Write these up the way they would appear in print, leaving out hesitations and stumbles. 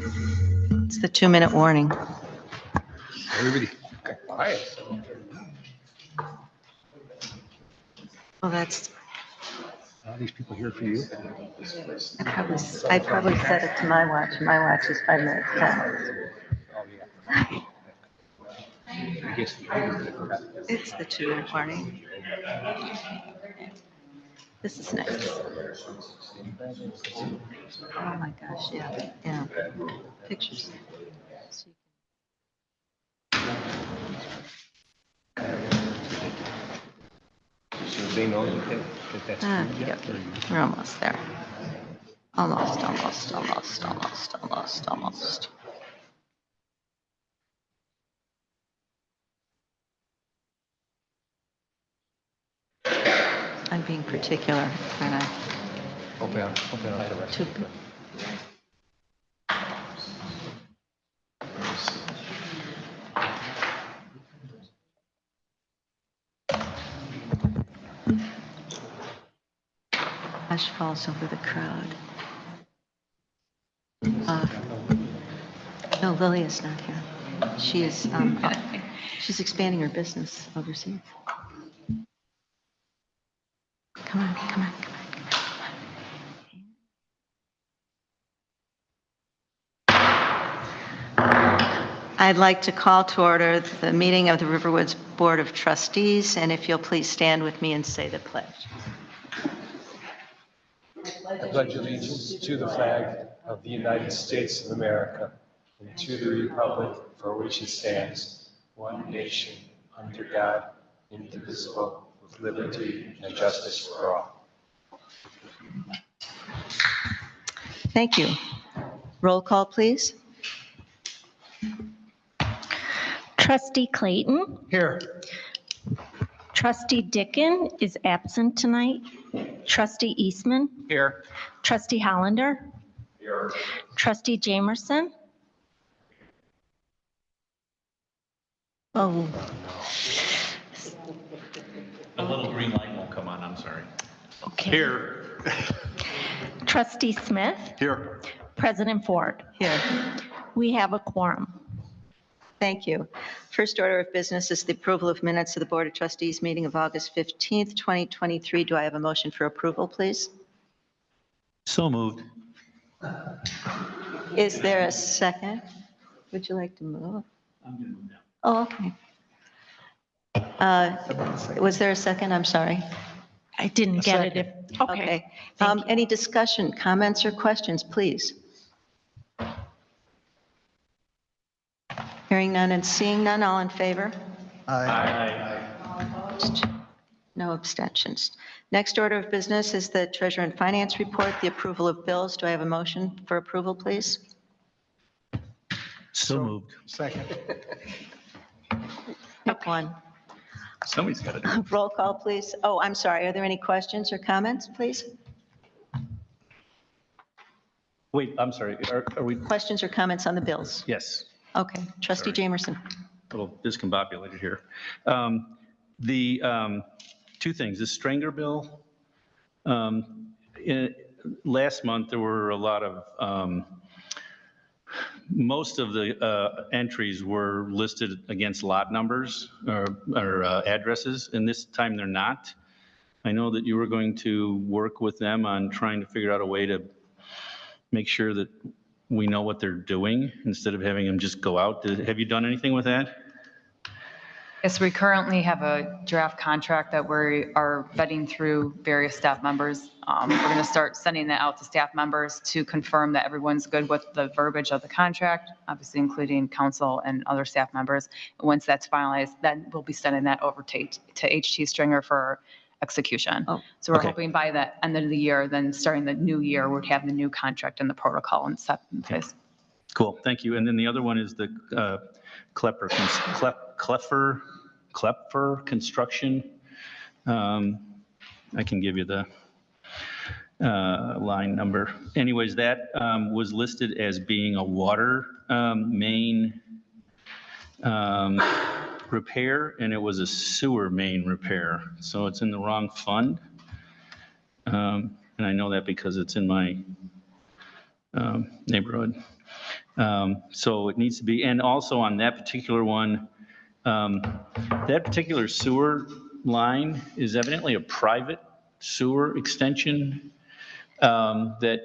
It's the 2-minute warning. Everybody got quiet. Well, that's, All these people here for you. I probably set it to my watch, and my watch is 5 minutes past. Oh, yeah. I guess It's the 2-minute warning. This is nice. Oh my gosh, yeah. Pictures. so they know that that's food yet? Yep, we're almost there. Almost. I'm being particular, aren't I? Hopefully I don't have to rush. Too- Hush falls over the crowd. No, Lily is not here. She is, she's expanding her business overseas. Come on. I'd like to call to order the meeting of the Riverwoods Board of Trustees, and if you'll please stand with me and say the pledge. I pledge allegiance to the flag of the United States of America and to the republic for which it stands, one nation, under God, indivisible, with liberty and justice for all. Thank you. Roll call, please. Trustee Clayton. Here. Trustee Dickin is absent tonight. Trustee Eastman. Here. Trustee Hollander. Here. Trustee Jamerson. Oh, The little green light won't come on, I'm sorry. Okay. Here. Trustee Smith. Here. President Ford. here. We have a quorum. Thank you. First order of business is the approval of minutes of the Board of Trustees meeting of August 15th, 2023. Do I have a motion for approval, please? So moved. Is there a second? Would you like to move? I'm going to move now. Oh, okay. Was there a second? I'm sorry. I didn't get it. Okay. Thank you. Any discussion, comments, or questions, please? Hearing none and seeing none, all in favor? Opposed? No abstentions. Next order of business is the Treasurer and Finance Report, the approval of bills. Do I have a motion for approval, please? So moved. Second. Pick one. Somebody's got to do it. Roll call, please. Oh, I'm sorry. Are there any questions or comments, please? Wait, I'm sorry. Are we? Questions or comments on the bills? Yes. Okay. Trustee Jamerson. A little discombobulated here. Two things. The Stranger bill. Last month, there were a lot of, most of the entries were listed against lot numbers or addresses, and this time they're not. I know that you were going to work with them on trying to figure out a way to make sure that we know what they're doing instead of having them just go out. Have you done anything with that? Yes, we currently have a draft contract that we are vetting through various staff members. We're going to start sending that out to staff members to confirm that everyone's good with the verbiage of the contract, obviously including council and other staff members. Once that's finalized, then we'll be sending that over to HT Stringer for execution. Oh, So we're okay. hoping by the end of the year, then starting the new year, we'd have the new contract and the protocol and set in place. Cool, thank you. And then the other one is the Klepfer Construction. I can give you the line number. Anyways, that was listed as being a water main repair, and it was a sewer main repair. So it's in the wrong fund. And I know that because it's in my neighborhood. So it needs to be, and also on that particular one, that particular sewer line is evidently a private sewer extension that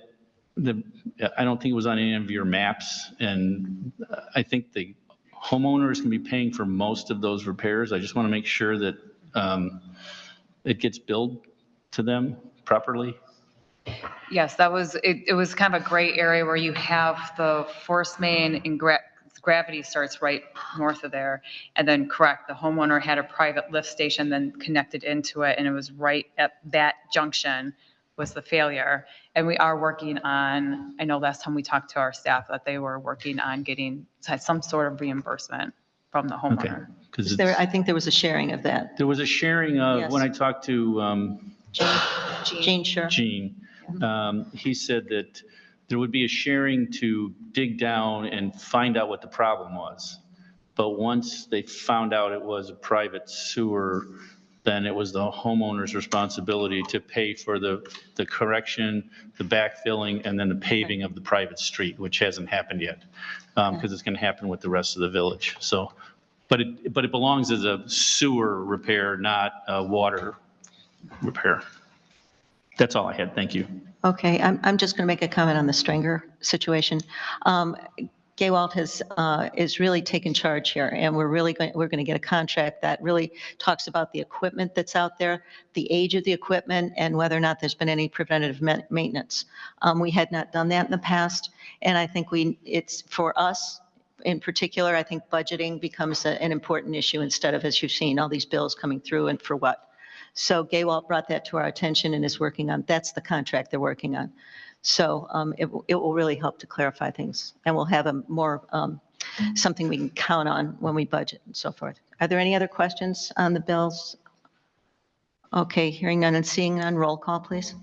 I don't think it was on any of your maps. And I think the homeowner is going to be paying for most of those repairs. I just want to make sure that it gets billed to them properly. Yes, that was, it was kind of a gray area where you have the force main and gravity starts right north of there. And then correct, the homeowner had a private lift station then connected into it, and it was right at that junction was the failure. And we are working on, I know last time we talked to our staff that they were working on getting some sort of reimbursement from the Okay. homeowner. Because I think there was a sharing of that. there was a sharing of, Yes. when I talked to Jean, sure. Gene, he said that there would be a sharing to dig down and find out what the problem was. But once they found out it was a private sewer, then it was the homeowner's responsibility to pay for the correction, the backfilling, and then the paving of the private street, which hasn't happened yet, because it's going to happen with the rest of the village. So, but it belongs as a sewer repair, not a water repair. That's all I had. Thank you. Okay, I'm just going to make a comment on the Stringer situation. Gaywalt is really taking charge here, and we're going to get a contract that really talks about the equipment that's out there, the age of the equipment, and whether or not there's been any preventative maintenance. We had not done that in the past, and I think it's for us in particular, I think budgeting becomes an important issue instead of, as you've seen, all these bills coming through and for what. So Gaywalt brought that to our attention and is working on, that's the contract they're working on. So it will really help to clarify things, and we'll have a more, something we can count on when we budget and so forth. Are there any other questions on the bills? Okay, hearing none and seeing none, roll call, please.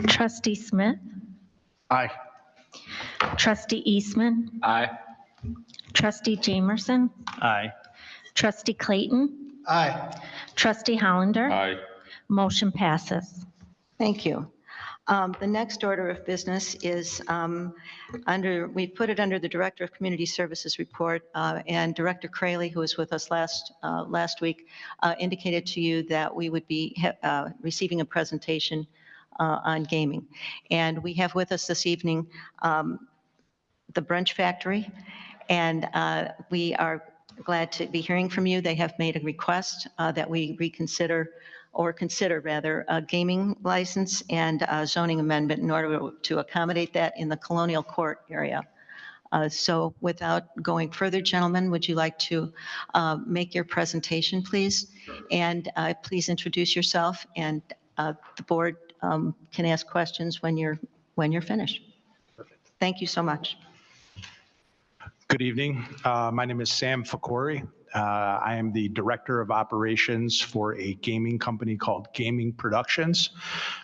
Trustee Smith, Aye. Trustee Eastman, Aye. Trustee Jamerson, Aye. Trustee Clayton, Aye. Trustee Hollander. Aye. Motion passes. Thank you. The next order of business is we put it under the Director of Community Services report, and Director Crayley, who was with us last week, indicated to you that we would be receiving a presentation on gaming. And we have with us this evening the Brunch Factory, and we are glad to be hearing from you. They have made a request that we consider rather, a gaming license and a zoning amendment in order to accommodate that in the Colonial Court area. So without going further, gentlemen, would you like to make your presentation, please? And please introduce yourself, and the board can ask questions when you're finished. Perfect. Thank you so much. Good evening. My name is Sam Fakori. I am the Director of Operations for a gaming company called Gaming Productions.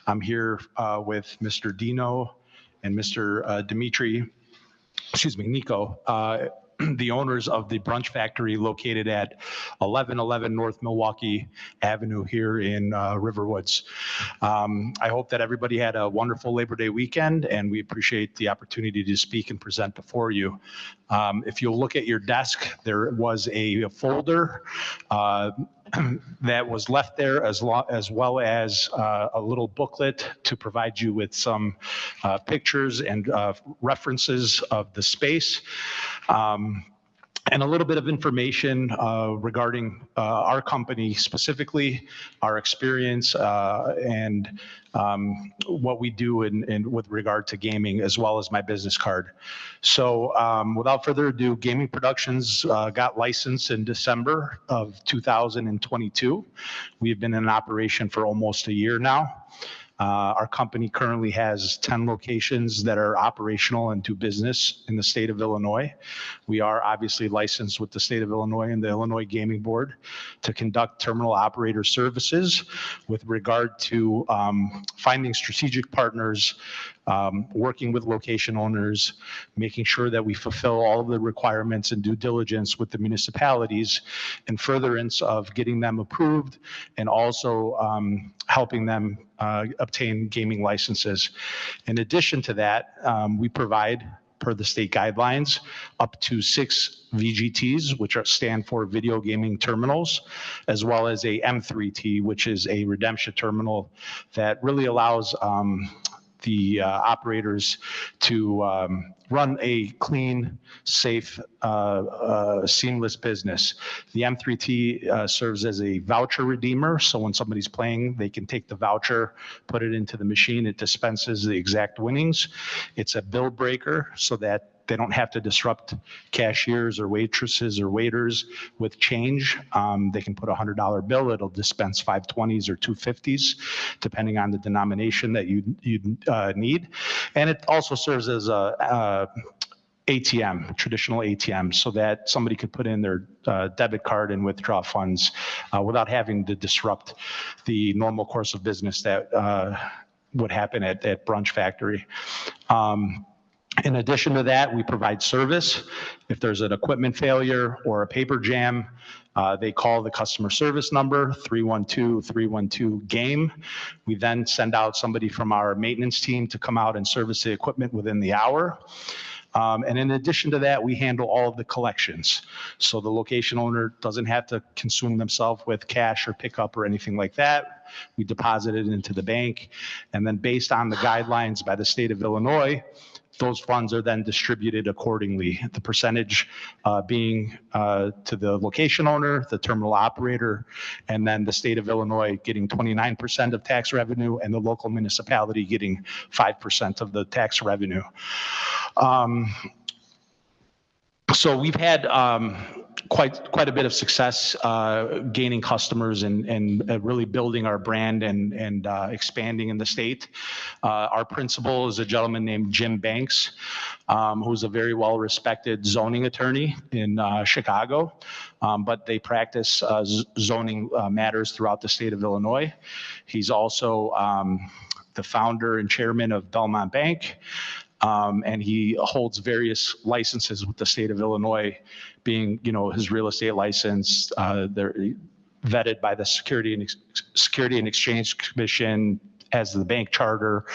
I'm here with Mr. Dino and Mr. Nico, the owners of the Brunch Factory located at 1111 North Milwaukee Avenue here in Riverwoods. I hope that everybody had a wonderful Labor Day weekend, and we appreciate the opportunity to speak and present before you. If you'll look at your desk, there was a folder that was left there, as well as a little booklet to provide you with some pictures and references of the space. And a little bit of information regarding our company specifically, our experience, and what we do with regard to gaming, as well as my business card. So without further ado, Gaming Productions got licensed in December of 2022. We've been in operation for almost a year now. Our company currently has 10 locations that are operational and do business in the state of Illinois. We are obviously licensed with the state of Illinois and the Illinois Gaming Board to conduct terminal operator services with regard to finding strategic partners, working with location owners, making sure that we fulfill all of the requirements and due diligence with the municipalities in furtherance of getting them approved, and also helping them obtain gaming licenses. In addition to that, we provide per the state guidelines, up to 6 VGTs, which stand for video gaming terminals, as well as a M3T, which is a redemption terminal that really allows the operators to run a clean, safe, seamless business. The M3T serves as a voucher redeemer, so when somebody's playing, they can take the voucher, put it into the machine, it dispenses the exact winnings. It's a bill breaker so that they don't have to disrupt cashiers or waitresses or waiters with change. They can put a $100 bill, it'll dispense 520s or 250s, depending on the denomination that you need. And it also serves as a ATM, traditional ATM, so that somebody could put in their debit card and withdraw funds without having to disrupt the normal course of business that would happen at Brunch Factory. In addition to that, we provide service. If there's an equipment failure or a paper jam, they call the customer service number, 312-312-GAME. We then send out somebody from our maintenance team to come out and service the equipment within the hour. And in addition to that, we handle all of the collections. So the location owner doesn't have to consume themselves with cash or pickup or anything like that. We deposit it into the bank. And then based on the guidelines by the state of Illinois, those funds are then distributed accordingly. The percentage being to the location owner, the terminal operator, and then the state of Illinois getting 29% of tax revenue and the local municipality getting 5% of the tax revenue. So we've had quite a bit of success gaining customers and really building our brand and expanding in the state. Our principal is a gentleman named Jim Banks, who's a very well-respected zoning attorney in Chicago, but they practice zoning matters throughout the state of Illinois. He's also the founder and chairman of Belmont Bank. And he holds various licenses with the state of Illinois, being, his real estate license. They're vetted by the Security and Exchange Commission as the bank charter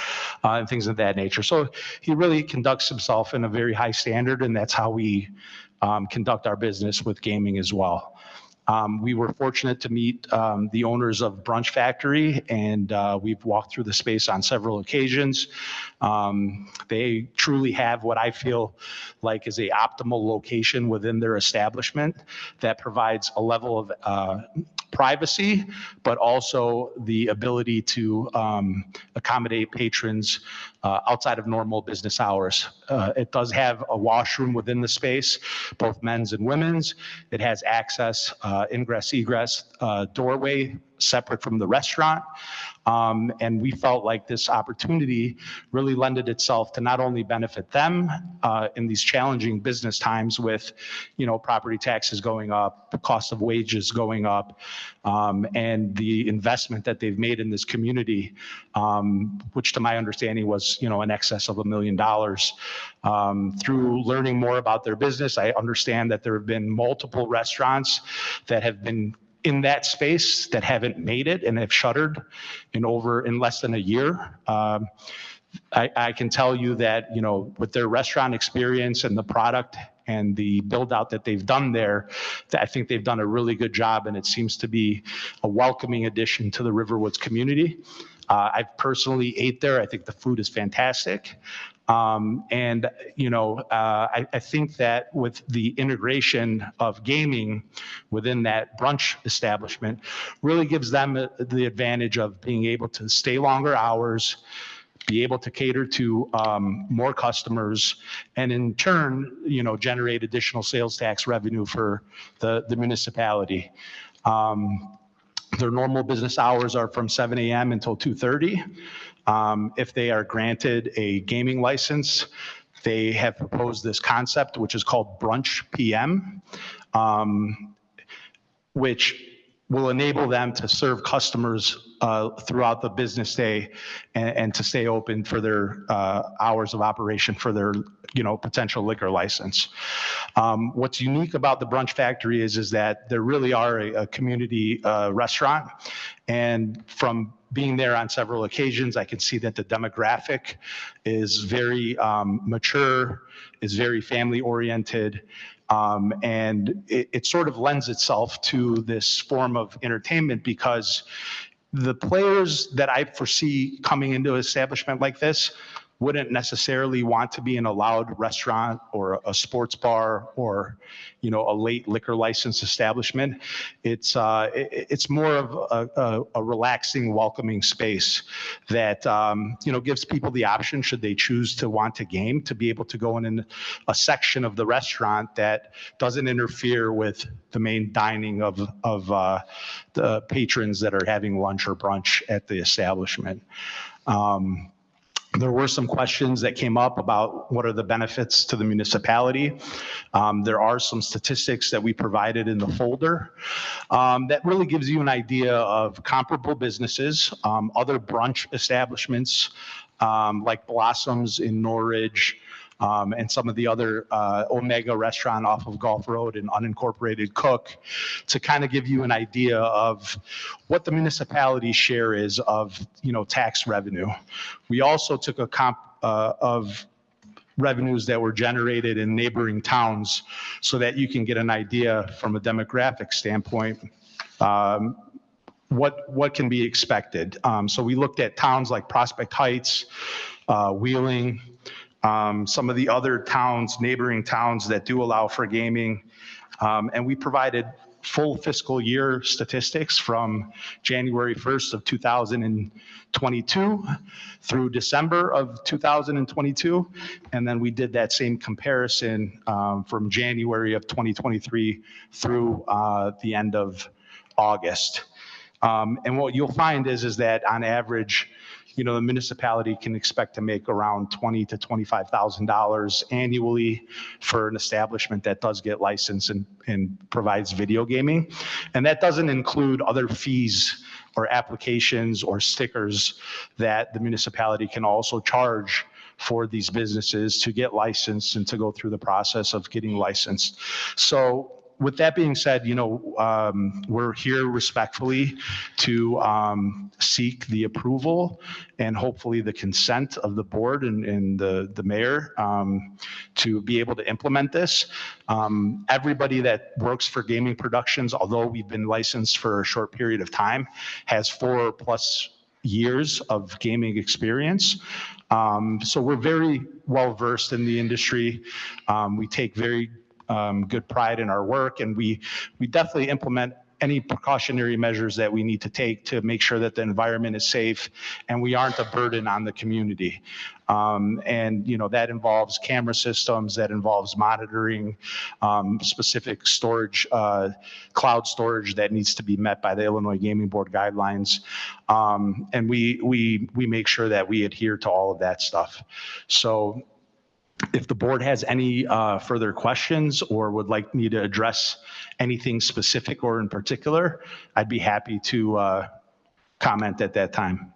and things of that nature. So he really conducts himself in a very high standard, and that's how we conduct our business with gaming as well. We were fortunate to meet the owners of Brunch Factory, and we've walked through the space on several occasions. They truly have what I feel like is a optimal location within their establishment that provides a level of privacy, but also the ability to accommodate patrons outside of normal business hours. It does have a washroom within the space, both men's and women's. It has access, ingress, egress, doorway separate from the restaurant. And we felt like this opportunity really lended itself to not only benefit them in these challenging business times with, property taxes going up, the cost of wages going up, and the investment that they've made in this community, which to my understanding was, in excess of $1 million. Through learning more about their business, I understand that there have been multiple restaurants that have been in that space that haven't made it and have shuttered in less than a year. I can tell you that, with their restaurant experience and the product and the build out that they've done there, I think they've done a really good job, and it seems to be a welcoming addition to the Riverwoods community. I've personally ate there. I think the food is fantastic. I think that with the integration of gaming within that brunch establishment really gives them the advantage of being able to stay longer hours, be able to cater to more customers, and in turn, generate additional sales tax revenue for the municipality. Their normal business hours are from 7 a.m. until 2:30. If they are granted a gaming license, they have proposed this concept, which is called Brunch PM, which will enable them to serve customers throughout the business day and to stay open for their hours of operation for their potential liquor license. What's unique about the Brunch Factory is that there really are a community restaurant, and from being there on several occasions, I can see that the demographic is very mature, is very family-oriented, and it sort of lends itself to this form of entertainment because the players that I foresee coming into an establishment like this wouldn't necessarily want to be in a loud restaurant or a sports bar or, you know, a late liquor license establishment. It's more of a relaxing, welcoming space that, you know, gives people the option, should they choose to want to game, to be able to go in a section of the restaurant that doesn't interfere with the main dining of the patrons that are having lunch or brunch at the establishment. There were some questions that came up about what are the benefits to the municipality. There are some statistics that we provided in the folder that really gives you an idea of comparable businesses, other brunch establishments like Blossoms in Norridge, and some of the other Omega restaurant off of Gulf Road and unincorporated Cook, to kind of give you an idea of what the municipality's share is of, you know, tax revenue. We also took a comp of revenues that were generated in neighboring towns so that you can get an idea from a demographic standpoint what can be expected. So we looked at towns like Prospect Heights, Wheeling, some of the other towns, neighboring towns that do allow for gaming. And we provided full fiscal year statistics from January 1st of 2022 through December of 2022. And then we did that same comparison from January of 2023 through the end of August. And what you'll find is that on average, you know, the municipality can expect to make around $20,000 to $25,000 annually for an establishment that does get licensed and provides video gaming. And that doesn't include other fees or applications or stickers that the municipality can also charge for these businesses to get licensed and to go through the process of getting licensed. So with that being said, you know, we're here respectfully to seek the approval and hopefully the consent of the board and the mayor to be able to implement this. Everybody that works for gaming productions, although we've been licensed for a short period of time, has 4+ years of gaming experience. So we're very well versed in the industry. We take very good pride in our work, and we definitely implement any precautionary measures that we need to take to make sure that the environment is safe and we aren't a burden on the community. And, you know, that involves camera systems, that involves monitoring, specific storage, cloud storage that needs to be met by the Illinois Gaming Board guidelines. And we make sure that we adhere to all of that stuff. So if the board has any further questions or would like me to address anything specific or in particular, I'd be happy to comment at that time.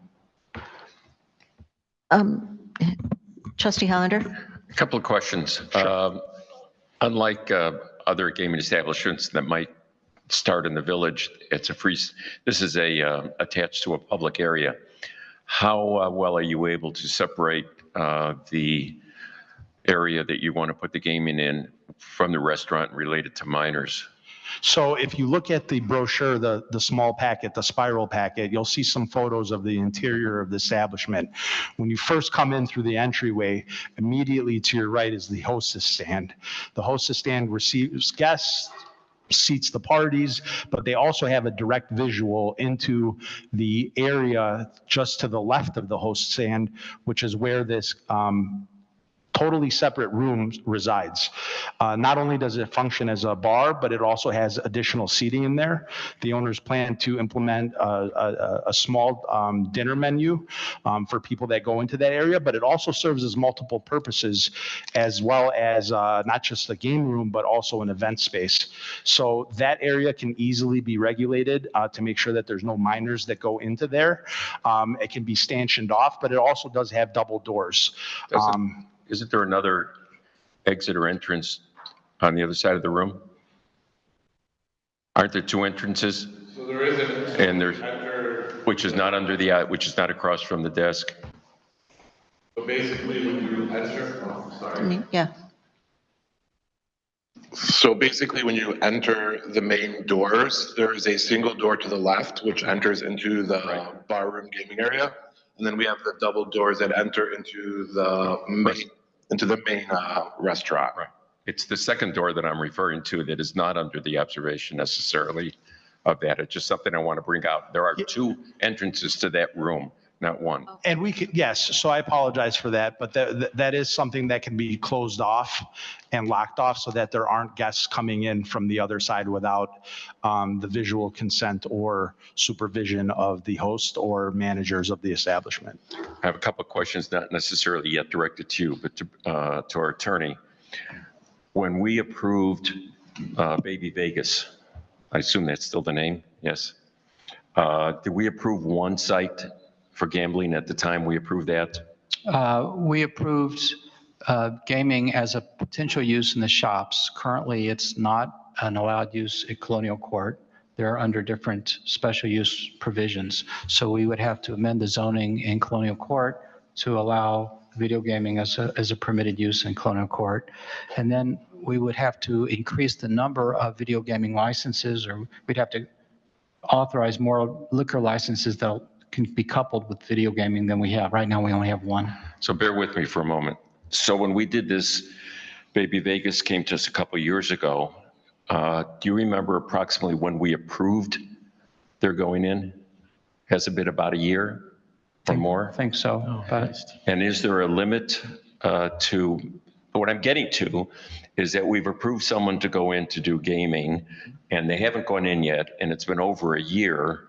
Trustee Hollander? A couple of questions. Unlike other gaming establishments that might start in the village, it's a free. This is attached to a public area. How well are you able to separate the area that you want to put the gaming in from the restaurant related to minors? So if you look at the brochure, the small packet, the spiral packet, you'll see some photos of the interior of the establishment. When you first come in through the entryway, immediately to your right is the hostess stand. The hostess stand receives guests, seats the parties, but they also have a direct visual into the area just to the left of the host stand, which is where this totally separate room resides. Not only does it function as a bar, but it also has additional seating in there. The owners plan to implement a small dinner menu for people that go into that area, but it also serves as multiple purposes, as well as not just a game room, but also an event space. So that area can easily be regulated to make sure that there's no minors that go into there. It can be stanchioned off, but it also does have double doors. Isn't there another exit or entrance on the other side of the room? Aren't there two entrances? So there is an And there's enter which is not under the, which is not across from the desk. So basically, when you enter, sorry. Yeah. So basically, when you enter the main doors, there is a single door to the left, which enters into the barroom gaming area. And then we have the double doors that enter into the main restaurant. Right. It's the second door that I'm referring to that is not under the observation necessarily of that. It's just something I want to bring out. There are two entrances to that room, not one. And we could, yes, so I apologize for that, but that is something that can be closed off and locked off so that there aren't guests coming in from the other side without the visual consent or supervision of the host or managers of the establishment. I have a couple of questions, not necessarily yet directed to you, but to our attorney. When we approved Baby Vegas, I assume that's still the name, yes? Did we approve one site for gambling at the time we approved that? We approved gaming as a potential use in the shops. Currently, it's not an allowed use at Colonial Court. They're under different special use provisions. So we would have to amend the zoning in Colonial Court to allow video gaming as a permitted use in Colonial Court. And then we would have to increase the number of video gaming licenses, or we'd have to authorize more liquor licenses that can be coupled with video gaming than we have. Right now, we only have one. So bear with me for a moment. So when we did this, Baby Vegas came to us a couple of years ago. Do you remember approximately when we approved their going in? Has it been about a year or more? I think so. But And is there a limit to, what I'm getting to is that we've approved someone to go in to do gaming and they haven't gone in yet, and it's been over a year.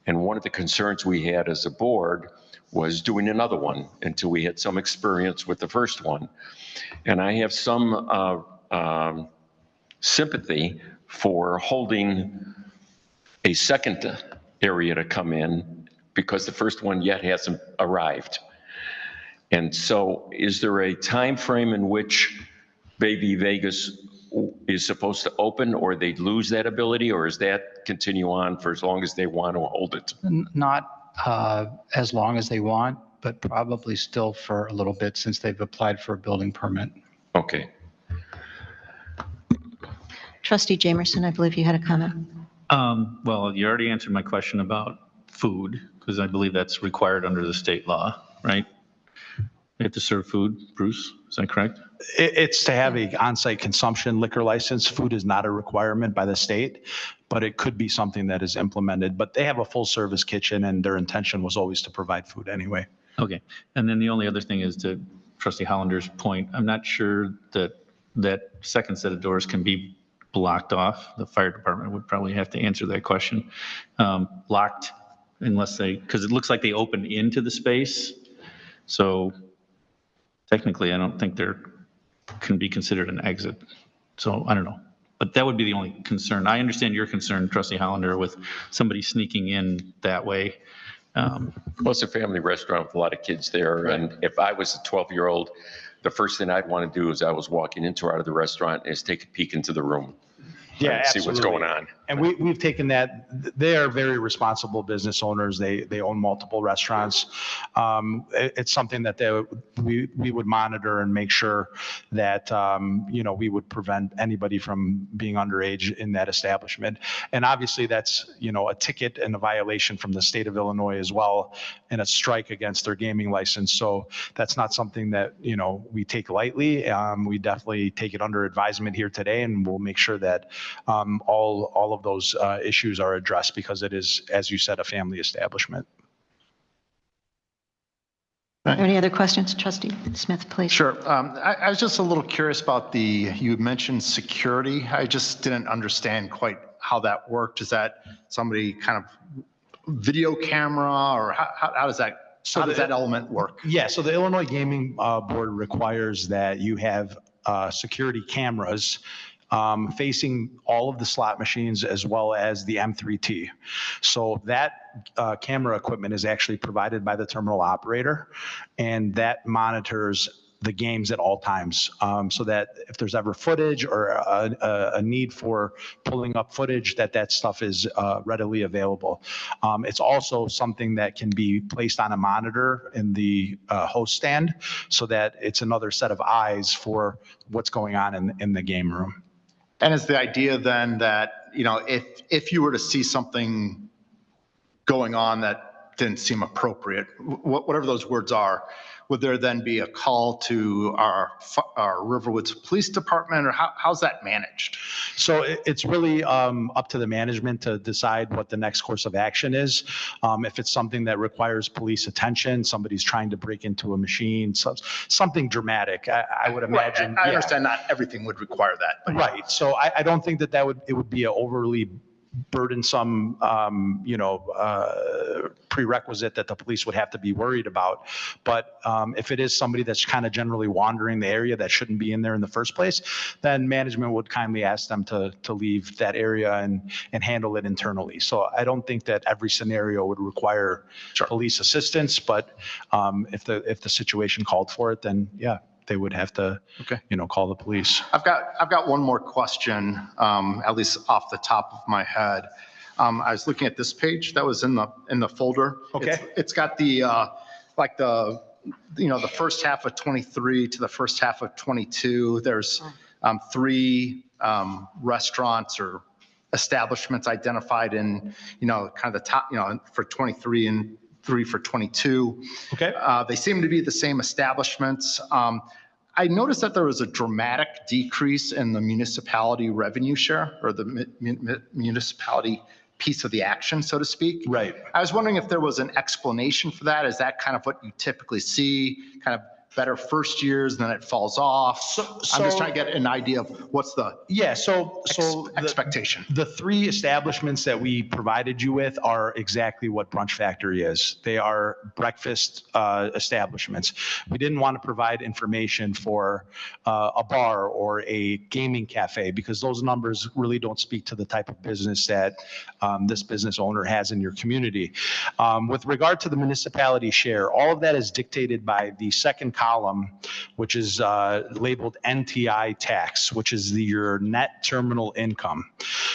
And one of the concerns we had as a board was doing another one until we had some experience with the first one. And I have some sympathy for holding a second area to come in because the first one yet hasn't arrived. And so is there a time frame in which Baby Vegas is supposed to open, or they'd lose that ability, or is that continue on for as long as they want to hold it? not as long as they want, but probably still for a little bit since they've applied for a building permit. Okay. Trustee Jamerson, I believe you had a comment. Well, you already answered my question about food, because I believe that's required under the state law, right? They have to serve food, Bruce, is that correct? It's to have a on-site consumption liquor license. Food is not a requirement by the state, but it could be something that is implemented. But they have a full-service kitchen, and their intention was always to provide food anyway. Okay, and then the only other thing is to Trustee Hollander's point, I'm not sure that that second set of doors can be blocked off. The fire department would probably have to answer that question. Locked unless they, because it looks like they open into the space. So technically, I don't think there can be considered an exit. So I don't know. But that would be the only concern. I understand your concern, Trustee Hollander, with somebody sneaking in that way. Well, it's a family restaurant with a lot of kids there. Right. And if I was a 12-year-old, the first thing I'd want to do as I was walking into or out of the restaurant is take a peek into the room. Yeah, see what's going on. And we've taken that. They are very responsible business owners. They own multiple restaurants. It's something that we would monitor and make sure that, we would prevent anybody from being underage in that establishment. And obviously that's, a ticket and a violation from the state of Illinois as well, and a strike against their gaming license. So that's not something that, we take lightly. We definitely take it under advisement here today, and we'll make sure that all of those issues are addressed, because it is, as you said, a family establishment. Are there any other questions? Trustee Smith, please. Sure. I was just a little curious about you mentioned security. I just didn't understand quite how that worked. Is that somebody kind of video camera, or how does that, how does that element work? Yeah, so the Illinois Gaming Board requires that you have security cameras facing all of the slot machines as well as the M3T. So that camera equipment is actually provided by the terminal operator, and that monitors the games at all times, so that if there's ever footage or a need for pulling up footage, that stuff is readily available. It's also something that can be placed on a monitor in the host stand, so that it's another set of eyes for what's going on in the game room. And is the idea then that, if you were to see something going on that didn't seem appropriate, whatever those words are, would there then be a call to our Riverwoods Police Department, or how's that managed? So it's really up to the management to decide what the next course of action is. If it's something that requires police attention, somebody's trying to break into a machine, something dramatic, I would imagine. Right, I understand not everything would require that. But Right. So I don't think it would be an overly burdensome, prerequisite that the police would have to be worried about. But if it is somebody that's kind of generally wandering the area that shouldn't be in there in the first place, then management would kindly ask them to leave that area and handle it internally. So I don't think that every scenario would require police assistance, but if the situation called for it, then yeah, they would have to, call the police. I've got one more question, at least off the top of my head. I was looking at this page that was in the folder. Okay. It's got the the first half of 23 to the first half of 22. There's 3 restaurants or establishments identified in kind of the top for 23 and 3 for 22. Okay. They seem to be the same establishments. I noticed that there was a dramatic decrease in the municipality revenue share, or the municipality piece of the action, so to speak. Right. I was wondering if there was an explanation for that. Is that kind of what you typically see, kind of better first years, then it falls off? I'm just trying to get an idea of what's the expectation. The 3 establishments that we provided you with are exactly what Brunch Factory is. They are breakfast establishments. We didn't want to provide information for a bar or a gaming cafe, because those numbers really don't speak to the type of business that this business owner has in your community. With regard to the municipality share, all of that is dictated by the second column, which is labeled NTI tax, which is your net terminal income.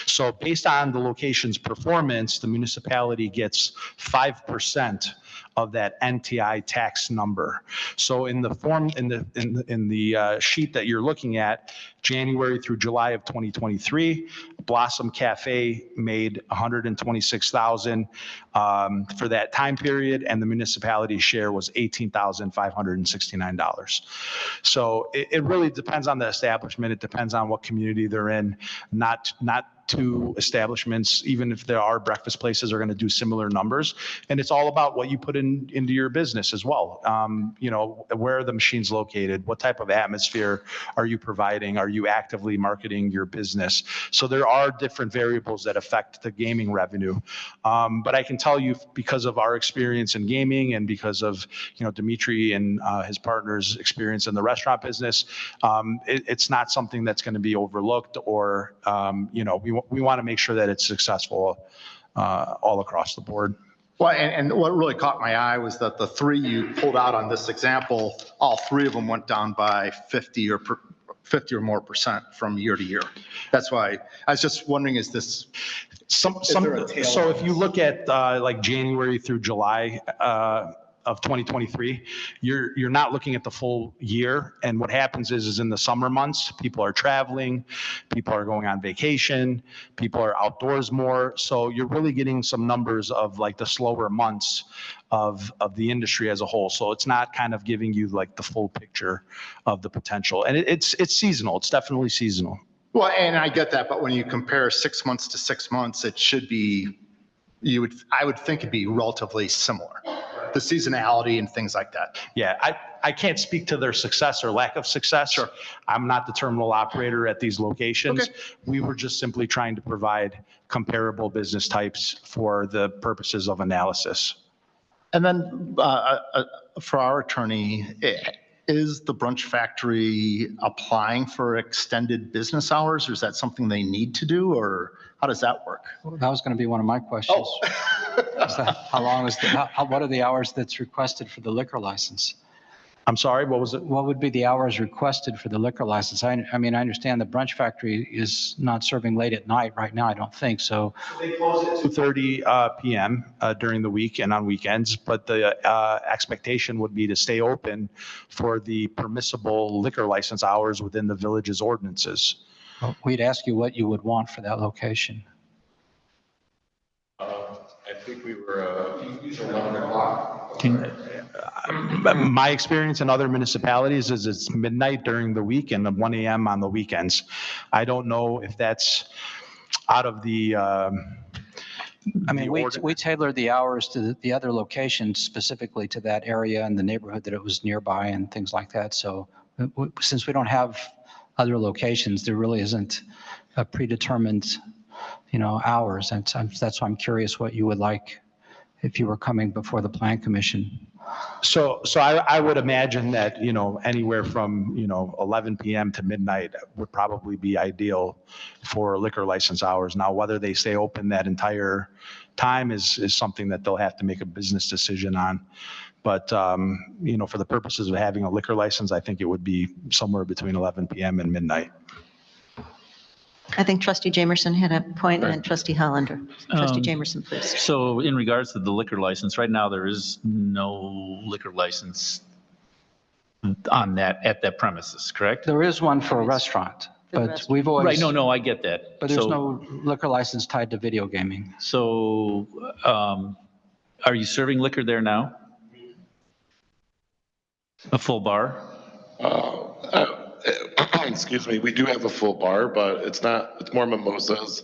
So based on the location's performance, the municipality gets 5% of that NTI tax number. So in the form, in the sheet that you're looking at, January through July of 2023, Blossom Cafe made $126,000 for that time period, and the municipality share was $18,569. So it really depends on the establishment. It depends on what community they're in. Not 2 establishments, even if there are breakfast places, are going to do similar numbers. And it's all about what you put into your business as well. Where are the machines located? What type of atmosphere are you providing? Are you actively marketing your business? So there are different variables that affect the gaming revenue. But I can tell you, because of our experience in gaming and because of, Dimitri and his partner's experience in the restaurant business, it's not something that's going to be overlooked, or, we want to make sure that it's successful all across the board. Well, and what really caught my eye was that the 3 you pulled out on this example, all 3 of them went down by 50 or more percent from year to year. That's why I was just wondering, is this so if you look at like January through July of 2023, you're not looking at the full year. And what happens is in the summer months, people are traveling, people are going on vacation, people are outdoors more. So you're really getting some numbers of like the slower months of the industry as a whole. So it's not kind of giving you like the full picture of the potential. And it's seasonal. It's definitely seasonal. Well, and I get that, but when you compare 6 months to 6 months, it should be, I would think it'd be relatively similar. The seasonality and things like that. Yeah, I can't speak to their success or lack of success. Sure. I'm not the terminal operator at these locations. Okay. We were just simply trying to provide comparable business types for the purposes of analysis. And then for our attorney, is the Brunch Factory applying for extended business hours, or is that something they need to do, or how does that work? That was going to be one of my questions. Oh. What are the hours that's requested for the liquor license? I'm sorry, what was it? What would be the hours requested for the liquor license? I mean, I understand the Brunch Factory is not serving late at night right now, I don't think, so. They close at 2:30 PM during the week and on weekends, but the expectation would be to stay open for the permissible liquor license hours within the village's ordinances. We'd ask you what you would want for that location. I think we were 11 o'clock. My experience in other municipalities is it's midnight during the week and 1 AM on the weekends. I don't know if that's out of the. I mean, we tailored the hours to the other locations specifically to that area and the neighborhood that it was nearby and things like that. So since we don't have other locations, there really isn't a predetermined, hours. And that's why I'm curious what you would like if you were coming before the Plan Commission. So I would imagine that, anywhere from, 11 PM to midnight would probably be ideal for liquor license hours. Now, whether they stay open that entire time is something that they'll have to make a business decision on. But, for the purposes of having a liquor license, I think it would be somewhere between 11 PM and midnight. I think Trustee Jamerson had a point, and Trustee Hollander. Trustee Jamerson, please. So in regards to the liquor license, right now, there is no liquor license at that premises, correct? There is one for a restaurant, but we've always. Right, no, I get that. But there's So- no liquor license tied to video gaming. So are you serving liquor there now? A full bar? Excuse me, we do have a full bar, but it's more mimosas.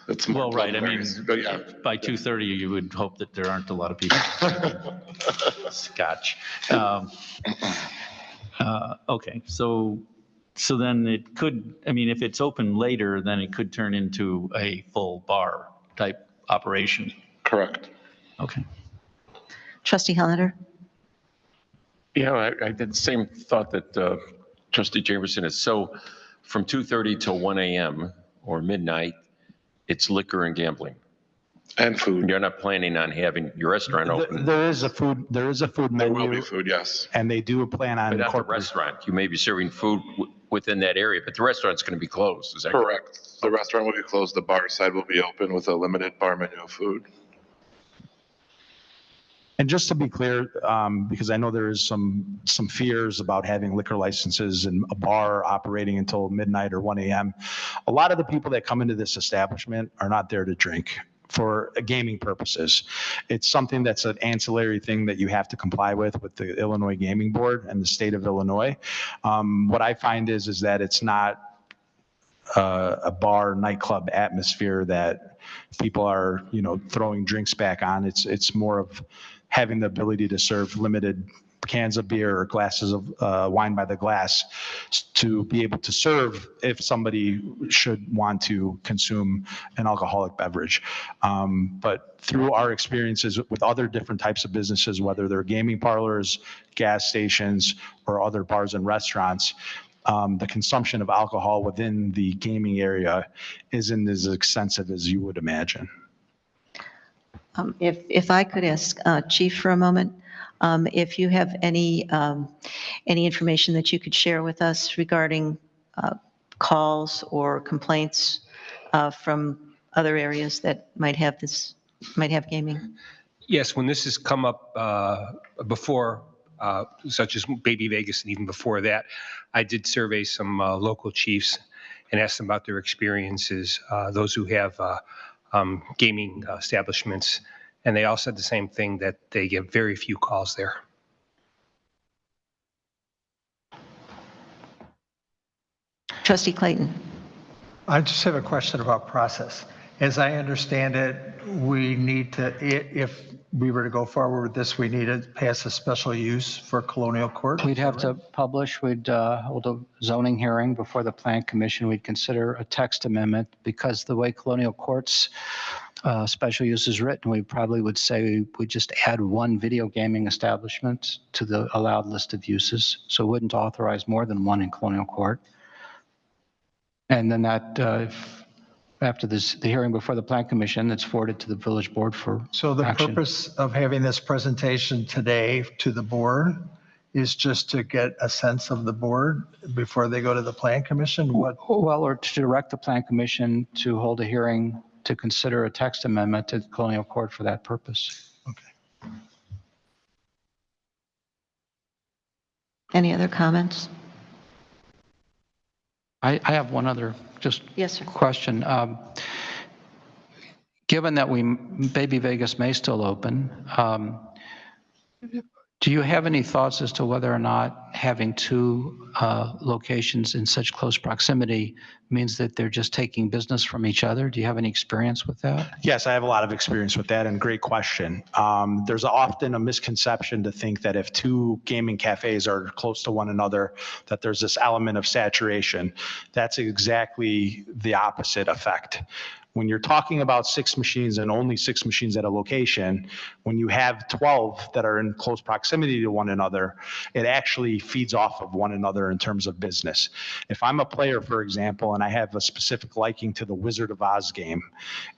It's more. Well, right, I mean, But yeah. by 2:30, you would hope that there aren't a lot of people. Scotch. Okay, so then it could, if it's open later, then it could turn into a full bar type operation. Correct. Okay. Trustee Hollander? Yeah, I did the same thought that Trustee Jamerson is. So from 2:30 till 1 AM or midnight, it's liquor and gambling. And food. You're not planning on having your restaurant open, There is a food There will be menu, food, yes. and they do plan on but not the incorporating. restaurant. You may be serving food within that area, but the restaurant's going to be closed. Is that correct? Correct. The restaurant will be closed, the bar side will be open with a limited bar menu of food. And just to be clear, because I know there is some fears about having liquor licenses and a bar operating until midnight or 1 AM. A lot of the people that come into this establishment are not there to drink for gaming purposes. It's something that's an ancillary thing that you have to comply with the Illinois Gaming Board and the state of Illinois. What I find is that it's not a bar nightclub atmosphere that people are, throwing drinks back on. It's more of having the ability to serve limited cans of beer or glasses of wine by the glass to be able to serve if somebody should want to consume an alcoholic beverage. But through our experiences with other different types of businesses, whether they're gaming parlors, gas stations, or other bars and restaurants, the consumption of alcohol within the gaming area isn't as extensive as you would imagine. If I could ask Chief for a moment, if you have any information that you could share with us regarding calls or complaints from other areas that might have gaming? Yes, when this has come up before, such as Baby Vegas and even before that, I did survey some local chiefs and asked them about their experiences, those who have gaming establishments, and they all said the same thing, that they get very few calls there. Trustee Clayton. I just have a question about process. As I understand it, we need to, if we were to go forward with this, we need to pass a special use for Colonial Court. We'd have to publish, we'd hold a zoning hearing before the Plan Commission. We'd consider a text amendment because the way Colonial Court's special use is written, we probably would say we just add one video gaming establishment to the allowed list of uses. So it wouldn't authorize more than one in Colonial Court. And then that, after the hearing before the Plan Commission, it's forwarded to the village board for So the action. purpose of having this presentation today to the board is just to get a sense of the board before they go to the plan commission? What, Well, or to direct the Plan Commission to hold a hearing to consider a text amendment to the Colonial Court for that purpose. Any other comments? I have one other just Yes, sir. question. Given that Baby Vegas may still open, do you have any thoughts as to whether or not having two locations in such close proximity means that they're just taking business from each other? Do you have any experience with that? Yes, I have a lot of experience with that, and great question. There's often a misconception to think that if two gaming cafes are close to one another, that there's this element of saturation. That's exactly the opposite effect. When you're talking about 6 machines and only 6 machines at a location, when you have 12 that are in close proximity to one another, it actually feeds off of one another in terms of business. If I'm a player, for example, and I have a specific liking to the Wizard of Oz game,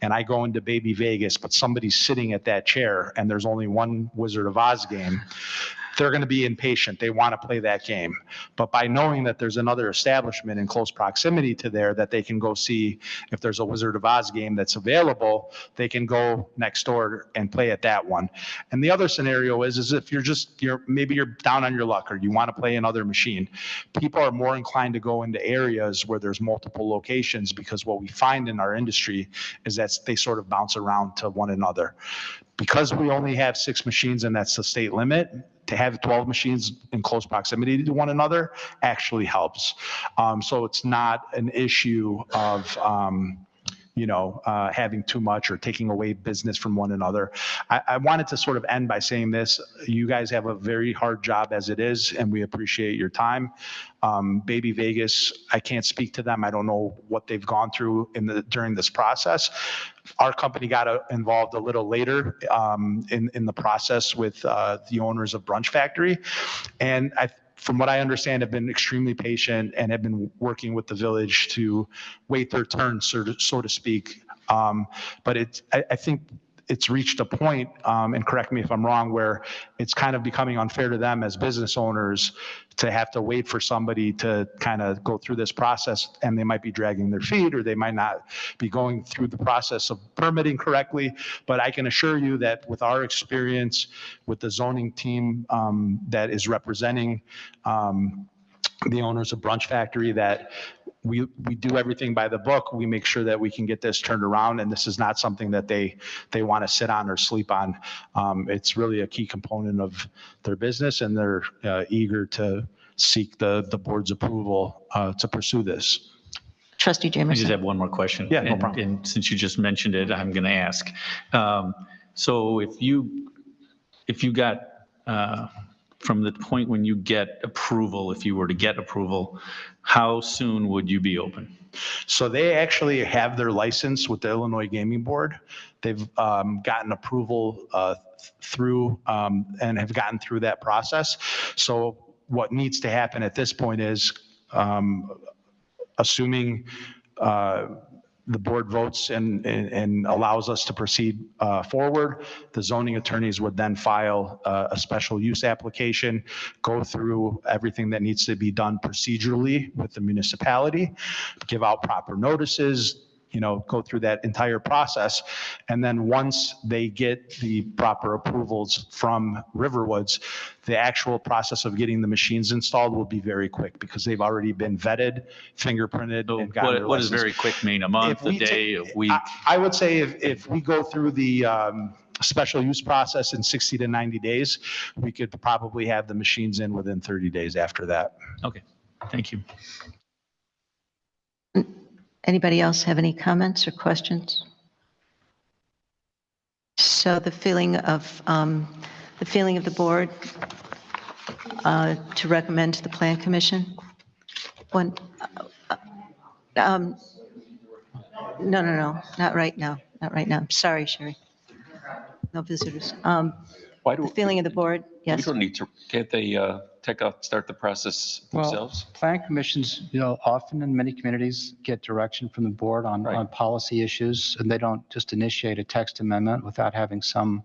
and I go into Baby Vegas, but somebody's sitting at that chair and there's only one Wizard of Oz game, they're going to be impatient. They want to play that game. But by knowing that there's another establishment in close proximity to there that they can go see, if there's a Wizard of Oz game that's available, they can go next door and play at that one. And the other scenario is if maybe you're down on your luck or you want to play another machine. People are more inclined to go into areas where there's multiple locations, because what we find in our industry is that they sort of bounce around to one another. Because we only have 6 machines and that's the state limit, to have 12 machines in close proximity to one another actually helps. So it's not an issue of, having too much or taking away business from one another. I wanted to sort of end by saying this. You guys have a very hard job as it is, and we appreciate your time. Baby Vegas, I can't speak to them. I don't know what they've gone through during this process. Our company got involved a little later in the process with the owners of Brunch Factory. And from what I understand, have been extremely patient and have been working with the village to wait their turn, so to speak. But I think it's reached a point, and correct me if I'm wrong, where it's kind of becoming unfair to them as business owners to have to wait for somebody to kind of go through this process, and they might be dragging their feet, or they might not be going through the process of permitting correctly. But I can assure you that with our experience with the zoning team that is representing the owners of Brunch Factory, that we do everything by the book. We make sure that we can get this turned around, and this is not something that they want to sit on or sleep on. It's really a key component of their business, and they're eager to seek the board's approval to pursue this. Trustee I just Jamerson. have one more question. Yeah, no problem. And since you just mentioned it, I'm going to ask. So if you got, from the point when you get approval, if you were to get approval, how soon would you be open? So they actually have their license with the Illinois Gaming Board. They've gotten approval through and have gotten through that process. So what needs to happen at this point is, assuming the board votes and allows us to proceed forward, the zoning attorneys would then file a special use application, go through everything that needs to be done procedurally with the municipality, give out proper notices, go through that entire process. And then once they get the proper approvals from Riverwoods, the actual process of getting the machines installed will be very quick, because they've already been vetted, fingerprinted, and gotten their What does license. very quick mean? A month, a day, a week? I would say if we go through the special use process in 60 to 90 days, we could probably have the machines in within 30 days after that. Okay, thank you. Anybody else have any comments or questions? So the feeling of the board to recommend to the Plan Commission? No, not right now. Not right now. Sorry, Sherry. No visitors. The feeling of the board, We yes. don't need to, can't they start the process themselves? Well, plan commissions, often in many communities get direction from the board on policy issues, and they don't just initiate a text amendment without having some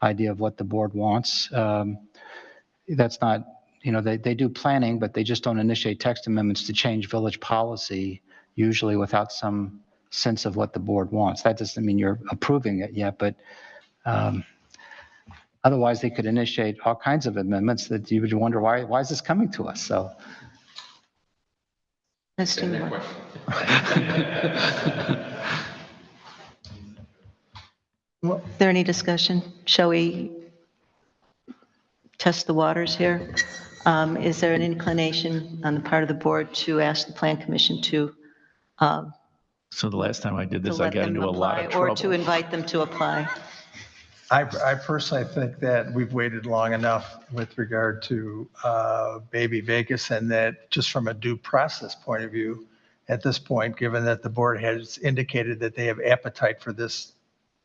idea of what the board wants. That's not they do planning, but they just don't initiate text amendments to change village policy, usually without some sense of what the board wants. That doesn't mean you're approving it yet, but otherwise they could initiate all kinds of amendments that you would wonder, why is this coming to us? So. Trustee Moore. Is there any discussion? Shall we test the waters here? Is there an inclination on the part of the board to ask the Plan Commission to So the last time I did this, I let got them into a lot apply, of or trouble. to invite them to apply? I personally think that we've waited long enough with regard to Baby Vegas, and that just from a due process point of view, at this point, given that the board has indicated that they have appetite for this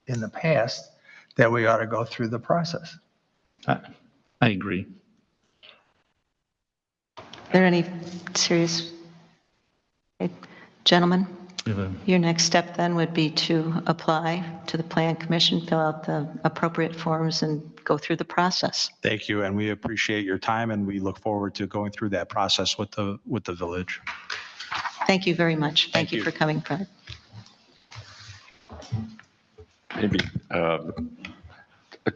in the past, that we ought to go through the process. I agree. Are there any serious, okay, gentlemen? Your next step then would be to apply to the Plan Commission, fill out the appropriate forms, and go through the process. Thank you, and we appreciate your time, and we look forward to going through that process with the village. Thank you very much. Thank you for coming, Fred.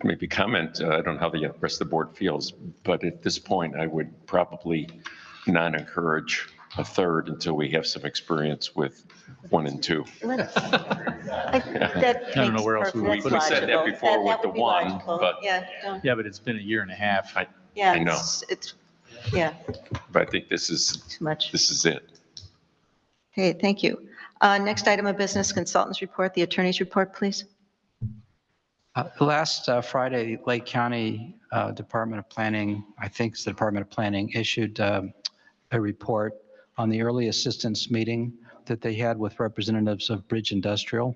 Maybe comment, I don't know how the rest of the board feels, but at this point, I would probably not encourage a third until we have some experience with 1 and 2. I don't know where else we would put it. We said that before with the 1, but. Yeah, don't, Yeah, but it's been a year and a half. yeah, I know. Yeah, But I think this is too much. it. Okay, thank you. Next item of business, consultants report, the attorney's report, please. Last Friday, Lake County Department of Planning, I think it's the Department of Planning, issued a report on the early assistance meeting that they had with representatives of Bridge Industrial.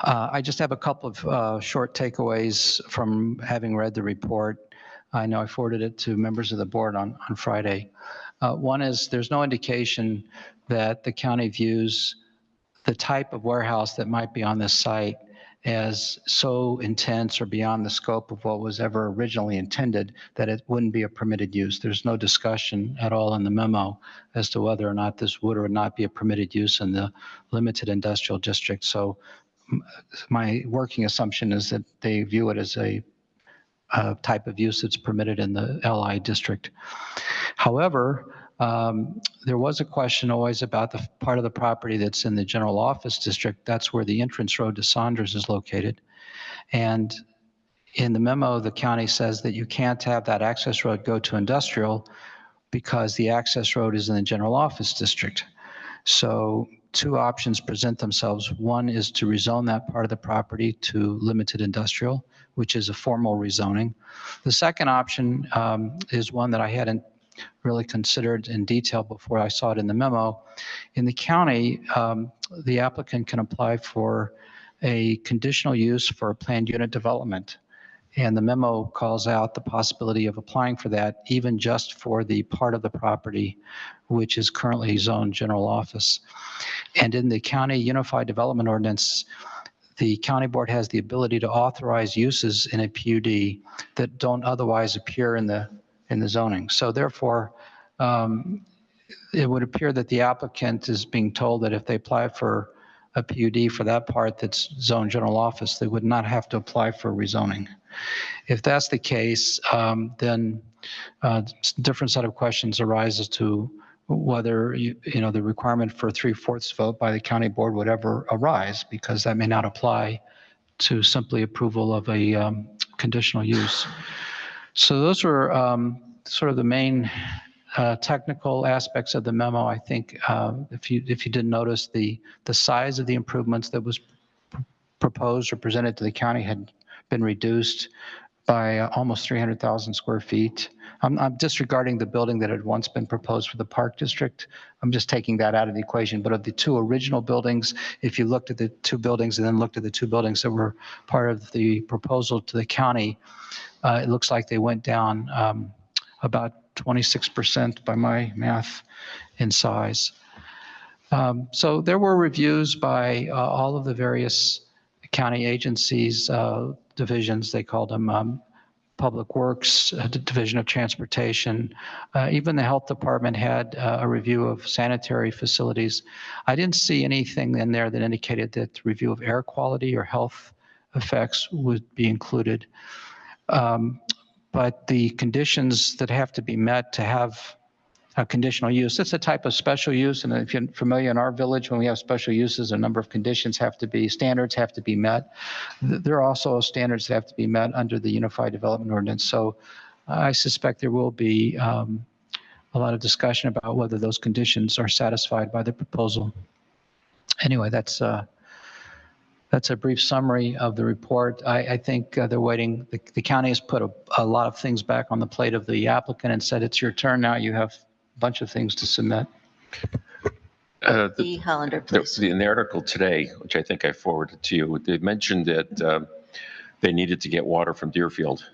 I just have a couple of short takeaways from having read the report. I know I forwarded it to members of the board on Friday. One is there's no indication that the county views the type of warehouse that might be on this site as so intense or beyond the scope of what was ever originally intended that it wouldn't be a permitted use. There's no discussion at all in the memo as to whether or not this would or would not be a permitted use in the limited industrial district. So my working assumption is that they view it as a type of use that's permitted in the LI district. However, there was a question always about the part of the property that's in the general office district. That's where the entrance road to Saunders is located. And in the memo, the county says that you can't have that access road go to industrial because the access road is in the general office district. So two options present themselves. One is to rezone that part of the property to limited industrial, which is a formal rezoning. The second option is one that I hadn't really considered in detail before I saw it in the memo. In the county, the applicant can apply for a conditional use for a planned unit development. And the memo calls out the possibility of applying for that even just for the part of the property which is currently zoned general office. And in the county unified development ordinance, the county board has the ability to authorize uses in a PUD that don't otherwise appear in the zoning. So therefore, it would appear that the applicant is being told that if they apply for a PUD for that part that's zoned general office, they would not have to apply for rezoning. If that's the case, then a different set of questions arises to whether the requirement for a 3/4 vote by the county board would ever arise, because that may not apply to simply approval of a conditional use. So those were sort of the main technical aspects of the memo. I think if you didn't notice, the size of the improvements that was proposed or presented to the county had been reduced by almost 300,000 square feet. I'm disregarding the building that had once been proposed for the Park District. I'm just taking that out of the equation. But of the two original buildings, if you looked at the two buildings and then looked at the two buildings that were part of the proposal to the county, it looks like they went down about 26% by my math in size. So there were reviews by all of the various county agencies, divisions, they called them, Public Works, the Division of Transportation, even the Health Department had a review of sanitary facilities. I didn't see anything in there that indicated that review of air quality or health effects would be included. But the conditions that have to be met to have a conditional use, it's a type of special use. And if you're familiar in our village, when we have special uses, a number of conditions standards have to be met. There are also standards that have to be met under the Unified Development Ordinance. So I suspect there will be a lot of discussion about whether those conditions are satisfied by the proposal. Anyway, that's a brief summary of the report. I think they're waiting. The county has put a lot of things back on the plate of the applicant and said, it's your turn now. You have a bunch of things to submit. The Hollander, please. In the article today, which I think I forwarded to you, they mentioned that they needed to get water from Deerfield.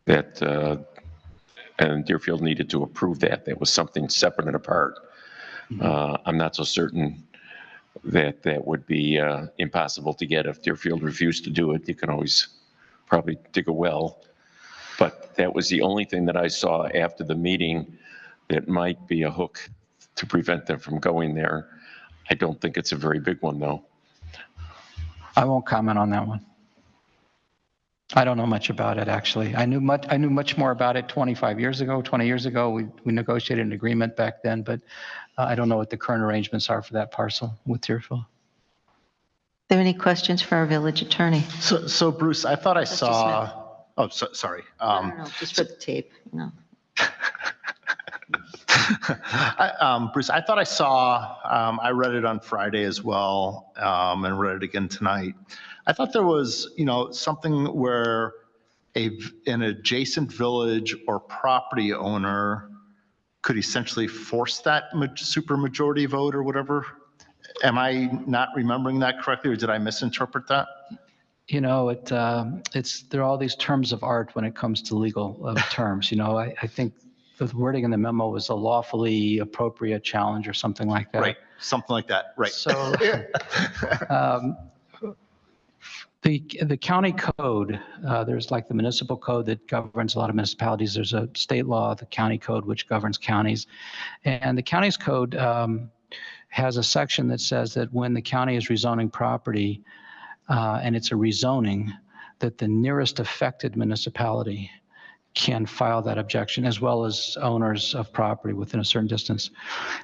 And Deerfield needed to approve that. That was something separate and apart. I'm not so certain that would be impossible to get if Deerfield refused to do it. You can always probably dig a well. But that was the only thing that I saw after the meeting that might be a hook to prevent them from going there. I don't think it's a very big one, though. I won't comment on that one. I don't know much about it, actually. I knew much more about it 20 years ago. We negotiated an agreement back then, but I don't know what the current arrangements are for that parcel with Deerfield. Are there any questions for our village attorney? So Bruce, I thought I Trustee saw, oh, sorry. No, just for the tape, Bruce, I thought I saw, I read it on Friday as well, and read it again tonight. I thought there was, something where an adjacent village or property owner could essentially force that supermajority vote or whatever. Am I not remembering that correctly, or did I misinterpret that? There are all these terms of art when it comes to legal terms. I think the wording in the memo was a lawfully appropriate challenge or something like that. Right, something like that, right. So the county code, there's like the municipal code that governs a lot of municipalities. There's a state law, the county code, which governs counties. And the county's code has a section that says that when the county is rezoning property, and it's a rezoning, that the nearest affected municipality can file that objection, as well as owners of property within a certain distance.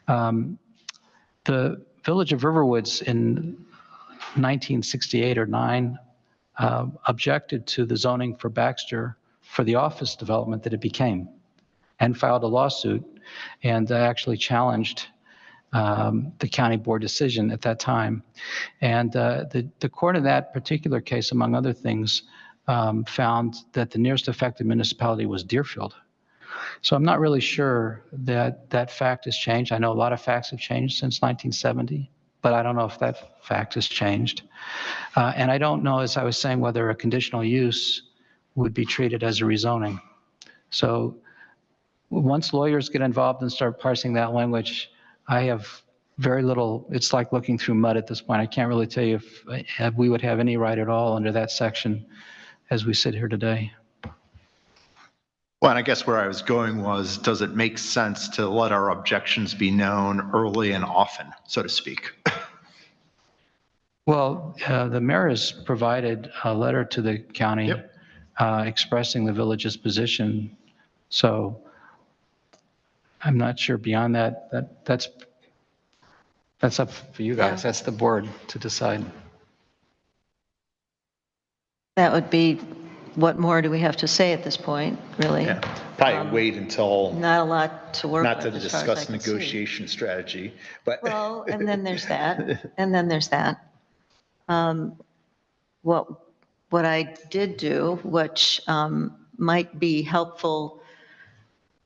The Village of Riverwoods in 1968 or 9 objected to the zoning for Baxter for the office development that it became, and filed a lawsuit, and actually challenged the county board decision at that time. And the court in that particular case, among other things, found that the nearest affected municipality was Deerfield. So I'm not really sure that that fact has changed. I know a lot of facts have changed since 1970, but I don't know if that fact has changed. And I don't know, as I was saying, whether a conditional use would be treated as a rezoning. So once lawyers get involved and start parsing that language, I have very little, it's like looking through mud at this point. I can't really tell you if we would have any right at all under that section as we sit here today. Well, and I guess where I was going was, does it make sense to let our objections be known early and often, so to speak? Well, the mayor has provided a letter to the county expressing the village's position. So I'm not sure beyond that, that's up for you guys. That's the board to decide. That would be, what more do we have to say at this point, really? Yeah, probably wait until, Not a lot to work not with to as far as I discuss can see. negotiation strategy, but. Well, and then there's that, and then there's that. What I did do, which might be helpful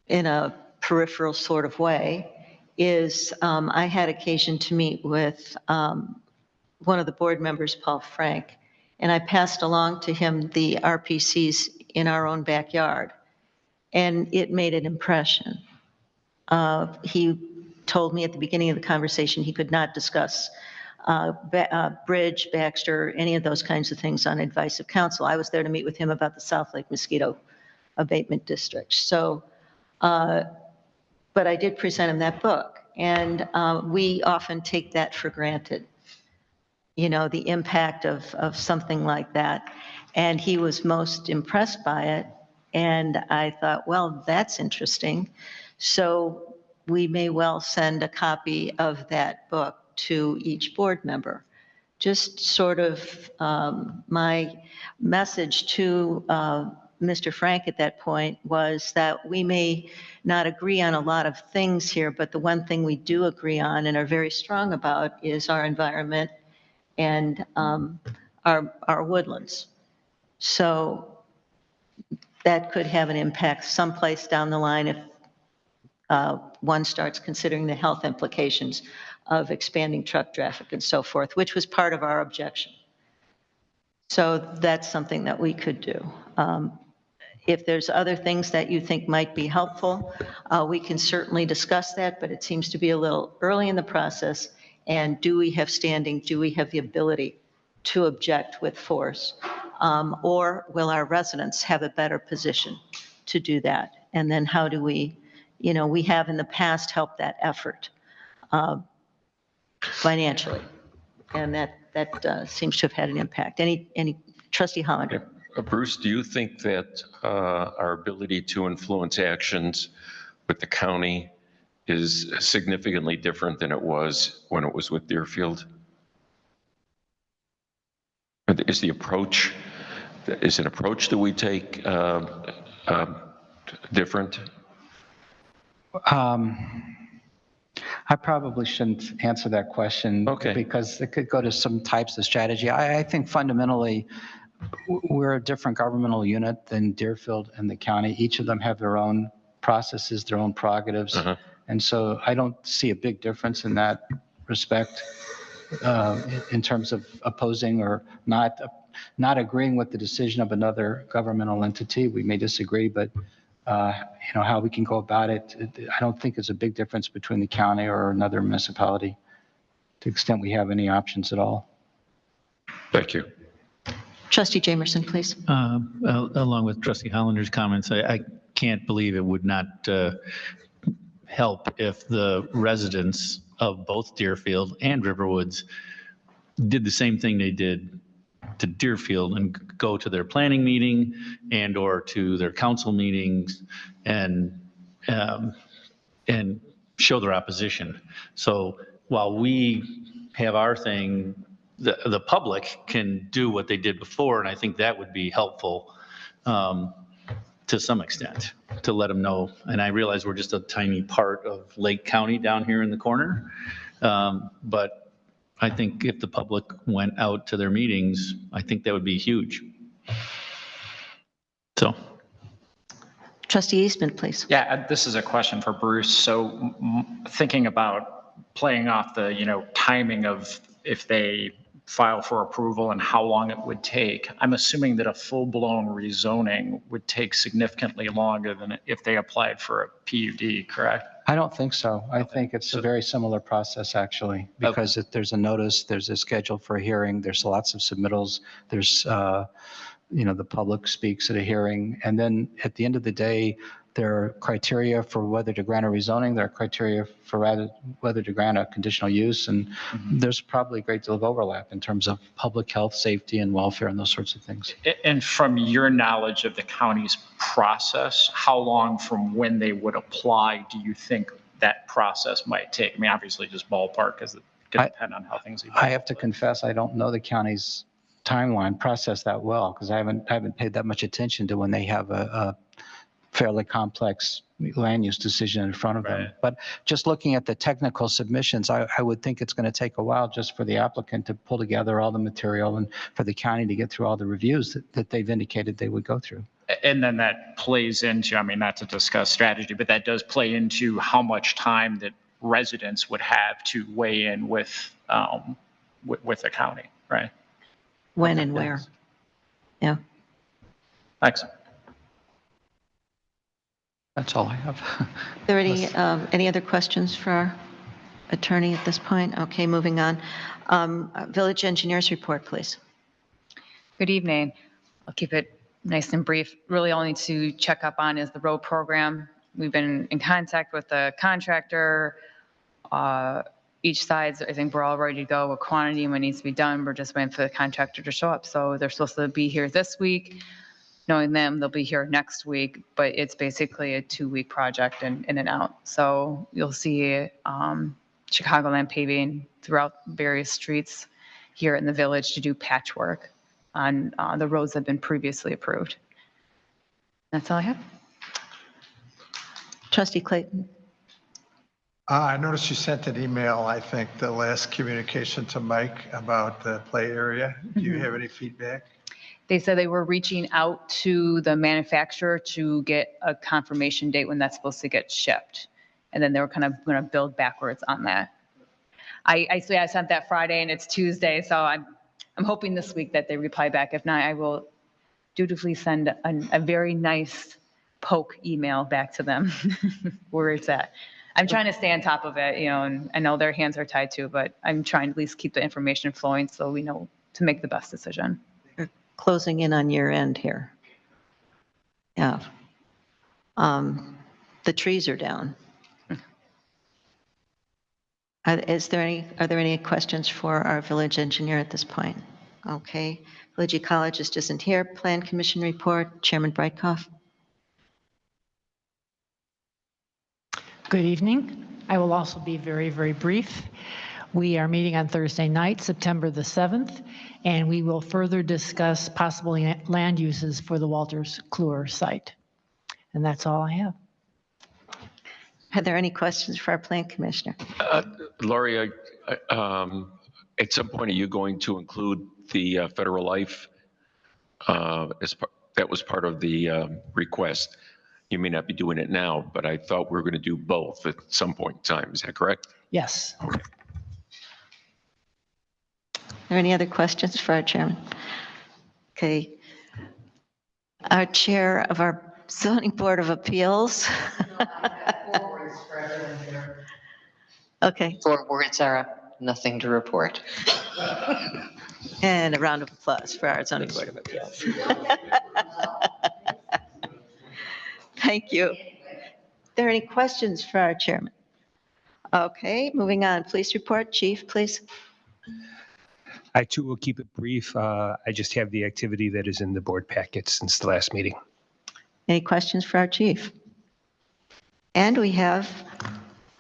in a peripheral sort of way, is I had occasion to meet with one of the board members, Paul Frank, and I passed along to him the RPCs in our own backyard, and it made an impression. He told me at the beginning of the conversation he could not discuss Bridge, Baxter, any of those kinds of things on advice of council. I was there to meet with him about the South Lake Mosquito Abatement District. So, but I did present him that book, and we often take that for granted, you know, the impact of something like that. And he was most impressed by it. And I thought, well, that's interesting. So we may well send a copy of that book to each board member. Just sort of my message to Mr. Frank at that point was that we may not agree on a lot of things here, but the one thing we do agree on and are very strong about is our environment and our woodlands. So that could have an impact someplace down the line if one starts considering the health implications of expanding truck traffic and so forth, which was part of our objection. So that's something that we could do. If there's other things that you think might be helpful, we can certainly discuss that, but it seems to be a little early in the process. And do we have standing? Do we have the ability to object with force? Or will our residents have a better position to do that? And then how do we, you know, we have in the past helped that effort financially. And that seems to have had an impact. Any Trustee Hollander? Bruce, do you think that our ability to influence actions with the county is significantly different than it was when it was with Deerfield? Is an approach that we take different? I probably shouldn't answer that question. Okay. Because it could go to some types of strategy. I think fundamentally, we're a different governmental unit than Deerfield and the county. Each of them have their own processes, their own prerogatives. And so I don't see a big difference in that respect in terms of opposing or not agreeing with the decision of another governmental entity. We may disagree, but you know, how we can go about it, I don't think it's a big difference between the county or another municipality to the extent we have any options at all. Thank you. Trustee Jamerson, please. Along with Trustee Hollander's comments, I can't believe it would not help if the residents of both Deerfield and Riverwoods did the same thing they did to Deerfield and go to their planning meeting and or to their council meetings and show their opposition. So while we have our thing, the public can do what they did before, and I think that would be helpful to some extent, to let them know. And I realize we're just a tiny part of Lake County down here in the corner, but I think if the public went out to their meetings, I think that would be huge. So. Trustee Eastman, please. Yeah, this is a question for Bruce. So thinking about playing off the, you know, timing of if they file for approval and how long it would take, I'm assuming that a full-blown rezoning would take significantly longer than if they applied for a PUD, correct? I don't think so. I think it's a very similar process, actually, because there's a notice, there's a schedule for a hearing, there's lots of submittals, there's, you know, the public speaks at a hearing, and then at the end of the day, there are criteria for whether to grant a rezoning, there are criteria for whether to grant a conditional use, and there's probably a great deal of overlap in terms of public health, safety, and welfare, and those sorts of things. And from your knowledge of the county's process, how long from when they would apply do you think that process might take? I mean, obviously just ballpark, because it could depend on how things evolve. I have to confess, I don't know the county's timeline process that well, because I haven't paid that much attention to when they have a fairly complex land use decision in front of them. But just looking at the technical submissions, I would think it's going to take a while just for the applicant to pull together all the material and for the county to get through all the reviews that they've indicated they would go through. And then that plays into, I mean, not to discuss strategy, but that does play into how much time that residents would have to weigh in with the county, right? When and where. Yeah. Thanks. That's all I have. Are there any other questions for our attorney at this point. Okay, moving on. Village engineers report, please. Good evening. I'll keep it nice and brief. Really all I need to check up on is the road program. We've been in contact with the contractor. Each side, I think we're all ready to go with quantity and what needs to be done. We're just waiting for the contractor to show up. So they're supposed to be here this week. Knowing them, they'll be here next week, but it's basically a 2-week project and in and out. So you'll see Chicagoland paving throughout various streets here in the village to do patchwork on the roads that have been previously approved. That's all I have. Trustee Clayton. I noticed you sent an email, I think, the last communication to Mike about the play area. Do you have any feedback? They said they were reaching out to the manufacturer to get a confirmation date when that's supposed to get shipped. And then they were kind of going to build backwards on that. I sent that Friday and it's Tuesday, so I'm hoping this week that they reply back. If not, I will dutifully send a very nice poke email back to them where it's at. I'm trying to stay on top of it, and I know their hands are tied too, but I'm trying to at least keep the information flowing so we know to make the best decision. Closing in on year end here. Yeah. The trees are down. Are there any questions for our village engineer at this point? Okay. Village ecologist isn't here. Plan Commission report, Chairman Brightcoff. Good evening. I will also be very, very brief. We are meeting on Thursday night, September the 7th, and we will further discuss possible land uses for the Walters Kluwer site. And that's all I have. Are there any questions for our Plan Commissioner? Lori, at some point, are you going to include the Federal Life? That was part of the request. You may not be doing it now, but I thought we were going to do both at some point in time. Is that correct? Yes. Okay. Are there any other questions for our chairman? Okay. Our chair of our zoning board of appeals. Okay. 4 words, Sarah. Nothing to report. And a round of applause for our zoning board of appeals. Thank you. Are there any questions for our chairman? Okay, moving on. Police report, chief, please. I too will keep it brief. I just have the activity that is in the board packet since the last meeting. Any questions for our chief? And we have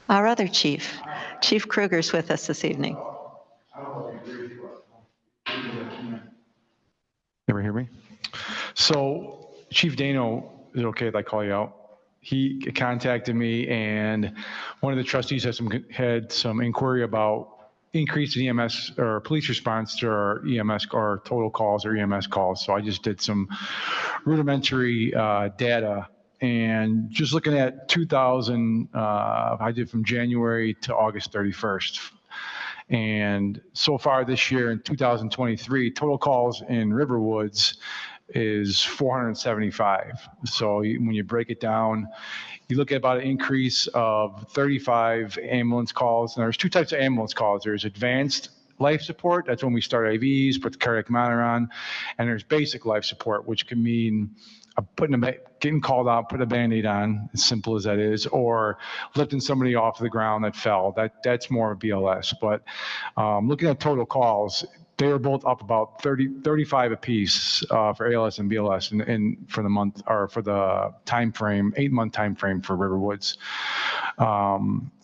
our other chief. Chief Kruger's with us this evening. Ever hear me? So Chief Dano, is it okay if I call you out? He contacted me, and one of the trustees had some inquiry about increased EMS or police response to our EMS or total calls or EMS calls. So I just did some rudimentary data, and just looking at 2000, I did from January to August 31st. And so far this year in 2023, total calls in Riverwoods is 475. So when you break it down, you look at about an increase of 35 ambulance calls. And there's 2 types of ambulance calls. There's advanced life support. That's when we start IVs, put the cardiac monitor on. And there's basic life support, which can mean getting called out, put a Band-Aid on, as simple as that is, or lifting somebody off the ground that fell. That's more of BLS. But looking at total calls, they were both up about 35 apiece for ALS and BLS and for the month, or for the time frame, 8-month time frame for Riverwoods.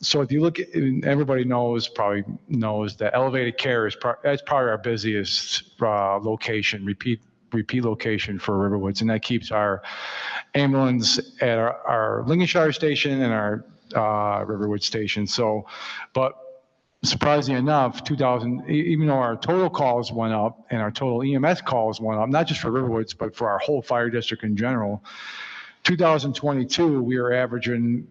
So if you look at, everybody probably knows that elevated care that's probably our busiest location, repeat location for Riverwoods, and that keeps our ambulance at our Lincolnshire station and our Riverwood station. So, but surprisingly enough, even though our total calls went up and our total EMS calls went up, not just for Riverwoods, but for our whole fire district in general, 2022, we were averaging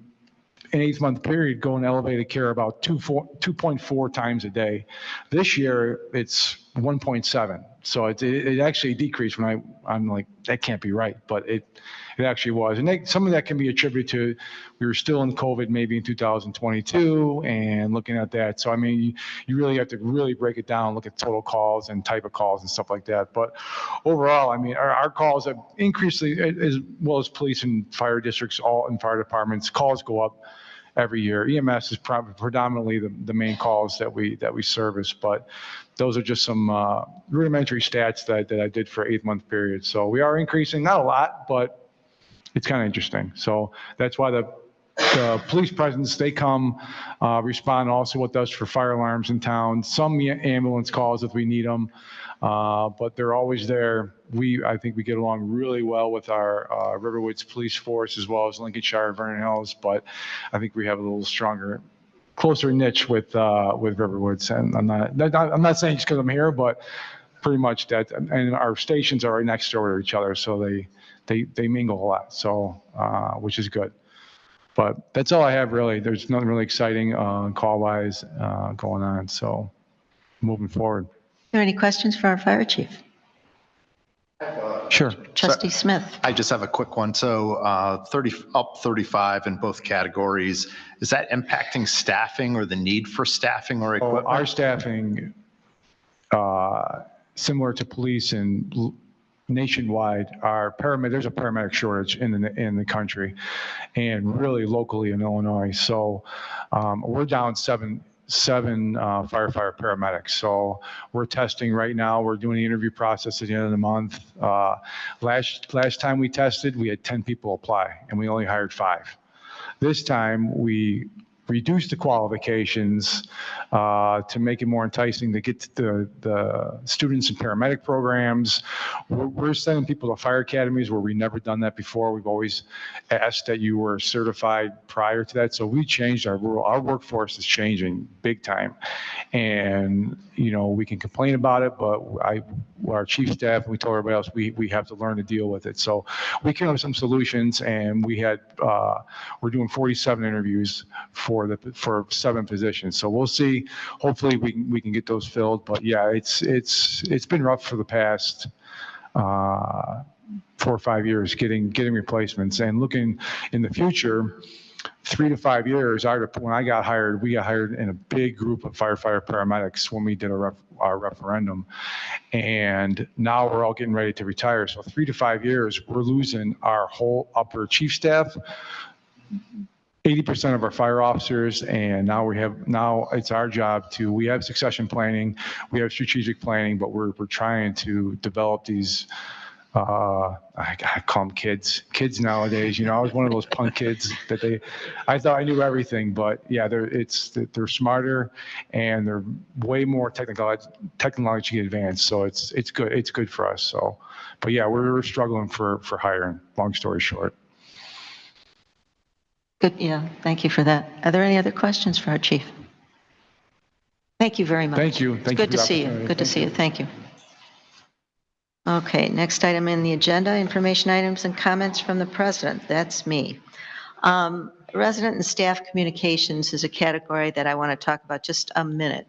an 8-month period going elevated care about 2.4 times a day. This year, it's 1.7. So it actually decreased when I'm like, that can't be right, but it actually was. And some of that can be attributed to, we were still in COVID maybe in 2022 and looking at that. So, I mean, you really have to really break it down, look at total calls and type of calls and stuff like that. But overall, I mean, our calls have increased, as well as police and fire districts, all in fire departments, calls go up every year. EMS is predominantly the main calls that we service, but those are just some rudimentary stats that I did for 8-month period. So we are increasing, not a lot, but it's kind of interesting. So that's why the police presence, they come, respond also with us for fire alarms in town, some ambulance calls if we need them, but they're always there. I think we get along really well with our Riverwoods police force as well as Lincolnshire, Vernon Hills, but I think we have a little stronger, closer niche with Riverwoods. And I'm not saying just because I'm here, but pretty much that. And our stations are right next door to each other, so they mingle a lot. So which is good. But that's all I have really. There's nothing really exciting call-wise going on. So moving forward. Are there any questions for our fire chief? Sure. Trustee Smith. I just have a quick one. So 35 in both categories. Is that impacting staffing or the need for staffing or equipment? Our staffing, similar to police and nationwide, there's a paramedic shortage in the country and really locally in Illinois. So we're down seven firefighter paramedics. So we're testing right now. We're doing the interview process at the end of the month. Last time we tested, we had 10 people apply and we only hired 5. This time we reduce the qualifications to make it more enticing to get to the students in paramedic programs. We're sending people to fire academies where we've never done that before. We've always asked that you were certified prior to that. So we changed our rule. Our workforce is changing big time. And, we can complain about it, but our chief staff, and we told everybody else, we have to learn to deal with it. So we came up with some solutions, and we're doing 47 interviews for 7 positions. So we'll see. Hopefully we can get those filled. But yeah, it's been rough for the past 4 or 5 years getting replacements, and looking in the future. 3 to 5 years, when I got hired, we got hired in a big group of firefighter paramedics when we did our referendum. And now we're all getting ready to retire. So 3 to 5 years, we're losing our whole upper chief staff, 80% of our fire officers, and now it's our job we have succession planning, we have strategic planning, but we're trying to develop these, I call them kids nowadays. I was one of those punk kids I thought I knew everything, but yeah, they're smarter and they're way more technologically advanced. So it's good for us. So, but yeah, we're struggling for hiring, long story short. Good, yeah, thank you for that. Are there any other questions for our chief? Thank you very much. Thank you. It's good to see you. Good to see you. Thank you. Okay, next item in the agenda, information items and comments from the president. That's me. Resident and staff communications is a category that I want to talk about just a minute.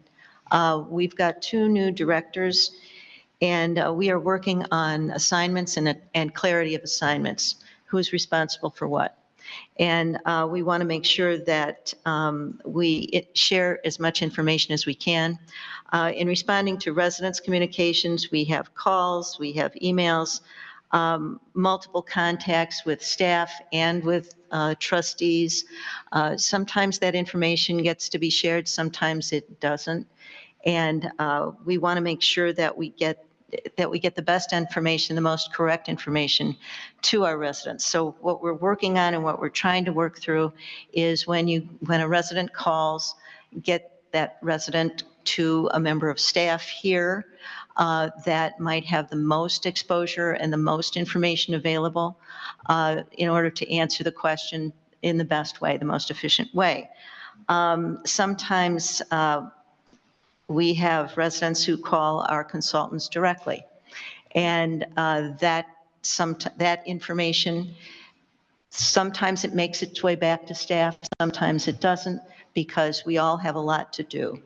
We've got 2 new directors, and we are working on assignments and clarity of assignments. Who's responsible for what? And we want to make sure that we share as much information as we can. In responding to residents' communications, we have calls, we have emails, multiple contacts with staff and with trustees. Sometimes that information gets to be shared, sometimes it doesn't. And we want to make sure that we get the best information, the most correct information to our residents. So what we're working on and what we're trying to work through is when a resident calls, get that resident to a member of staff here that might have the most exposure and the most information available in order to answer the question in the best way, the most efficient way. Sometimes we have residents who call our consultants directly, and that information, sometimes it makes its way back to staff, sometimes it doesn't, because we all have a lot to do.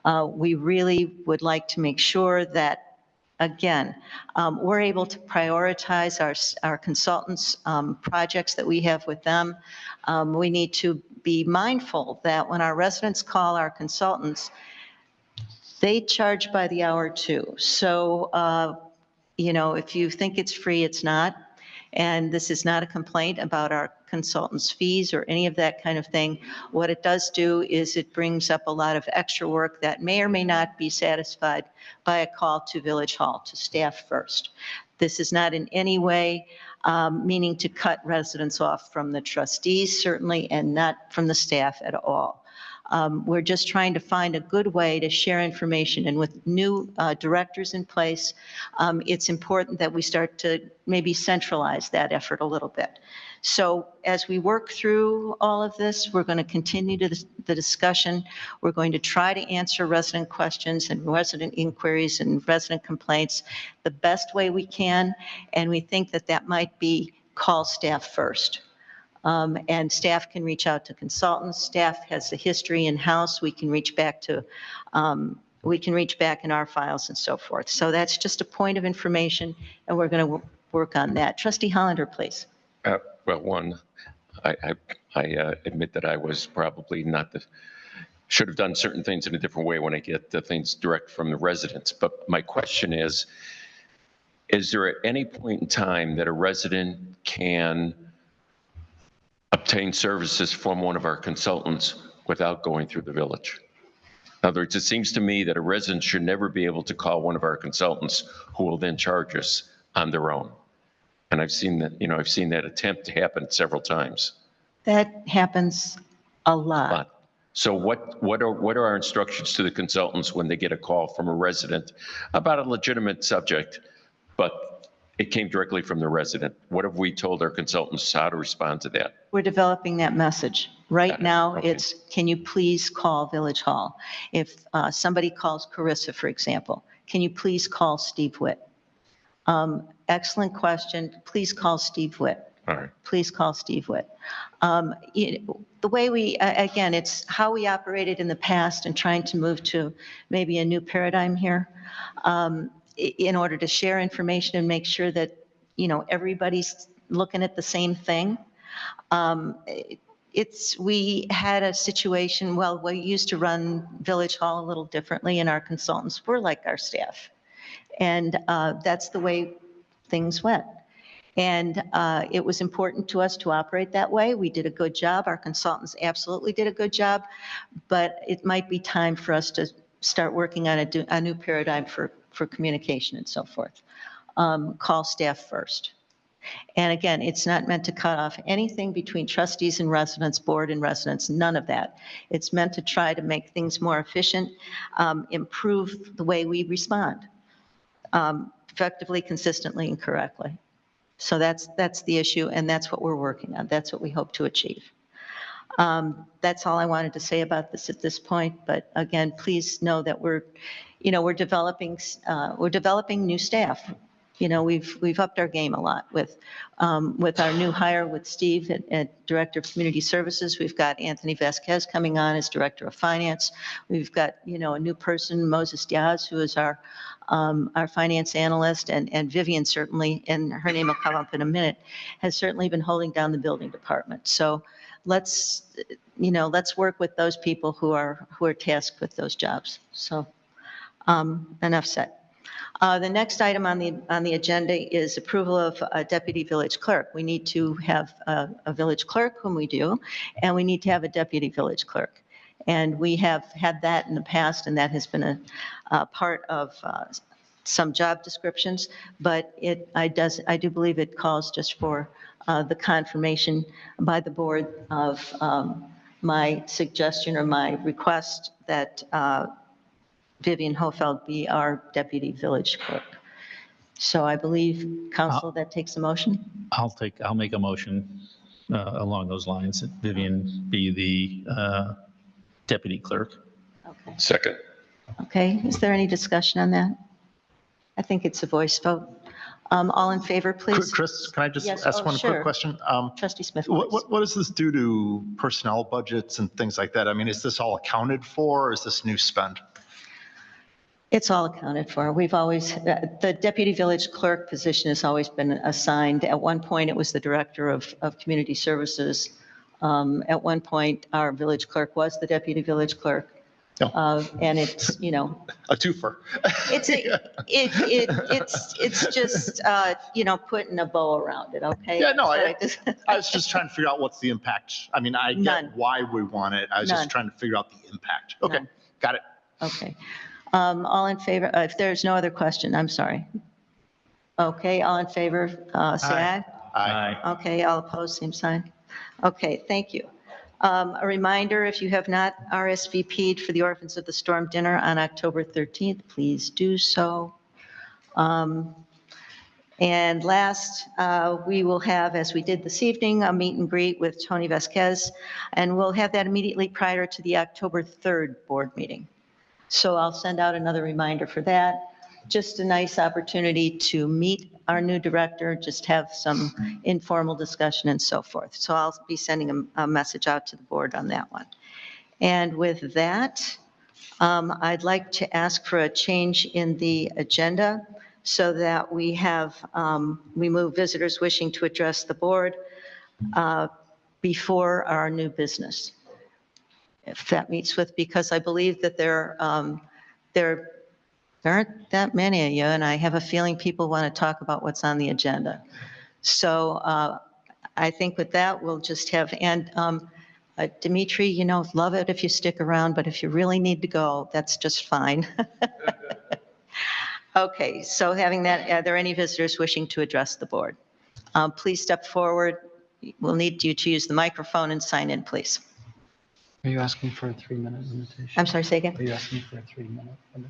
We really would like to make sure that, again, we're able to prioritize our consultants' projects that we have with them. We need to be mindful that when our residents call our consultants, they charge by the hour too. So, if you think it's free, it's not. And this is not a complaint about our consultants' fees or any of that kind of thing. What it does do is it brings up a lot of extra work that may or may not be satisfied by a call to Village Hall, to staff first. This is not in any way meaning to cut residents off from the trustees, certainly, and not from the staff at all. We're just trying to find a good way to share information. And with new directors in place, it's important that we start to maybe centralize that effort a little bit. So as we work through all of this, we're going to continue the discussion. We're going to try to answer resident questions and resident inquiries and resident complaints the best way we can. And we think that that might be call staff first. And staff can reach out to consultants. Staff has the history in-house. We can reach back in our files and so forth. So that's just a point of information, and we're going to work on that. Trustee Hollander, please. Well, one, I admit that I was probably should have done certain things in a different way when I get the things direct from the residents. But my question is there at any point in time that a resident can obtain services from one of our consultants without going through the village? In other words, it seems to me that a resident should never be able to call one of our consultants who will then charge us on their own. And I've seen that attempt to happen several times. That happens a lot. So what are our instructions to the consultants when they get a call from a resident about a legitimate subject, but it came directly from the resident? What have we told our consultants how to respond to that? We're developing that message. Right now, Okay. it's, can you please call Village Hall? If somebody calls Carissa, for example, can you please call Steve Witt? Excellent question. Please call Steve Witt. All right. Please call Steve Witt. The way we, again, it's how we operated in the past and trying to move to maybe a new paradigm here in order to share information and make sure that, everybody's looking at the same thing. We had a situation, well, we used to run Village Hall a little differently, and our consultants were like our staff. And that's the way things went. And it was important to us to operate that way. We did a good job. Our consultants absolutely did a good job. But it might be time for us to start working on a new paradigm for communication and so forth. Call staff first. And again, it's not meant to cut off anything between trustees and residents, board and residents, none of that. It's meant to try to make things more efficient, improve the way we respond, effectively, consistently, and correctly. So that's the issue, and that's what we're working on. That's what we hope to achieve. That's all I wanted to say about this at this point. But again, please know that we're developing new staff. We've upped our game a lot with our new hire with Steve at Director of Community Services. We've got Anthony Vasquez coming on as Director of Finance. We've got, a new person, Moses Diaz, who is our finance analyst, and Vivian certainly, and her name will come up in a minute, has certainly been holding down the building department. So let's work with those people who are tasked with those jobs. So enough said. The next item on the agenda is approval of a deputy village clerk. We need to have a village clerk, whom we do, and we need to have a deputy village clerk. And we have had that in the past, and that has been a part of some job descriptions, but I do believe it calls just for the confirmation by the board of my suggestion or my request that Vivian Hofeld be our deputy village clerk. So I believe, council, that takes a motion. I'll make a motion along those lines, that Vivian be the deputy clerk. Okay. Second. Okay, is there any discussion on that? I think it's a voice vote. All in favor, please? Chris, can I just Yes, ask one sure. quick question? Trustee Smith, please. What does this do to personnel budgets and things like that? I mean, is this all accounted for, or is this new spend? It's all accounted for. We've always, the deputy village clerk position has always been assigned. At one point, it was the director of community services. At one point, our village clerk was the deputy village clerk. And it's, you know, A twofer. it's just, you know, putting a bow around it, okay? Yeah, no, I just- was just trying to figure out what's the impact. I mean, I None. get why we want it. I was None. just trying to figure out the impact. Okay, None. got it. Okay. All in favor, if there's no other question, I'm sorry. Okay, all in favor, say aye. Aye. Okay, all opposed, same sign. Okay, thank you. A reminder, if you have not RSVP'd for the Orphans of the Storm Dinner on October 13th, please do so. And last, we will have, as we did this evening, a meet and greet with Tony Vasquez, and we'll have that immediately prior to the October 3rd board meeting. So I'll send out another reminder for that. Just a nice opportunity to meet our new director, just have some informal discussion and so forth. So I'll be sending a message out to the board on that one. And with that, I'd like to ask for a change in the agenda so that we have, we move visitors wishing to address the board before our new business. If that meets with, because I believe that there aren't that many of you, and I have a feeling people want to talk about what's on the agenda. So I think with that, we'll just have, and Dimitri, you know, love it if you stick around, but if you really need to go, that's just fine. Okay, so having that, are there any visitors wishing to address the board? Please step forward. We'll need you to use the microphone and sign in, please. Are you asking for a 3-minute limitation? I'm sorry, say again? Are you asking for a 3-minute limit?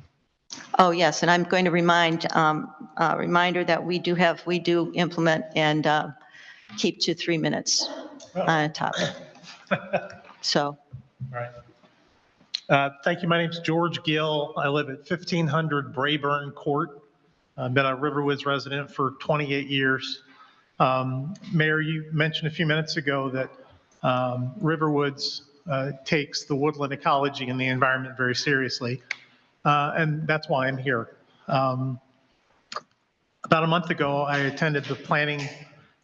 Oh, yes, and I'm going to reminder that we do implement and keep to 3 minutes on a topic. So. All right. Thank you. My name's George Gill. I live at 1500 Brayburn Court. I've been a Riverwoods resident for 28 years. Mayor, you mentioned a few minutes ago that Riverwoods takes the woodland ecology and the environment very seriously. And that's why I'm here. About a month ago, I attended the Planning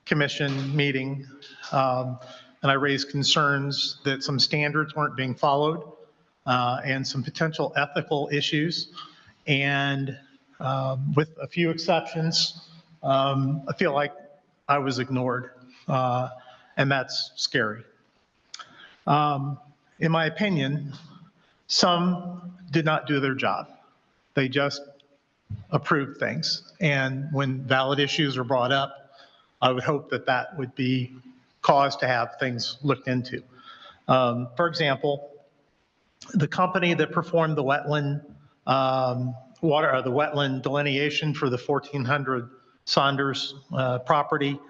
Commission meeting, and I raised concerns that some standards weren't being followed and some potential ethical issues. And with a few exceptions, I feel like I was ignored, and that's scary. In my opinion, some did not do their job. They just approved things. And when valid issues are brought up, I would hope that that would be cause to have things looked into. For example, the company that performed the wetland the wetland delineation for the 1400 Saunders property,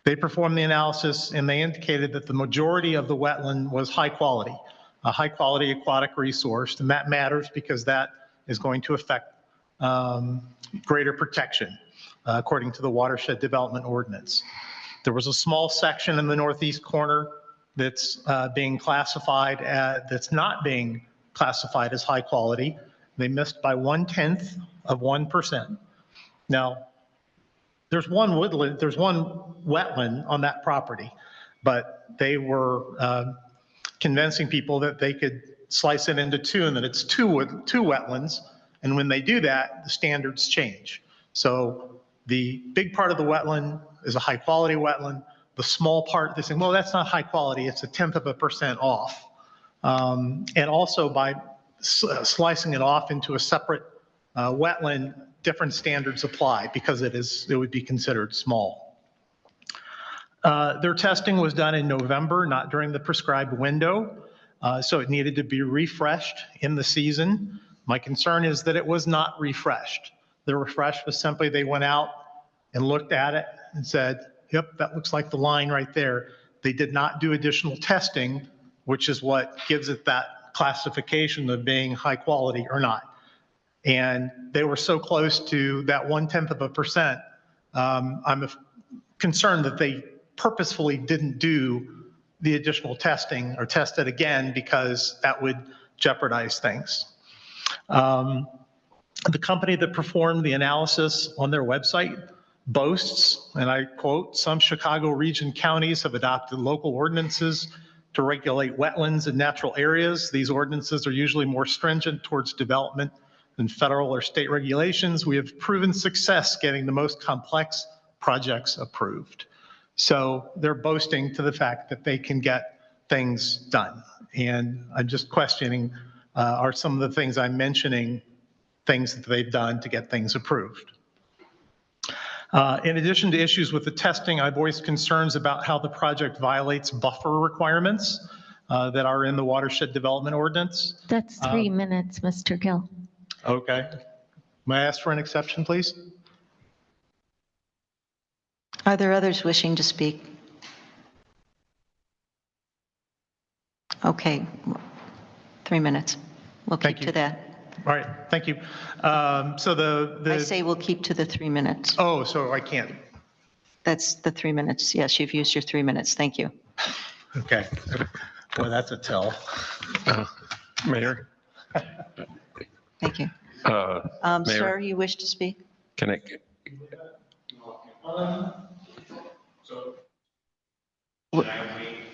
they performed the analysis and they indicated that the majority of the wetland was high quality, a high quality aquatic resource. And that matters because that is going to affect greater protection according to the Watershed Development Ordinance. There was a small section in the northeast corner that's being classified that's not being classified as high quality. They missed by 0.1%. Now, there's one wetland on that property, but they were convincing people that they could slice it into two and that it's two wetlands. And when they do that, the standards change. So the big part of the wetland is a high quality wetland. The small part, they're saying, well, that's not high quality. It's 1/10% off. And also by slicing it off into a separate wetland, different standards apply because it would be considered small. Their testing was done in November, not during the prescribed window. So it needed to be refreshed in the season. My concern is that it was not refreshed. The refresh was simply they went out and looked at it and said, yep, that looks like the line right there. They did not do additional testing, which is what gives it that classification of being high quality or not. And they were so close to that 0.1%. I'm concerned that they purposefully didn't do the additional testing or test it again because that would jeopardize things. The company that performed the analysis on their website boasts, and I quote, "Some Chicago region counties have adopted local ordinances to regulate wetlands and natural areas. These ordinances are usually more stringent towards development than federal or state regulations. We have proven success getting the most complex projects approved." So they're boasting to the fact that they can get things done. And I'm just questioning, are some of the things I'm mentioning things that they've done to get things approved? In addition to issues with the testing, I voiced concerns about how the project violates buffer requirements that are in the watershed development ordinance. That's 3 minutes, Mr. Gill. Okay. May I ask for an exception, please? Are there others wishing to speak? Okay, 3 minutes. We'll keep to that. All right, thank you. So I say we'll keep to the 3 minutes. Oh, so I can't. That's the 3 minutes. Yes, you've used your 3 minutes. Thank you. Okay. Boy, that's a tell. Mayor? Thank you. Mayor, Sir, you wish to speak? can I? Should I wait?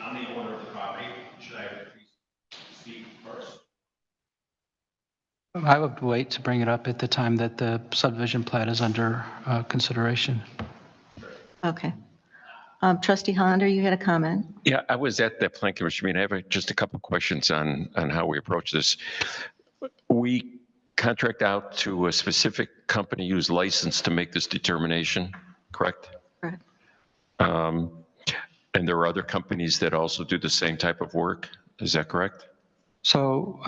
I'm the owner of the property. Should I speak first? I would wait to bring it up at the time that the subdivision plat is under consideration. Okay. Trustee Hollander, you had a comment? Yeah, I was at that plan commission meeting. I have just a couple of questions on how we approach this. We contract out to a specific company who's licensed to make this determination, correct? Correct. And there are other companies that also do the same type of work. Is that correct? So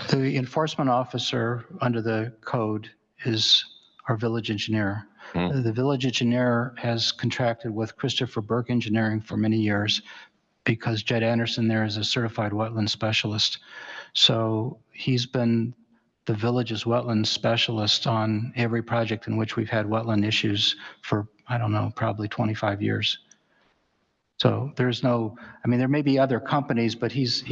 the enforcement officer under the code is our village engineer. The village engineer has contracted with Christopher Burke Engineering for many years because Jed Anderson there is a certified wetland specialist. So he's been the village's wetland specialist on every project in which we've had wetland issues for, I don't know, probably 25 years. So there's no, I mean, there may be other companies, but he's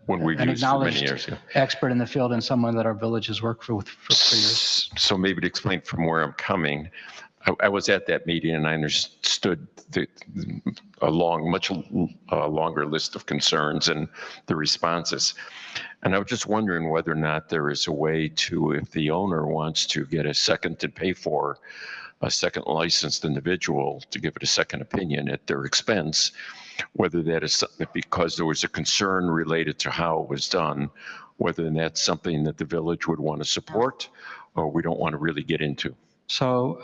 one we've an used for many acknowledged years. Yeah. expert in the field and someone that our village has worked for years. So maybe to explain from where I'm coming, I was at that meeting and I understood a much longer list of concerns and the responses. And I was just wondering whether or not there is a way to, if the owner wants to get a second to pay for a second licensed individual to give it a second opinion at their expense, whether that is something because there was a concern related to how it was done, whether that's something that the village would want to support or we don't want to really get into. So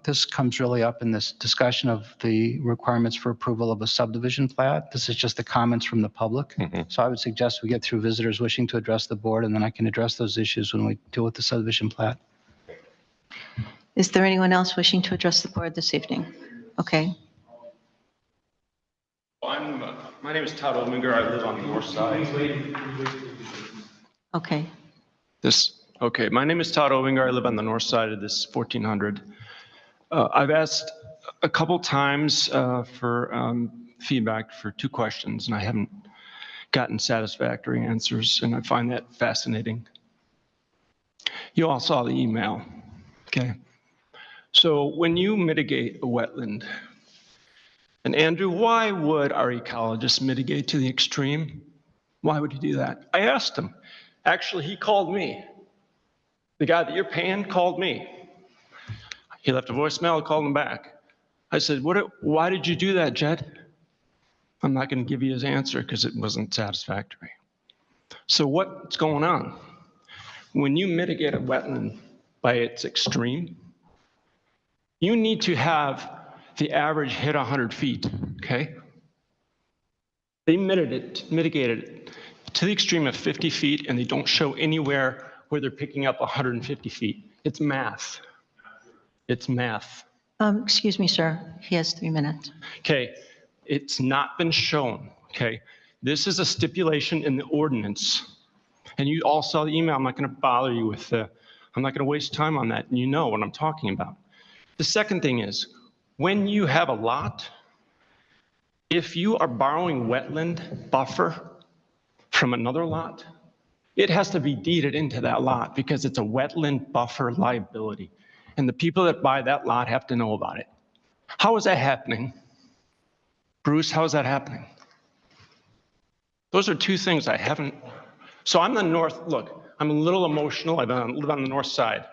this comes really up in this discussion of the requirements for approval of a subdivision plat. This is just the comments from the public. So I would suggest we get through visitors wishing to address the board, and then I can address those issues when we deal with the subdivision plat. Is there anyone else wishing to address the board this evening? Okay. My name is Todd Olminger. I live on the north side. Okay. Okay, my name is Todd Olminger. I live on the north side of this 1400. I've asked a couple times for feedback for 2 questions, and I haven't gotten satisfactory answers, and I find that fascinating. You all saw the email, okay? So when you mitigate a wetland, and Andrew, why would our ecologist mitigate to the extreme? Why would he do that? I asked him. Actually, he called me. The guy that you're paying called me. He left a voicemail, I called him back. I said, why did you do that, Jed? I'm not going to give you his answer because it wasn't satisfactory. So what's going on? When you mitigate a wetland by its extreme, you need to have the average hit 100 feet, okay? They mitigated it to the extreme of 50 feet, and they don't show anywhere where they're picking up 150 feet. It's math. It's math. Excuse me, sir. He has 3 minutes. Okay, it's not been shown, okay? This is a stipulation in the ordinance. And you all saw the email. I'm not going to bother you with I'm not going to waste time on that. And you know what I'm talking about. The second thing is, when you have a lot, if you are borrowing wetland buffer from another lot, it has to be deeded into that lot because it's a wetland buffer liability. And the people that buy that lot have to know about it. How is that happening? Bruce, how is that happening? Those are two things I haven't. So I'm the north, look, I'm a little emotional. I live on the north side.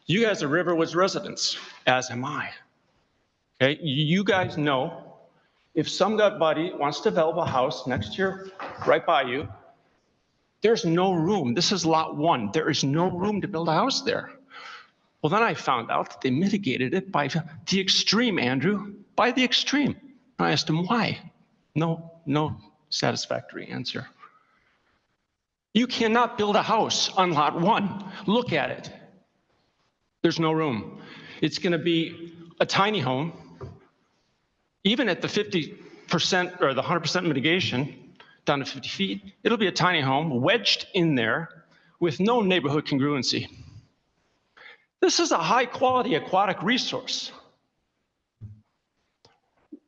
You guys are Riverwoods residents, as am I. Okay, you guys know if some gut buddy wants to develop a house next year, right by you, there's no room. This is lot 1. There is no room to build a house there. Well, then I found out that they mitigated it by the extreme, Andrew, by the extreme. And I asked him why. No satisfactory answer. You cannot build a house on lot 1. Look at it. There's no room. It's going to be a tiny home. Even at the 50% or the 100% mitigation, down to 50 feet, it'll be a tiny home wedged in there with no neighborhood congruency. This is a high-quality aquatic resource.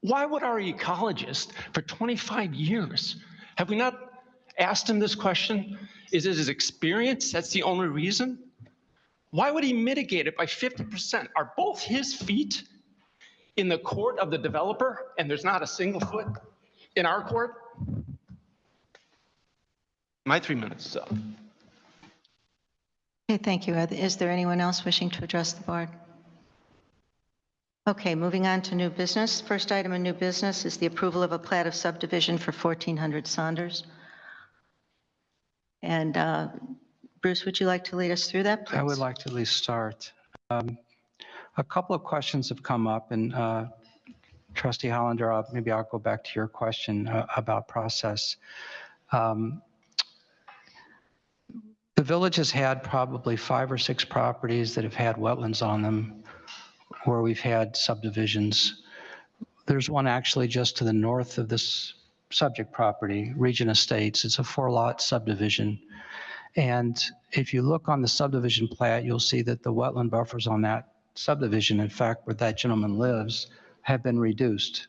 Why would our ecologist, for 25 years, have we not asked him this question? Is it his experience? That's the only reason? Why would he mitigate it by 50%? Are both his feet in the court of the developer and there's not a single foot in our court? My 3 minutes is up. Okay, thank you. Is there anyone else wishing to address the board? Okay, moving on to new business. First item in new business is the approval of a plat of subdivision for 1400 Saunders. And Bruce, would you like to lead us through that, please? I would like to at least start. A couple of questions have come up, and Trustee Hollander, maybe I'll go back to your question about process. The village has had probably 5 or 6 properties that have had wetlands on them where we've had subdivisions. There's one actually just to the north of this subject property, Region Estates. It's a 4-lot subdivision. And if you look on the subdivision plat, you'll see that the wetland buffers on that subdivision, in fact, where that gentleman lives, have been reduced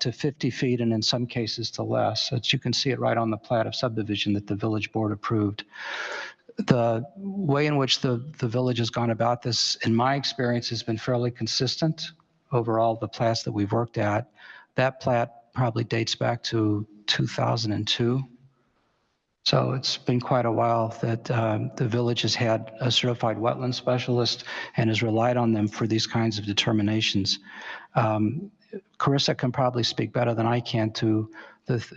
to 50 feet and in some cases to less. As you can see it right on the plat of subdivision that the village board approved. The way in which the village has gone about this, in my experience, has been fairly consistent over all the plats that we've worked at. That plat probably dates back to 2002. So it's been quite a while that the village has had a certified wetland specialist and has relied on them for these kinds of determinations. Carissa can probably speak better than I can to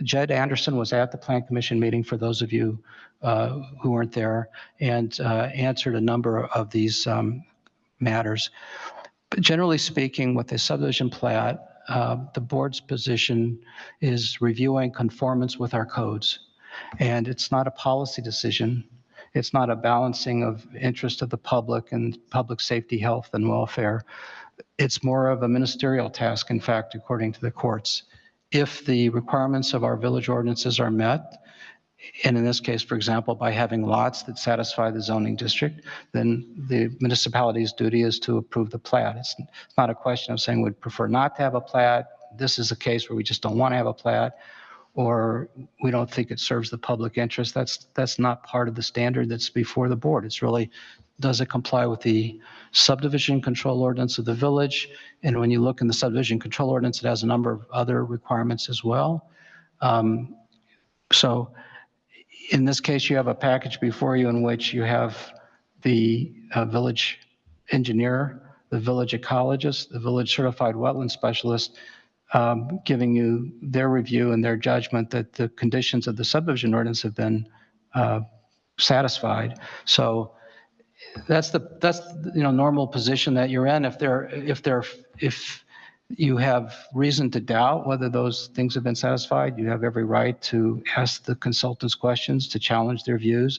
Jed Anderson was at the Plan Commission meeting, for those of you who weren't there, and answered a number of these matters. But generally speaking, with the subdivision plat, the board's position is reviewing conformance with our codes. And it's not a policy decision. It's not a balancing of interest of the public and public safety, health, and welfare. It's more of a ministerial task, in fact, according to the courts. If the requirements of our village ordinances are met, and in this case, for example, by having lots that satisfy the zoning district, then the municipality's duty is to approve the plat. It's not a question of saying we'd prefer not to have a plat. This is a case where we just don't want to have a plat, or we don't think it serves the public interest. That's not part of the standard that's before the board. It's really, does it comply with the subdivision control ordinance of the village? And when you look in the subdivision control ordinance, it has a number of other requirements as well. So in this case, you have a package before you in which you have the village engineer, the village ecologist, the village certified wetland specialist, giving you their review and their judgment that the conditions of the subdivision ordinance have been satisfied. So that's normal position that you're in. If you have reason to doubt whether those things have been satisfied, you have every right to ask the consultants questions, to challenge their views.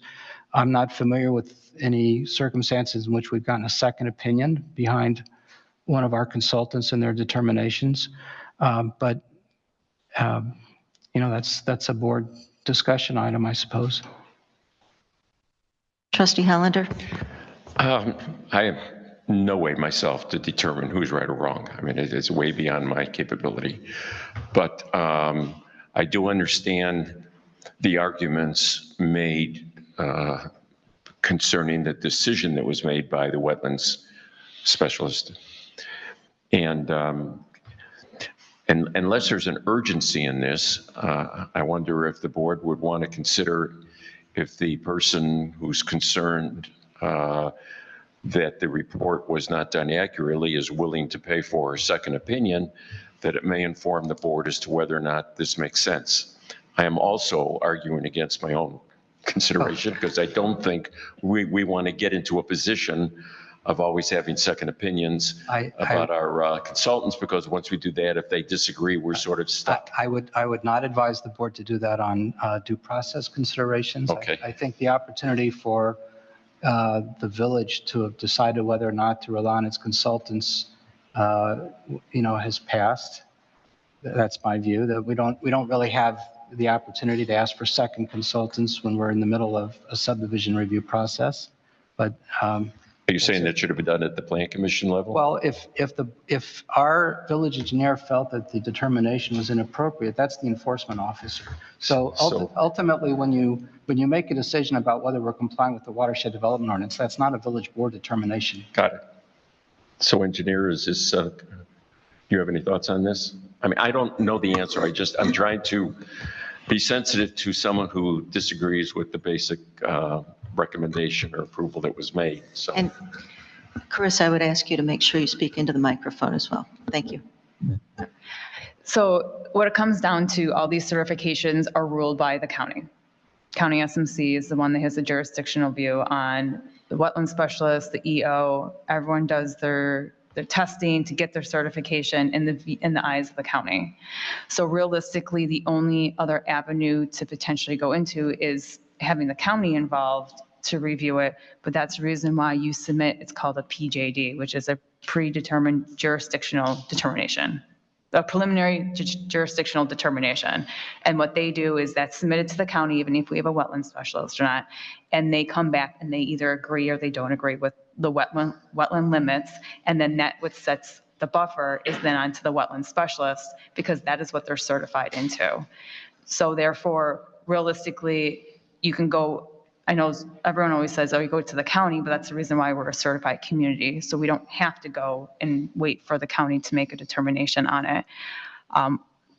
I'm not familiar with any circumstances in which we've gotten a second opinion behind one of our consultants and their determinations. But that's a board discussion item, I suppose. Trustee Hollander? I have no way myself to determine who's right or wrong. I mean, it's way beyond my capability. But I do understand the arguments made concerning the decision that was made by the wetlands specialist. And unless there's an urgency in this, I wonder if the board would want to consider if the person who's concerned that the report was not done accurately is willing to pay for a second opinion, that it may inform the board as to whether or not this makes sense. I am also arguing against my own consideration because I don't think we want to get into a position of always having second opinions about our consultants, because once we do that, if they disagree, we're sort of stuck. I would not advise the board to do that on due process considerations. Okay. I think the opportunity for the village to have decided whether or not to rely on its consultants, has passed. That's my view, that we don't really have the opportunity to ask for second consultants when we're in the middle of a subdivision review process. But are you saying that should have been done at the plan commission level? well, if our village engineer felt that the determination was inappropriate, that's the enforcement officer. So ultimately, when you make a decision about whether we're complying with the watershed development ordinance, that's not a village board determination. Got it. So engineer, is this, do you have any thoughts on this? I mean, I don't know the answer. I'm trying to be sensitive to someone who disagrees with the basic recommendation or approval that was made, so. And Carissa, I would ask you to make sure you speak into the microphone as well. Thank you. So what it comes down to, all these certifications are ruled by the county. County SMC is the one that has a jurisdictional view on the wetland specialist, the EO. Everyone does their testing to get their certification in the eyes of the county. So realistically, the only other avenue to potentially go into is having the county involved to review it, but that's the reason why you submit, it's called a PJD, which is a predetermined jurisdictional determination, a preliminary jurisdictional determination. And what they do is that's submitted to the county, even if we have a wetland specialist or not, and they come back and they either agree or they don't agree with the wetland limits, and then that what sets the buffer is then onto the wetland specialist, because that is what they're certified into. So therefore, realistically, you can go, I know everyone always says, oh, you go to the county, but that's the reason why we're a certified community. So we don't have to go and wait for the county to make a determination on it.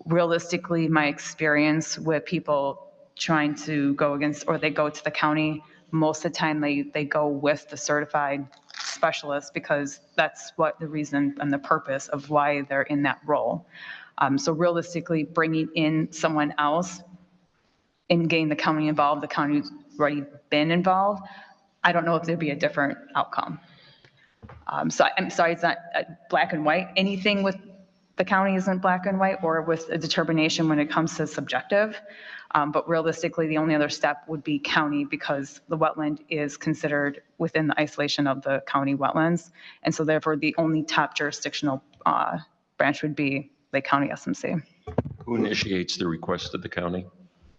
Realistically, my experience with people trying to go against, or they go to the county, most of the time they go with the certified specialist, because that's what the reason and the purpose of why they're in that role. So realistically, bringing in someone else and getting the county involved, the county's already been involved, I don't know if there'd be a different outcome. So I'm sorry, it's not black and white. Anything with the county isn't black and white, or with a determination when it comes to subjective. But realistically, the only other step would be county, because the wetland is considered within the isolation of the county wetlands. And so therefore, the only top jurisdictional branch would be Lake County SMC. Who initiates the request of the county?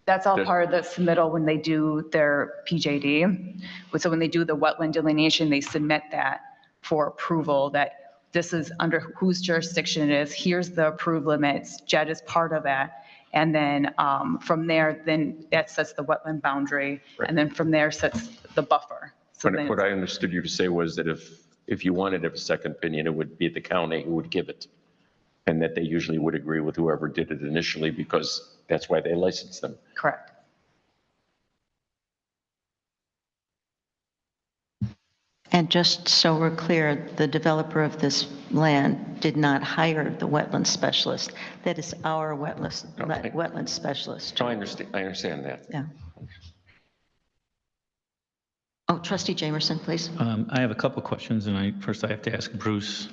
That's all part of the submittal when they do their PJD. So when they do the wetland delineation, they submit that for approval, that this is under whose jurisdiction it is. Here's the approved limits. JED is part of that. And then from there, then that sets the wetland boundary. Right. And then from there sets the buffer. So what I understood you to say was that if you wanted a second opinion, it would be the county who would give it. And that they usually would agree with whoever did it initially, because that's why they licensed them. Correct. And just so we're clear, the developer of this land did not hire the wetland specialist. That is our wetland specialist. I understand that. Yeah. Oh, Trustee Jamerson, please. I have a couple questions, and first I have to ask Bruce.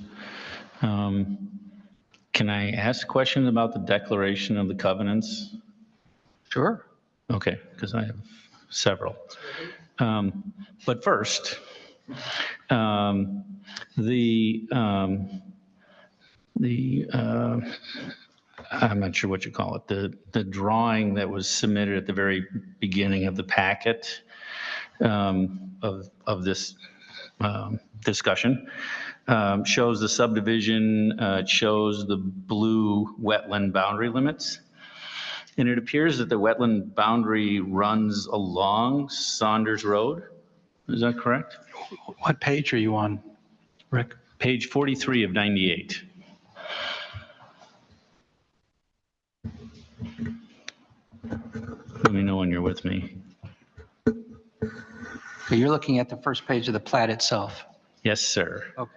Can I ask questions about the declaration of the covenants? Sure. Okay, because I have several. But first, I'm not sure what you call it, the drawing that was submitted at the very beginning of the packet of this discussion. Shows the subdivision, shows the blue wetland boundary limits. And it appears that the wetland boundary runs along Saunders Road. Is that correct? What page are you on, Rick? Page 43 of 98. Let me know when you're with me. So you're looking at the first page of the plat itself. Yes, sir. Okay.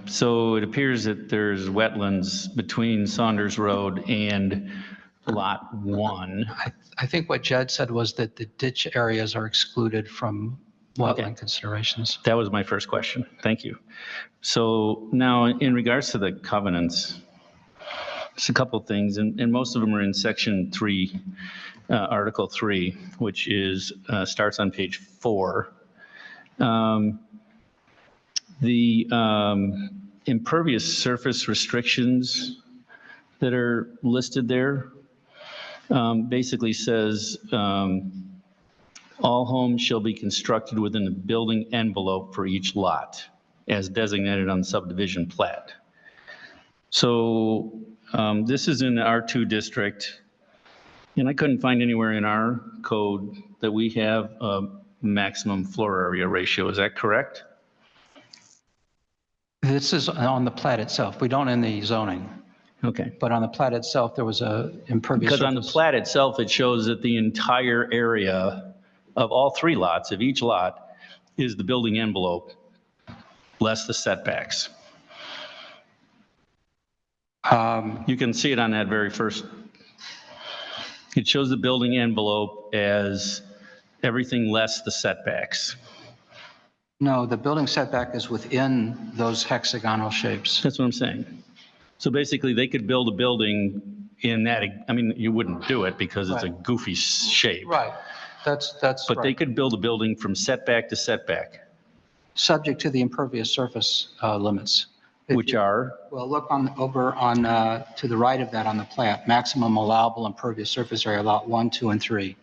So it appears that there's wetlands between Saunders Road and Lot 1. I think what Jed said was that the ditch areas are excluded from wetland considerations. That was my first question. Thank you. So now in regards to the covenants, just a couple of things, and most of them are in section 3, article 3, which is, starts on page 4. The impervious surface restrictions that are listed there basically says, all homes shall be constructed within the building envelope for each lot as designated on subdivision plat. So this is in the R2 district, and I couldn't find anywhere in our code that we have a maximum floor area ratio. Is that correct? This is on the plat itself. We don't in the zoning. Okay. But on the plat itself, there was a impervious Because on the surface. plat itself, it shows that the entire area of all 3 lots, of each lot, is the building envelope, less the setbacks. You can see it on that very first. It shows the building envelope as everything less the setbacks. No, the building setback is within those hexagonal shapes. That's what I'm saying. So basically, they could build a building in that, I mean, you wouldn't do it because it's a goofy shape. Right. That's But right. they could build a building from setback to setback. Subject to the impervious surface limits. Which are? Well, look over on to the right of that on the plat, maximum allowable impervious surface area, lot 1, 2, and 3.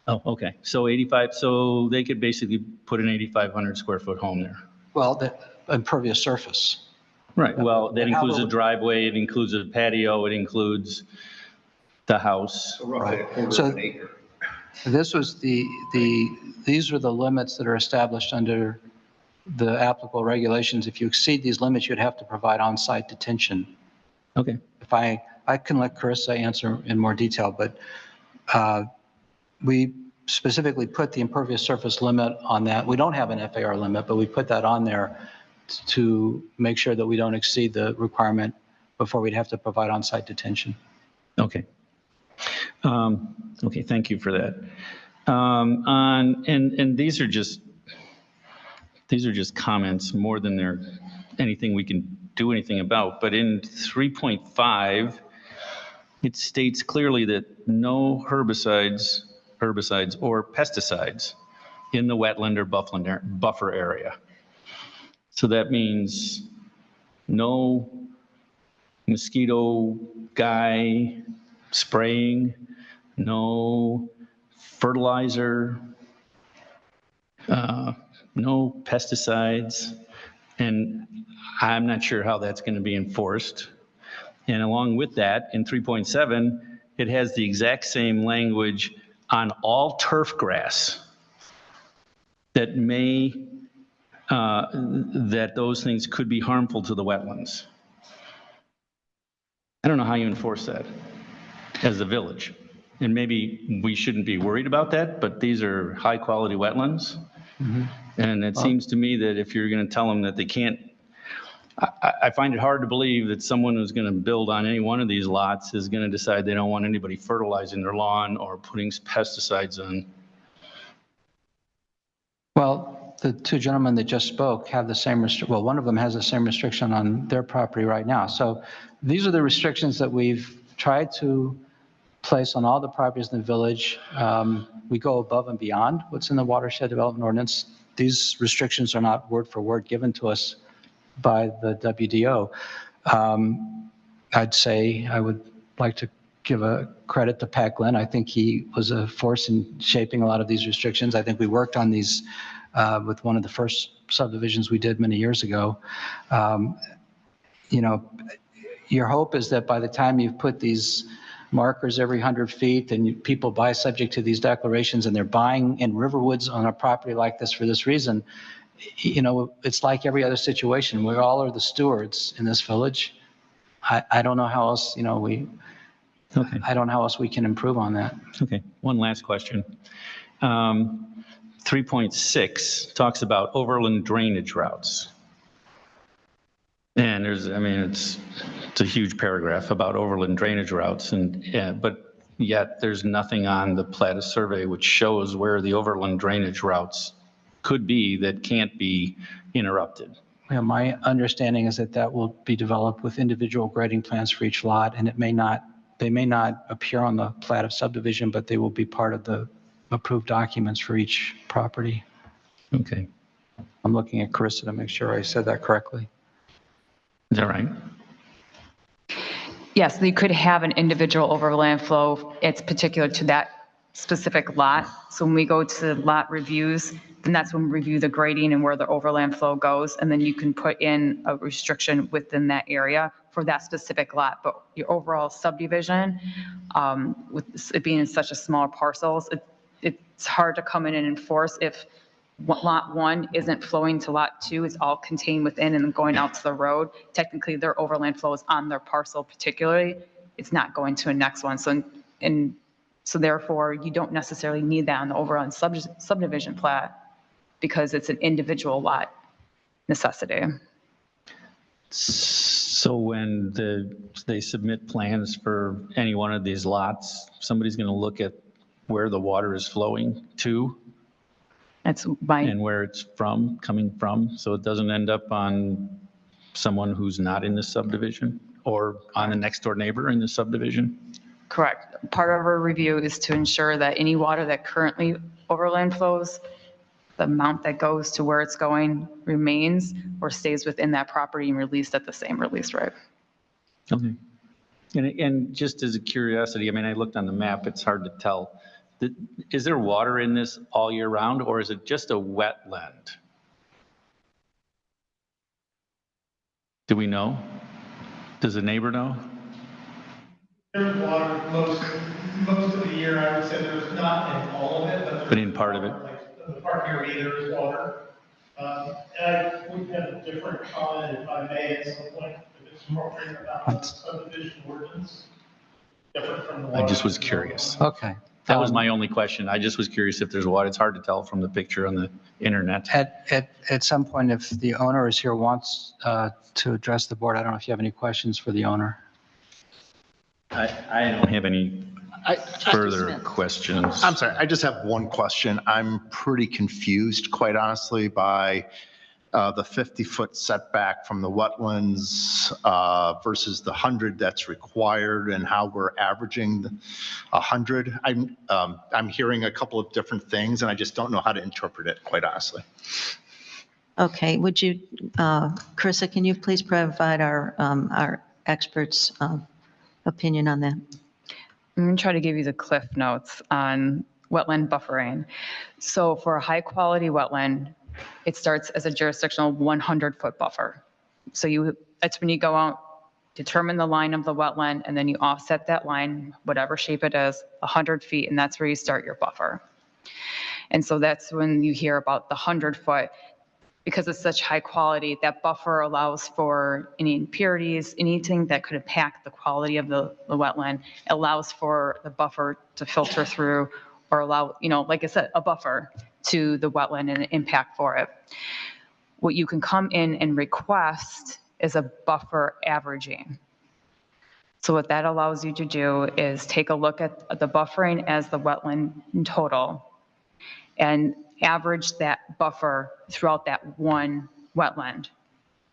Oh, okay. So 85, so they could basically put an 8,500 square foot home there. Well, the impervious surface. Right. Well, that includes a driveway, it includes a patio, it includes the house. Right. So this was these are the limits that are established under the applicable regulations. If you exceed these limits, you'd have to provide on-site detention. Okay. If I can let Carissa answer in more detail, but we specifically put the impervious surface limit on that. We don't have an FAR limit, but we put that on there to make sure that we don't exceed the requirement before we'd have to provide on-site detention. Okay. Okay, thank you for that. And these are just comments more than they're anything we can do anything about. But in 3.5, it states clearly that no herbicides or pesticides in the wetland or buffer area. So that means no mosquito guy spraying, no fertilizer, no pesticides, and I'm not sure how that's going to be enforced. And along with that, in 3.7, it has the exact same language on all turf grass that that those things could be harmful to the wetlands. I don't know how you enforce that as a village. And maybe we shouldn't be worried about that, but these are high-quality wetlands. Mm-hmm. And it seems to me that if you're going to tell them that they can't, I find it hard to believe that someone who's going to build on any one of these lots is going to decide they don't want anybody fertilizing their lawn or putting pesticides on. Well, the 2 gentlemen that just spoke have the same well, one of them has the same restriction on their property right now. So these are the restrictions that we've tried to place on all the properties in the village. We go above and beyond what's in the watershed development ordinance. These restrictions are not word for word given to us by the WDO. I'd say I would like to give a credit to Pat Glenn. I think he was a force in shaping a lot of these restrictions. I think we worked on these with one of the first subdivisions we did many years ago. You know, your hope is that by the time you've put these markers every 100 feet, and people buy subject to these declarations, and they're buying in Riverwoods on a property like this for this reason, it's like every other situation. We all are the stewards in this village. I don't know how else, I don't know how else we can improve on that. Okay, one last question. 3.6 talks about overland drainage routes. And it's a huge paragraph about overland drainage routes, but yet there's nothing on the Plata survey which shows where the overland drainage routes could be that can't be interrupted. Yeah, my understanding is that will be developed with individual grading plans for each lot, and they may not appear on the plat of subdivision, but they will be part of the approved documents for each property. Okay. I'm looking at Carissa to make sure I said that correctly. Is that right? Yes, you could have an individual overland flow. It's particular to that specific lot. So when we go to lot reviews, then that's when we review the grading and where the overland flow goes. And then you can put in a restriction within that area for that specific lot. But your overall subdivision, with it being in such a small parcels, it's hard to come in and enforce if lot 1 isn't flowing to lot 2, it's all contained within and going out to the road. Technically, their overland flow is on their parcel particularly. It's not going to a next one. So therefore, you don't necessarily need that on the overall subdivision plat because it's an individual lot necessity. So when they submit plans for any one of these lots, somebody's going to look at where the water is flowing to? And where it's coming from, so it doesn't end up on someone who's not in the subdivision or on a next door neighbor in the subdivision? Correct. Part of our review is to ensure that any water that currently overland flows, the amount that goes to where it's going remains or stays within that property and released at the same release rate. Okay. And just as a curiosity, I looked on the map, it's hard to tell. Is there water in this all year round, or is it just a wetland? Do we know? Does the neighbor know? There's water most of the year. I would say there's not in all of it, But in part of it? Like the park area, there is water. And I would have a different comment, if I may, at some point, if it's appropriate about the subdivision ordinance, different from the water. I just was curious. Okay. That was my only question. I just was curious if there's water. It's hard to tell from the picture on the internet. At some point, if the owner is here, wants to address the board, I don't know if you have any questions for the owner. I don't have any further questions. I'm sorry, I just have one question. I'm pretty confused, quite honestly, by the 50-foot setback from the wetlands versus the 100 that's required and how we're averaging 100. I'm hearing a couple of different things and I just don't know how to interpret it, quite honestly. Okay, would you, Carissa, can you please provide our experts' opinion on that? I'm going to try to give you the cliff notes on wetland buffering. So for a high quality wetland, it starts as a jurisdictional 100-foot buffer. So that's when you go out, determine the line of the wetland, and then you offset that line, whatever shape it is, 100 feet, and that's where you start your buffer. And so that's when you hear about the 100-foot. Because it's such high quality, that buffer allows for any impurities, anything that could impact the quality of the wetland. It allows for the buffer to filter through or allow, like I said, a buffer to the wetland and an impact for it. What you can come in and request is a buffer averaging. So what that allows you to do is take a look at the buffering as the wetland in total and average that buffer throughout that one wetland.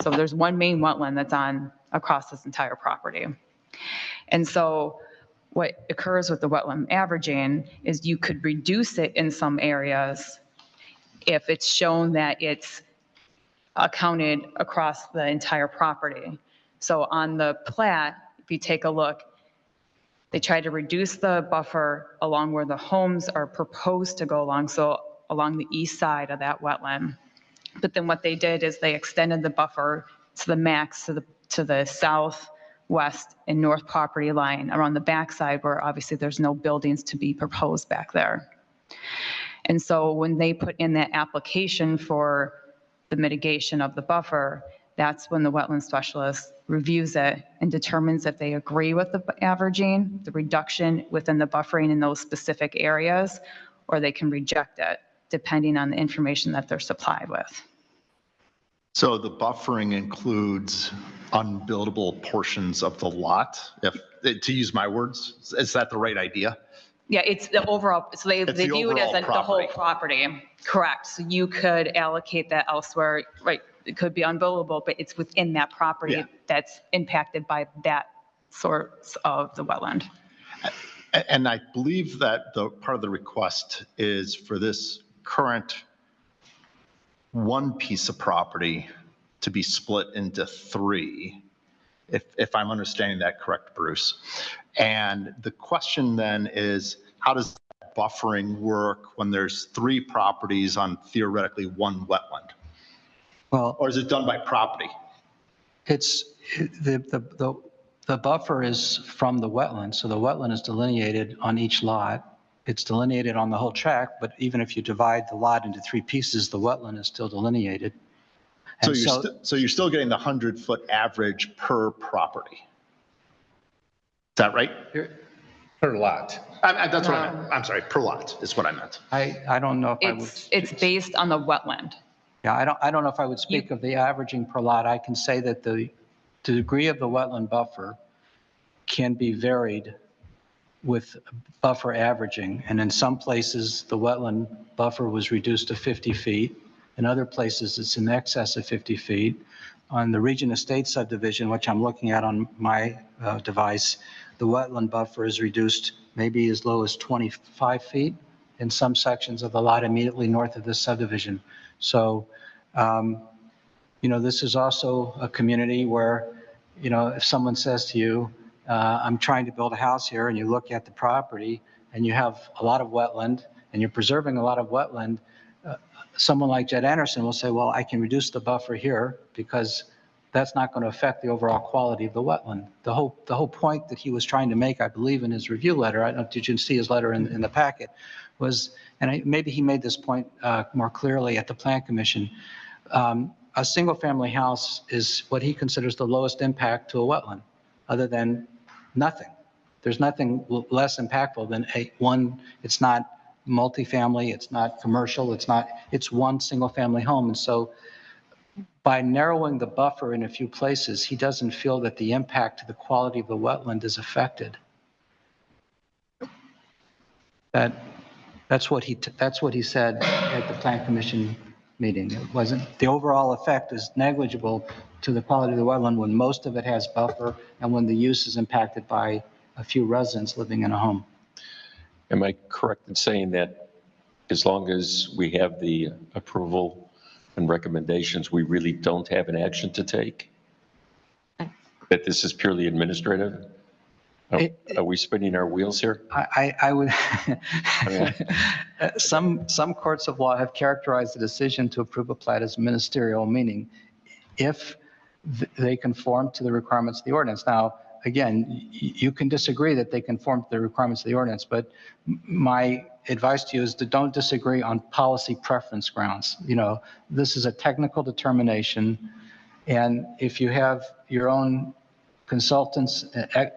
So there's one main wetland that's on across this entire property. And so what occurs with the wetland averaging is you could reduce it in some areas if it's shown that it's accounted across the entire property. So on the plat, if you take a look, they try to reduce the buffer along where the homes are proposed to go along. So along the east side of that wetland. But then what they did is they extended the buffer to the max to the south west and north property line around the backside where obviously there's no buildings to be proposed back there. And so when they put in that application for the mitigation of the buffer, that's when the wetland specialist reviews it and determines if they agree with the averaging, the reduction within the buffering in those specific areas, or they can reject it, depending on the information that they're supplied with. So the buffering includes unbuildable portions of the lot, to use my words, is that the right idea? Yeah, it's the overall, so they It's they the view it as overall the whole property. Correct. So you could allocate that elsewhere, right? It could be unbuildable, but it's within that property Yeah. that's impacted by that source of the wetland. And I believe that the part of the request is for this current one piece of property to be split into three, if I'm understanding that correct, Bruce. And the question then is, how does buffering work when there's three properties on theoretically one wetland? Well, or is it done by property? It's, the buffer is from the wetland, so the wetland is delineated on each lot. It's delineated on the whole tract, but even if you divide the lot into three pieces, the wetland is still delineated. So And you're still getting the 100-foot average per property. Is that right? Per lot. That's what I meant. I'm sorry, per lot is what I meant. I don't know if I would. It's based on the wetland. Yeah, I don't know if I would speak of the averaging per lot. I can say that the degree of the wetland buffer can be varied with buffer averaging. And in some places, the wetland buffer was reduced to 50 feet. In other places, it's in excess of 50 feet. On the Region Estate subdivision, which I'm looking at on my device, the wetland buffer is reduced maybe as low as 25 feet in some sections of the lot immediately north of this subdivision. So, this is also a community where, if someone says to you, I'm trying to build a house here, and you look at the property and you have a lot of wetland and you're preserving a lot of wetland, someone like Jed Anderson will say, well, I can reduce the buffer here because that's not going to affect the overall quality of the wetland. The whole point that he was trying to make, I believe, in his review letter, I don't know, did you see his letter in the packet, was, and maybe he made this point more clearly at the Plan Commission, a single-family house is what he considers the lowest impact to a wetland, other than nothing. There's nothing less impactful than one, it's not multifamily, it's not commercial, it's one single-family home. And so by narrowing the buffer in a few places, he doesn't feel that the impact to the quality of the wetland is affected. That's what he said at the Plan Commission meeting. It wasn't, the overall effect is negligible to the quality of the wetland when most of it has buffer and when the use is impacted by a few residents living in a home. Am I correct in saying that as long as we have the approval and recommendations, we really don't have an action to take? That this is purely administrative? Are we spinning our wheels here? I would, some courts of law have characterized the decision to approve a plat as ministerial, meaning if they conform to the requirements of the ordinance. Now, again, you can disagree that they conform to the requirements of the ordinance, but my advice to you is to don't disagree on policy preference grounds. This is a technical determination, and if you have your own consultants,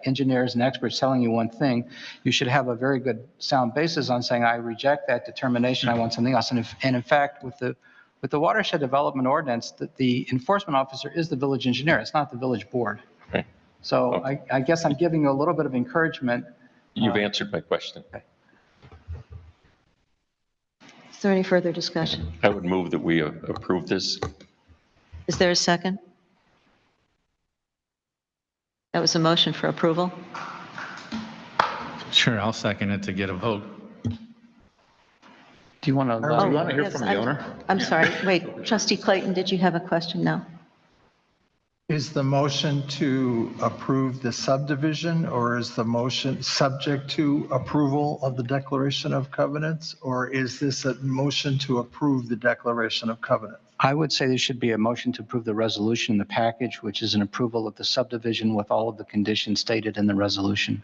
engineers, and experts telling you one thing, you should have a very good sound basis on saying, I reject that determination, I want something else. And in fact, with the watershed development ordinance, the enforcement officer is the village engineer, it's not the village board. Okay. So Okay. I guess I'm giving you a little bit of encouragement. You've answered my question. Okay. Is there any further discussion? I would move that we approve this. Is there a second? That was a motion for approval. Sure, I'll second it to get a vote. Do you want to? Do you want to hear yes, from the owner? I'm sorry. Wait, Trustee Clayton, did you have a question? No. Is the motion to approve the subdivision, or is the motion subject to approval of the declaration of covenants? Or is this a motion to approve the declaration of covenant? I would say there should be a motion to approve the resolution in the package, which is an approval of the subdivision with all of the conditions stated in the resolution.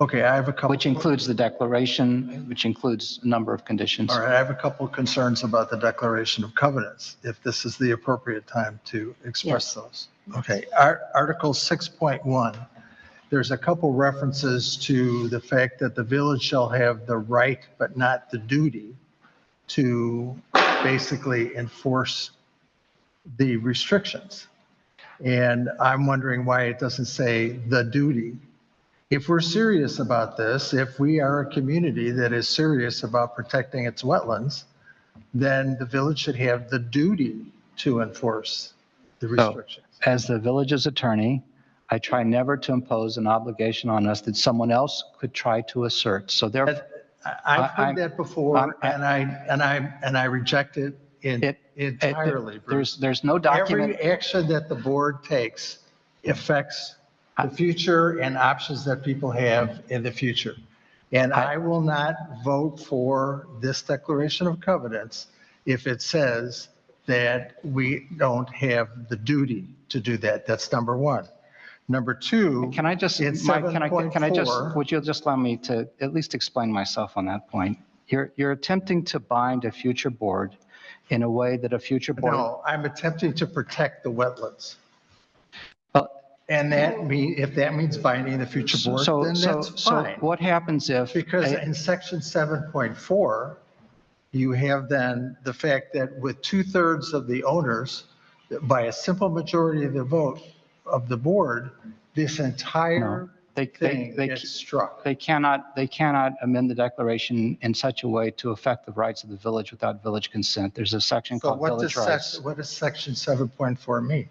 Okay, I have a couple. Which includes the declaration, which includes a number of conditions. All right, I have a couple concerns about the declaration of covenants, if this is the appropriate time to express those. Okay, Article 6.1, there's a couple references to the fact that the village shall have the right but not the duty to basically enforce the restrictions. And I'm wondering why it doesn't say the duty. If we're serious about this, if we are a community that is serious about protecting its wetlands, then the village should have the duty to enforce the restrictions. So, as the village's attorney, I try never to impose an obligation on us that someone else could try to assert. So therefore, I've heard that before, and I reject it entirely, Bruce. There's no document. Every action that the board takes affects the future and options that people have in the future. And I will not vote for this declaration of covenants if it says that we don't have the duty to do that. That's number one. Number two, can I just, Mike, can I just, would you just allow me to at least explain myself on that point? You're attempting to bind a future board in a way that a future board. No, I'm attempting to protect the wetlands. Well, and if that means binding the future board, then that's fine. So what happens if? Because in section 7.4, you have then the fact that with 2/3 of the owners, by a simple majority of the vote of the board, this entire thing gets struck. They cannot amend the declaration in such a way to affect the rights of the village without village consent. There's a section called village rights. What does section 7.4 mean?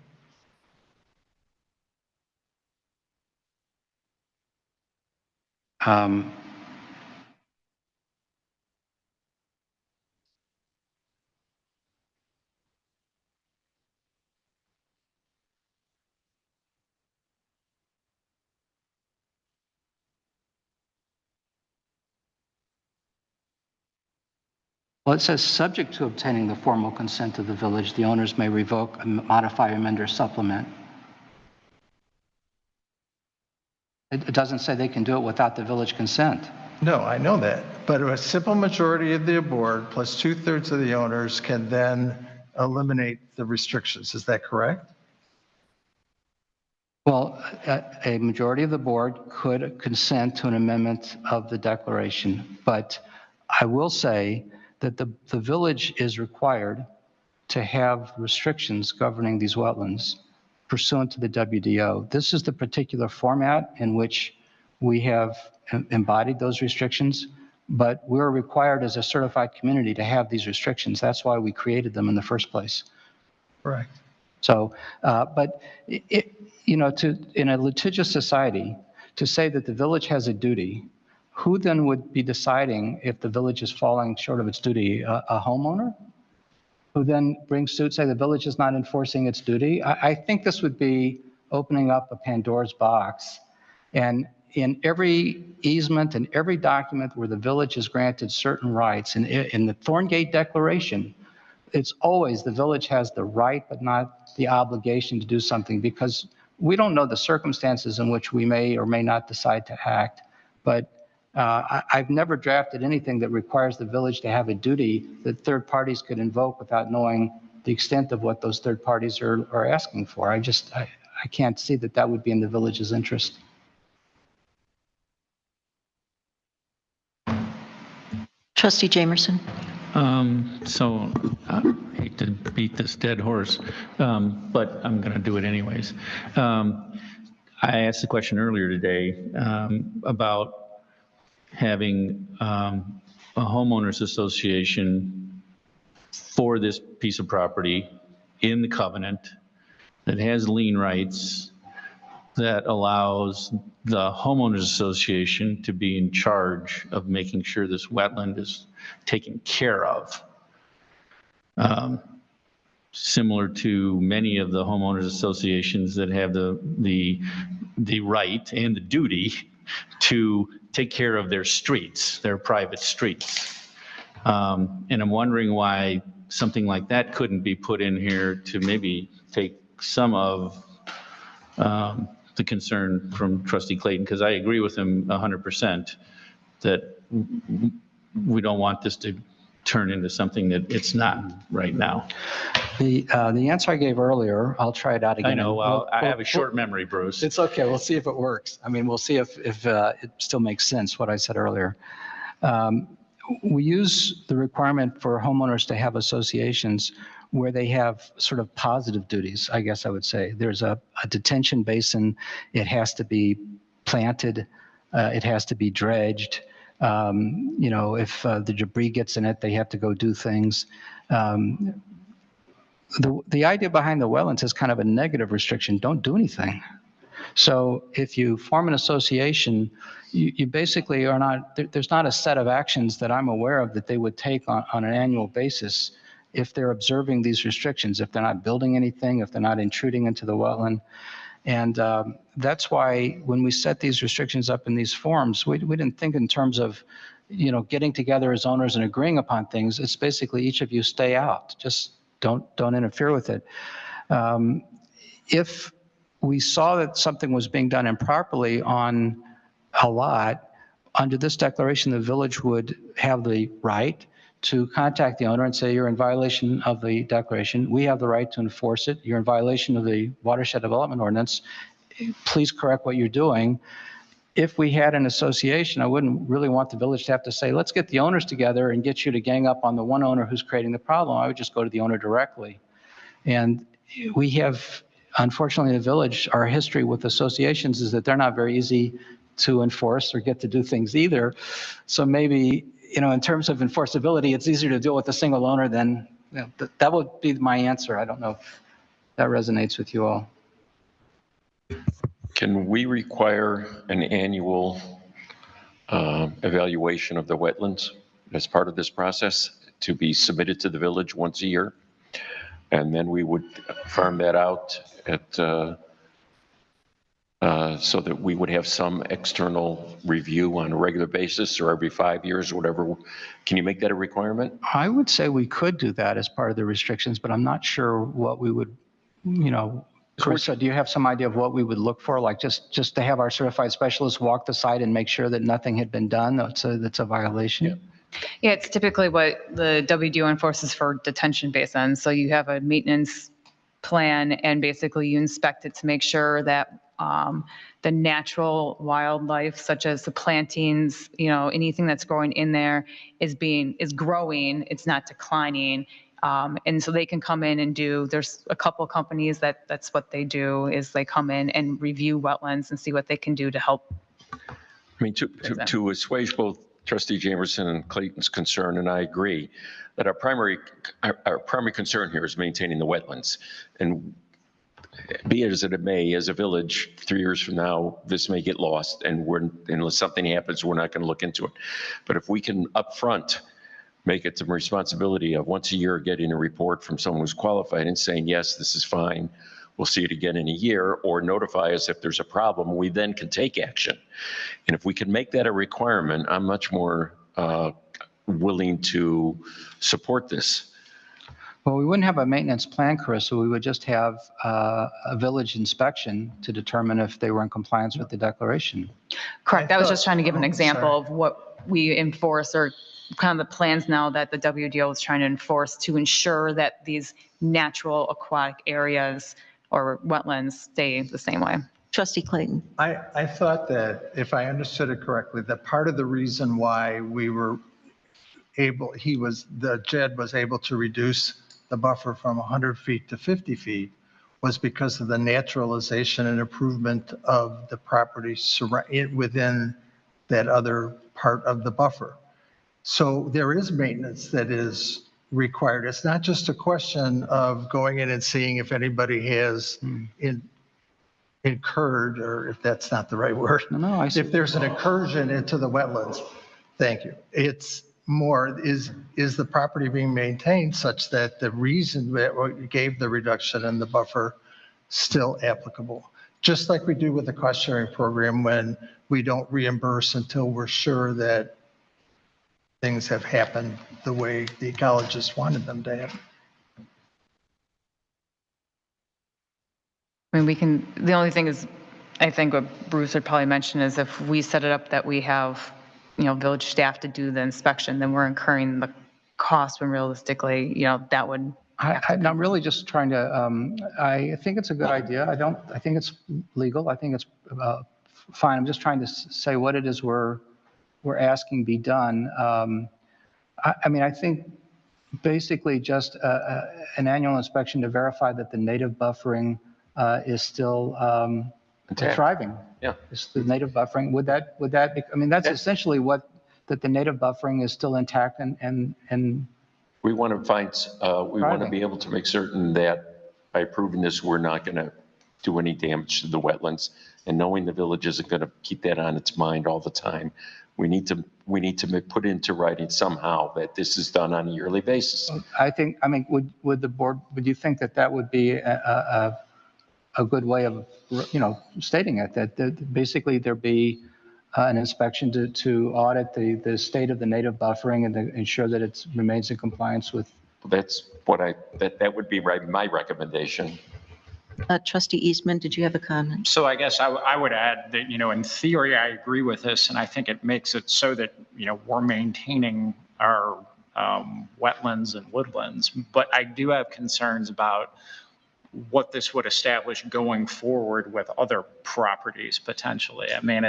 Well, it says, subject to obtaining the formal consent of the village, the owners may revoke, modify, amend, or supplement. It doesn't say they can do it without the village consent. No, I know that. But a simple majority of the board plus 2/3 of the owners can then eliminate the restrictions. Is that correct? Well, a majority of the board could consent to an amendment of the declaration, but I will say that the village is required to have restrictions governing these wetlands pursuant to the WDO. This is the particular format in which we have embodied those restrictions, but we're required as a certified community to have these restrictions. That's why we created them in the first place. Correct. So, but in a litigious society, to say that the village has a duty, who then would be deciding if the village is falling short of its duty? A homeowner? Who then brings suit, say the village is not enforcing its duty? I think this would be opening up a Pandora's box. And in every easement and every document where the village is granted certain rights, in the Thorngate Declaration, it's always the village has the right but not the obligation to do something, because we don't know the circumstances in which we may or may not decide to act. But I've never drafted anything that requires the village to have a duty that third parties could invoke without knowing the extent of what those third parties are asking for. I can't see that that would be in the village's interest. Trustee Jamerson. So I hate to beat this dead horse, but I'm going to do it anyways. I asked the question earlier today about having a homeowners association for this piece of property in the covenant that has lien rights, that allows the homeowners association to be in charge of making sure this wetland is taken care of. Similar to many of the homeowners associations that have the right and the duty to take care of their streets, their private streets. And I'm wondering why something like that couldn't be put in here to maybe take some of the concern from Trustee Clayton, because I agree with him 100% that we don't want this to turn into something that it's not right now. The answer I gave earlier, I'll try it out again. I know, well, I have a short We'll- memory, Bruce. It's okay, we'll see if it works. I mean, we'll see if it still makes sense, what I said earlier. We use the requirement for homeowners to have associations where they have sort of positive duties, I guess I would say. There's a detention basin, it has to be planted, it has to be dredged. You know, if the debris gets in it, they have to go do things. The idea behind the wetlands is kind of a negative restriction, don't do anything. So if you form an association, you basically are not, there's not a set of actions that I'm aware of that they would take on an annual basis if they're observing these restrictions, if they're not building anything, if they're not intruding into the wetland. And that's why when we set these restrictions up in these forms, we didn't think in terms of, you know, getting together as owners and agreeing upon things. It's basically each of you stay out, just don't interfere with it. If we saw that something was being done improperly on a lot, under this declaration, the village would have the right to contact the owner and say, you're in violation of the declaration. We have the right to enforce it. You're in violation of the watershed development ordinance. Please correct what you're doing. If we had an association, I wouldn't really want the village to have to say, let's get the owners together and get you to gang up on the one owner who's creating the problem. I would just go to the owner directly. And we have, unfortunately, in the village, our history with associations is that they're not very easy to enforce or get to do things either. So maybe, you know, in terms of enforceability, it's easier to deal with a single owner than, you know, that would be my answer. I don't know if that resonates with you all. Can we require an annual evaluation of the wetlands as part of this process to be submitted to the village once a year? And then we would farm that out at, so that we would have some external review on a regular basis or every 5 years or whatever. Can you make that a requirement? I would say we could do that as part of the restrictions, but I'm not sure what we would, you know, Carissa, do you have some idea of what we would look for? Like just to have our certified specialists walk the site and make sure that nothing had been done that's a violation? Yeah, it's typically what the WDO enforces for detention basins. So you have a maintenance plan and basically you inspect it to make sure that the natural wildlife, such as the plantings, you know, anything that's growing in there is growing, it's not declining. And so they can come in and there's a couple companies that's what they do is they come in and review wetlands and see what they can do to help. I mean, to assuage both Trustee Jamerson and Clayton's concern, and I agree, that our primary concern here is maintaining the wetlands. And be it as it may, as a village, 3 years from now, this may get lost, and unless something happens, we're not going to look into it. But if we can upfront make it the responsibility of once a year getting a report from someone who's qualified and saying, yes, this is fine, we'll see it again in a year, or notify us if there's a problem, we then can take action. And if we can make that a requirement, I'm much more willing to support this. Well, we wouldn't have a maintenance plan, Carissa. We would just have a village inspection to determine if they were in compliance with the declaration. Correct. I was just trying to give an example of what we enforce or kind of the plans now that the WDO is trying to enforce to ensure that these natural aquatic areas or wetlands stay the same way. Trustee Clayton. I thought that, if I understood it correctly, that part of the reason why we were able, JED was able to reduce the buffer from 100 feet to 50 feet was because of the naturalization and improvement of the property within that other part of the buffer. So there is maintenance that is required. It's not just a question of going in and seeing if anybody has incurred, or if that's not the right word. No, I see. If there's an incursion into the wetlands, thank you. It's more, is the property being maintained such that the reason that we gave the reduction in the buffer still applicable? Just like we do with the cost sharing program when we don't reimburse until we're sure that things have happened the way the ecologists wanted them to happen. I mean, the only thing is, I think what Bruce would probably mention is if we set it up that we have, village staff to do the inspection, then we're incurring the cost when realistically, that would. I'm really just trying to, I think it's a good idea. I think it's legal. I think it's fine. I'm just trying to say what it is we're asking be done. I mean, I think basically just an annual inspection to verify that the native buffering is still thriving. Yeah. It's the native buffering. Would that be, I mean, that's essentially that the native buffering is still intact and We want to find, we want to Thriving. be able to make certain that by approving this, we're not going to do any damage to the wetlands. And knowing the village isn't going to keep that on its mind all the time, we need to put into writing somehow that this is done on a yearly basis. I mean, would the board, would you think that would be a good way of, stating it, that basically there be an inspection to audit the state of the native buffering and to ensure that it remains in compliance with? That's what that would be my recommendation. Trustee Eastman, did you have a comment? So I guess I would add that, in theory, I agree with this, and I think it makes it so that, we're maintaining our wetlands and woodlands. But I do have concerns about what this would establish going forward with other properties potentially. I mean,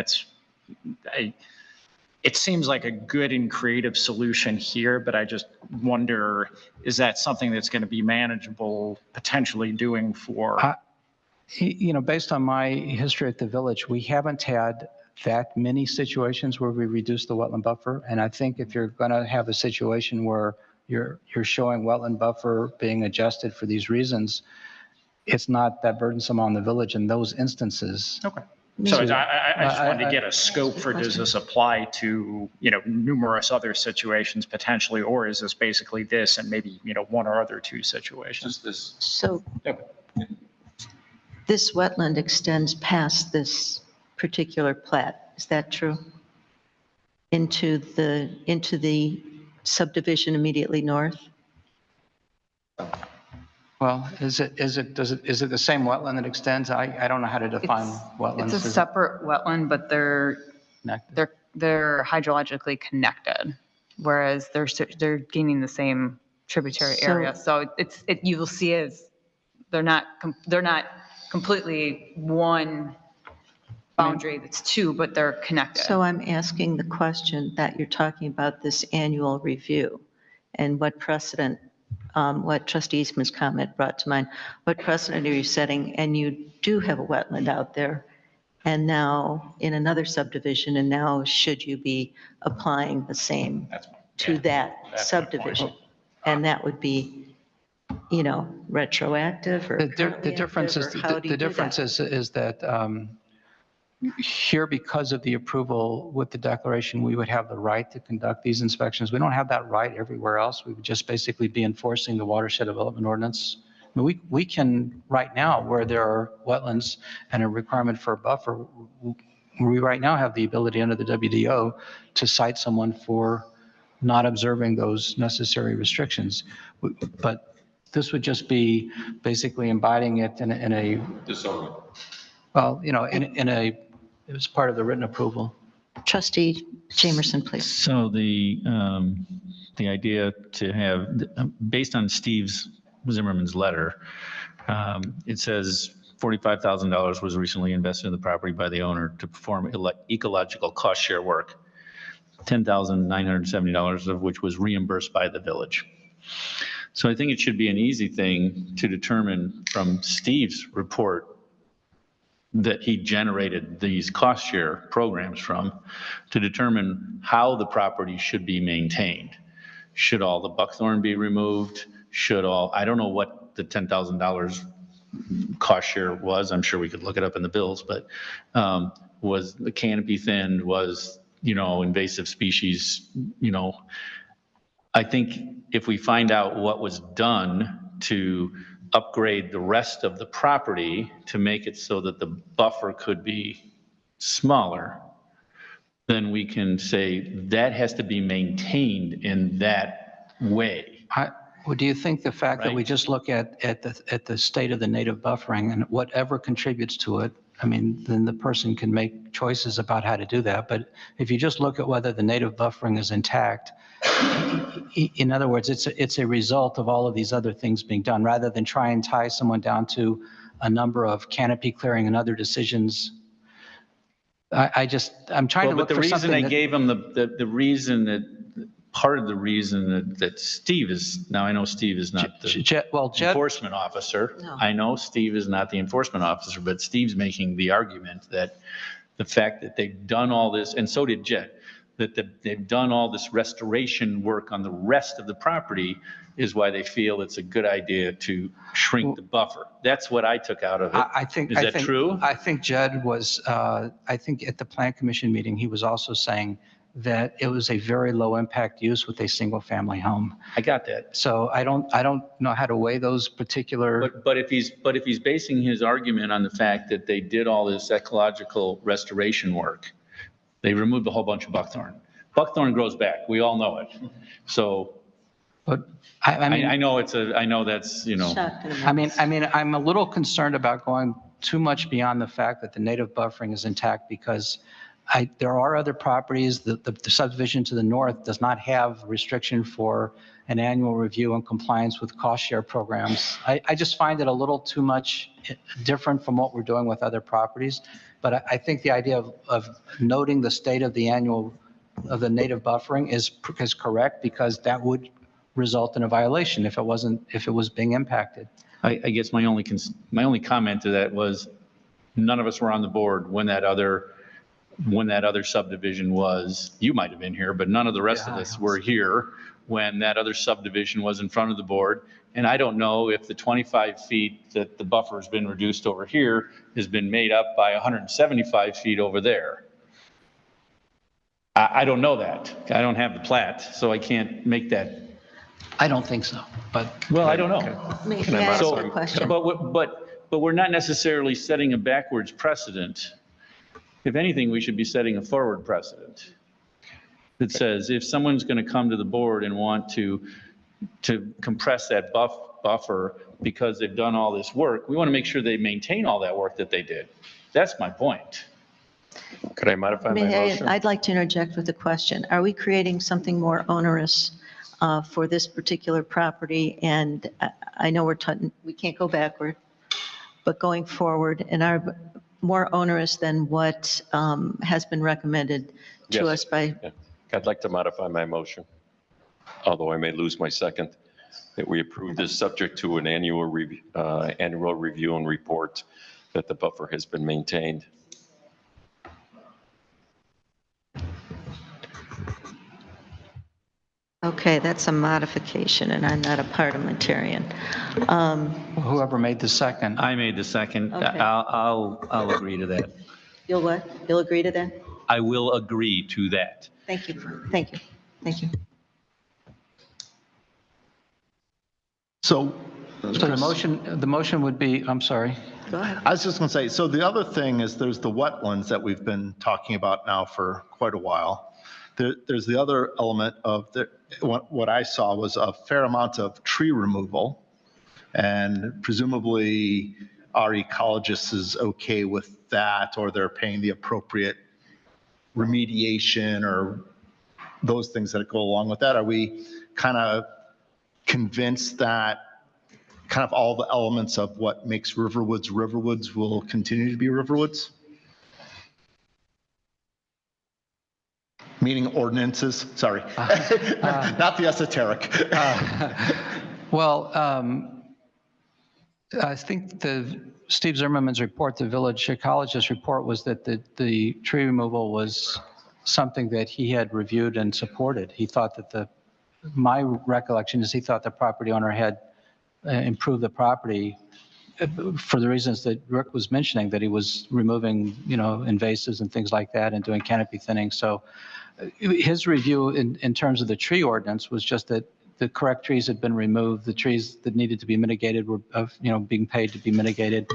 it seems like a good and creative solution here, but I just wonder, is that something that's going to be manageable potentially doing for? Based on my history at the village, we haven't had that many situations where we reduce the wetland buffer. And I think if you're going to have a situation where you're showing wetland buffer being adjusted for these reasons, it's not that burdensome on the village in those instances. Okay. So I just wanted to get a scope for, does this apply to, numerous other situations potentially, or is this basically this and maybe, one or other two situations? This. So this wetland extends past this particular plat. Is that true? Into the subdivision immediately north? Well, is it the same wetland that extends? I don't know how to define wetlands. It's a separate wetland, but they're hydrologically connected, whereas they're gaining the same tributary area. So you will see as they're not completely one boundary that's two, but they're connected. So I'm asking the question that you're talking about this annual review and what precedent, what Trustee Eastman's comment brought to mind, what precedent are you setting? And you do have a wetland out there and now in another subdivision, and now should you be applying the same to that subdivision? And that would be, retroactive or the difference is that here, because of the approval with the declaration, we would have the right to conduct these inspections. We don't have that right everywhere else. We would just basically be enforcing the watershed development ordinance. I mean, we can right now, where there are wetlands and a requirement for a buffer, we right now have the ability under the WDO to cite someone for not observing those necessary restrictions. But this would just be basically embodying it in a Disorder. well, it was part of the written approval. Trustee Jamerson, please. So the idea to have, based on Steve Zimmerman's letter, it says $45,000 was recently invested in the property by the owner to perform ecological cost share work, $10,970 of which was reimbursed by the village. So I think it should be an easy thing to determine from Steve's report that he generated these cost share programs from, to determine how the property should be maintained. Should all the buckthorn be removed? I don't know what the $10,000 cost share was. I'm sure we could look it up in the bills, but was the canopy thinned? Was, invasive species, I think if we find out what was done to upgrade the rest of the property to make it so that the buffer could be smaller, then we can say that has to be maintained in that way. Well, do you think the fact that we Right. just look at the state of the native buffering and whatever contributes to it, I mean, then the person can make choices about how to do that. But if you just look at whether the native buffering is intact, in other words, it's a result of all of these other things being done, rather than try and tie someone down to a number of canopy clearing and other decisions. I'm trying to Well, look but for the reason something I that. gave him the reason that, part of the reason that Steve is, now I know Steve is not the Jed, enforcement officer. No. I know Steve is not the enforcement officer, but Steve's making the argument that the fact that they've done all this, and so did Jed, that they've done all this restoration work on the rest of the property is why they feel it's a good idea to shrink the buffer. That's what I took out of it. I think. Is that true? I think Jed was, I think at the Plan Commission meeting, he was also saying that it was a very low impact use with a single family home. I got that. So I don't know how to weigh those particular. But if he's basing his argument on the fact that they did all this ecological restoration work, they removed a whole bunch of buckthorn. Buckthorn grows back. We all know it. So. But I mean, I know that's, you know. I mean, I'm a little concerned about going too much beyond the fact that the native buffering is intact, because there are other properties. The subdivision to the north does not have restriction for an annual review and compliance with cost share programs. I just find it a little too much different from what we're doing with other properties. But I think the idea of noting the state of the native buffering is correct, because that would result in a violation if it was being impacted. I guess my only comment to that was, none of us were on the board when that other subdivision was. You might have been here, but none of the rest of us were here when that other subdivision was in front of the board. And I don't know if the 25 feet that the buffer has been reduced over here has been made up by 175 feet over there. I don't know that. I don't have the plat, so I can't make that. I don't think so, but. Well, I don't know. May I ask a question? But we're not necessarily setting a backwards precedent. If anything, we should be setting a forward precedent that says if someone's going to come to the board and want to compress that buffer because they've done all this work, we want to make sure they maintain all that work that they did. That's my point. Could I modify my motion? I'd like to interject with a question. Are we creating something more onerous for this particular property? And I know we can't go backward, but going forward, and are more onerous than what has been recommended to Yes. us by. Yeah. I'd like to modify my motion, although I may lose my second, that we approve this subject to an annual review and report that the buffer has been maintained. Okay, that's a modification, and I'm not a parliamentarian. Whoever made the second. I made the second. Okay. I'll agree to that. You'll what? You'll agree to that? I will agree to that. Thank you. Thank you. Thank you. So. So the motion would be, I'm sorry. Go ahead. I was just going to say, so the other thing is there's the wetlands that we've been talking about now for quite a while. There's the other element of what I saw was a fair amount of tree removal, and presumably our ecologist is okay with that, or they're paying the appropriate remediation or those things that go along with that. Are we kind of convinced that kind of all the elements of what makes Riverwoods Riverwoods will continue to be Riverwoods? Meaning ordinances, sorry. Not the esoteric. Well, I think Steve Zimmerman's report, the village ecologist report, was that the tree removal was something that he had reviewed and supported. He thought that my recollection is he thought the property owner had improved the property for the reasons that Rick was mentioning, that he was removing, invasives and things like that and doing canopy thinning. So his review in terms of the tree ordinance was just that the correct trees had been removed, the trees that needed to be mitigated were, being paid to be mitigated.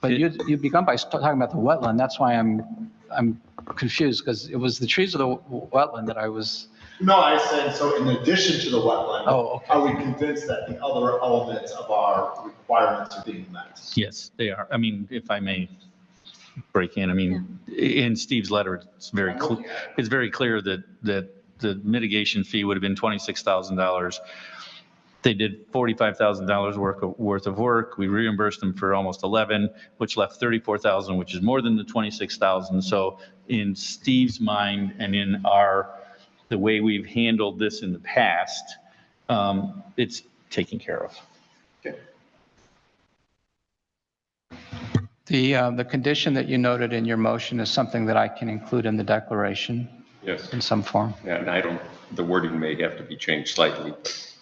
But you begun by talking about the wetland. That's why I'm confused because it was the trees of the wetland that I was, No, I said, so in addition to the wetland. Oh, okay. Are we convinced that the other elements of our requirements are being met? Yes, they are. I mean, if I may break in, I mean, in Steve's letter, it's very clear that the mitigation fee would have been $26,000. They did $45,000 worth of work. We reimbursed them for almost 11, which left 34,000, which is more than the 26,000. So in Steve's mind and in the way we've handled this in the past, it's taken care of. the condition that you noted in your motion is something that I can include in the declaration Yes. in some form. Yeah, and the wording may have to be changed slightly, but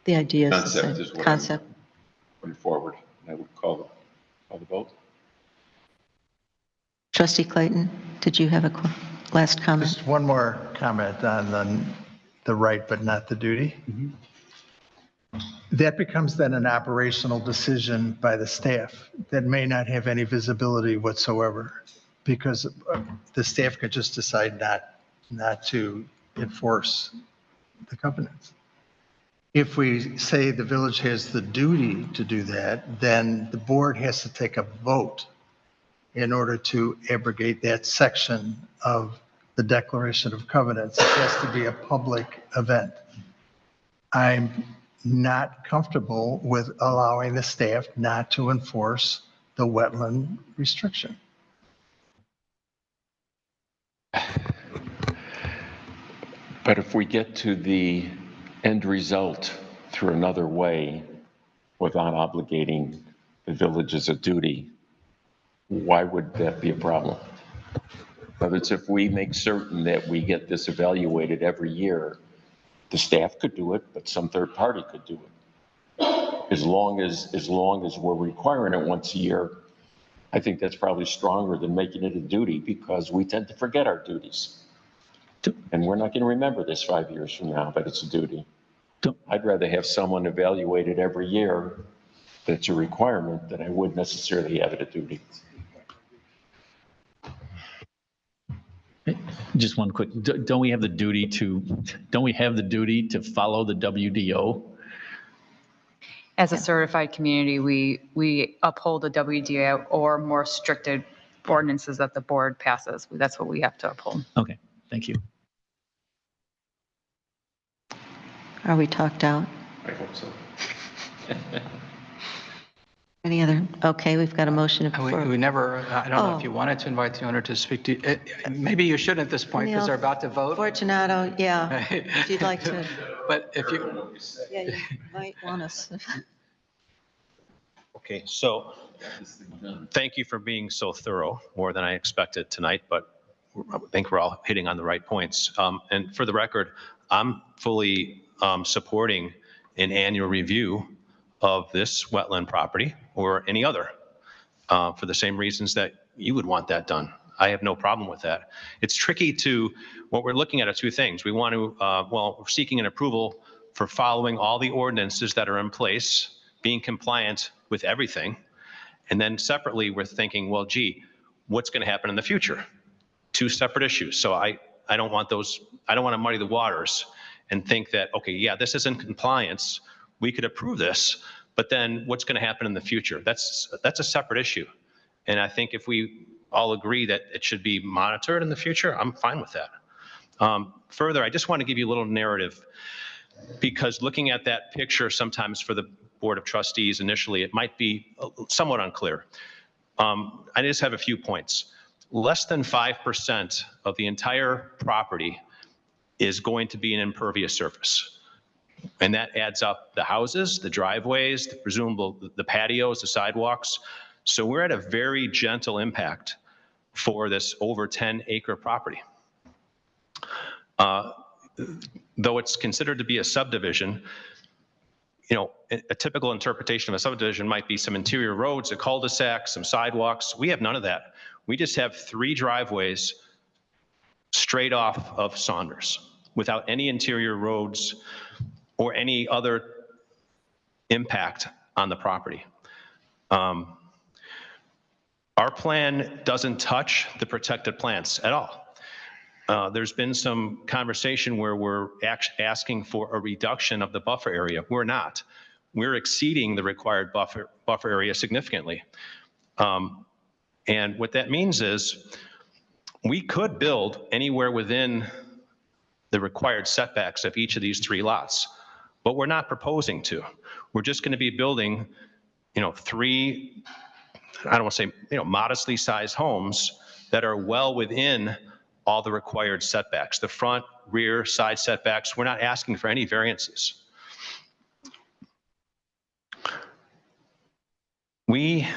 The idea is the concept same. is what I'm Concept. putting forward. I would call the vote. Trustee Clayton, did you have a last comment? Just one more comment on the right but not the duty. That becomes then an operational decision by the staff that may not have any visibility whatsoever, because the staff could just decide not to enforce the covenants. If we say the village has the duty to do that, then the board has to take a vote in order to abrogate that section of the Declaration of Covenants. It has to be a public event. I'm not comfortable with allowing the staff not to enforce the wetland restriction. But if we get to the end result through another way without obligating the village as a duty, why would that be a problem? In other words, if we make certain that we get this evaluated every year, the staff could do it, but some third party could do it. As long as we're requiring it once a year, I think that's probably stronger than making it a duty, because we tend to forget our duties. And we're not going to remember this 5 years from now, but it's a duty. I'd rather have someone evaluated every year that's a requirement than I would necessarily have it a duty. Just one quick, don't we have the duty to follow the WDO? As a certified community, we uphold the WDO or more stricted ordinances that the board passes. That's what we have to uphold. Okay, thank you. Are we talked out? I hope so. Any other? Okay, we've got a motion. We never, I don't know if you wanted to invite the owner to speak to, maybe you should at this point because they're about to vote. Fortunato, yeah, if you'd like to. But if you. Yeah, you might want us. Okay, so thank you for being so thorough, more than I expected tonight, but I think we're all hitting on the right points. And for the record, I'm fully supporting an annual review of this wetland property or any other for the same reasons that you would want that done. I have no problem with that. It's tricky what we're looking at are two things. We want to, we're seeking an approval for following all the ordinances that are in place, being compliant with everything. And then separately, we're thinking, well, gee, what's going to happen in the future? Two separate issues. So I don't want to muddy the waters and think that, okay, yeah, this is in compliance. We could approve this, but then what's going to happen in the future? That's a separate issue. And I think if we all agree that it should be monitored in the future, I'm fine with that. Further, I just want to give you a little narrative, because looking at that picture sometimes for the Board of Trustees initially, it might be somewhat unclear. I just have a few points. Less than 5% of the entire property is going to be an impervious surface. And that adds up the houses, the driveways, the patios, the sidewalks. So we're at a very gentle impact for this over 10-acre property. Though it's considered to be a subdivision, a typical interpretation of a subdivision might be some interior roads, a cul-de-sac, some sidewalks. We have none of that. We just have 3 driveways straight off of Saunders without any interior roads or any other impact on the property. Our plan doesn't touch the protected plants at all. there's been some conversation where we're asking for a reduction of the buffer area. We're not. We're exceeding the required buffer area significantly. And what that means is we could build anywhere within the required setbacks of each of these 3 lots, but we're not proposing to. We're just going to be building, 3, I don't want to say, modestly sized homes that are well within all the required setbacks, the front, rear, side setbacks. We're not asking for any variances. We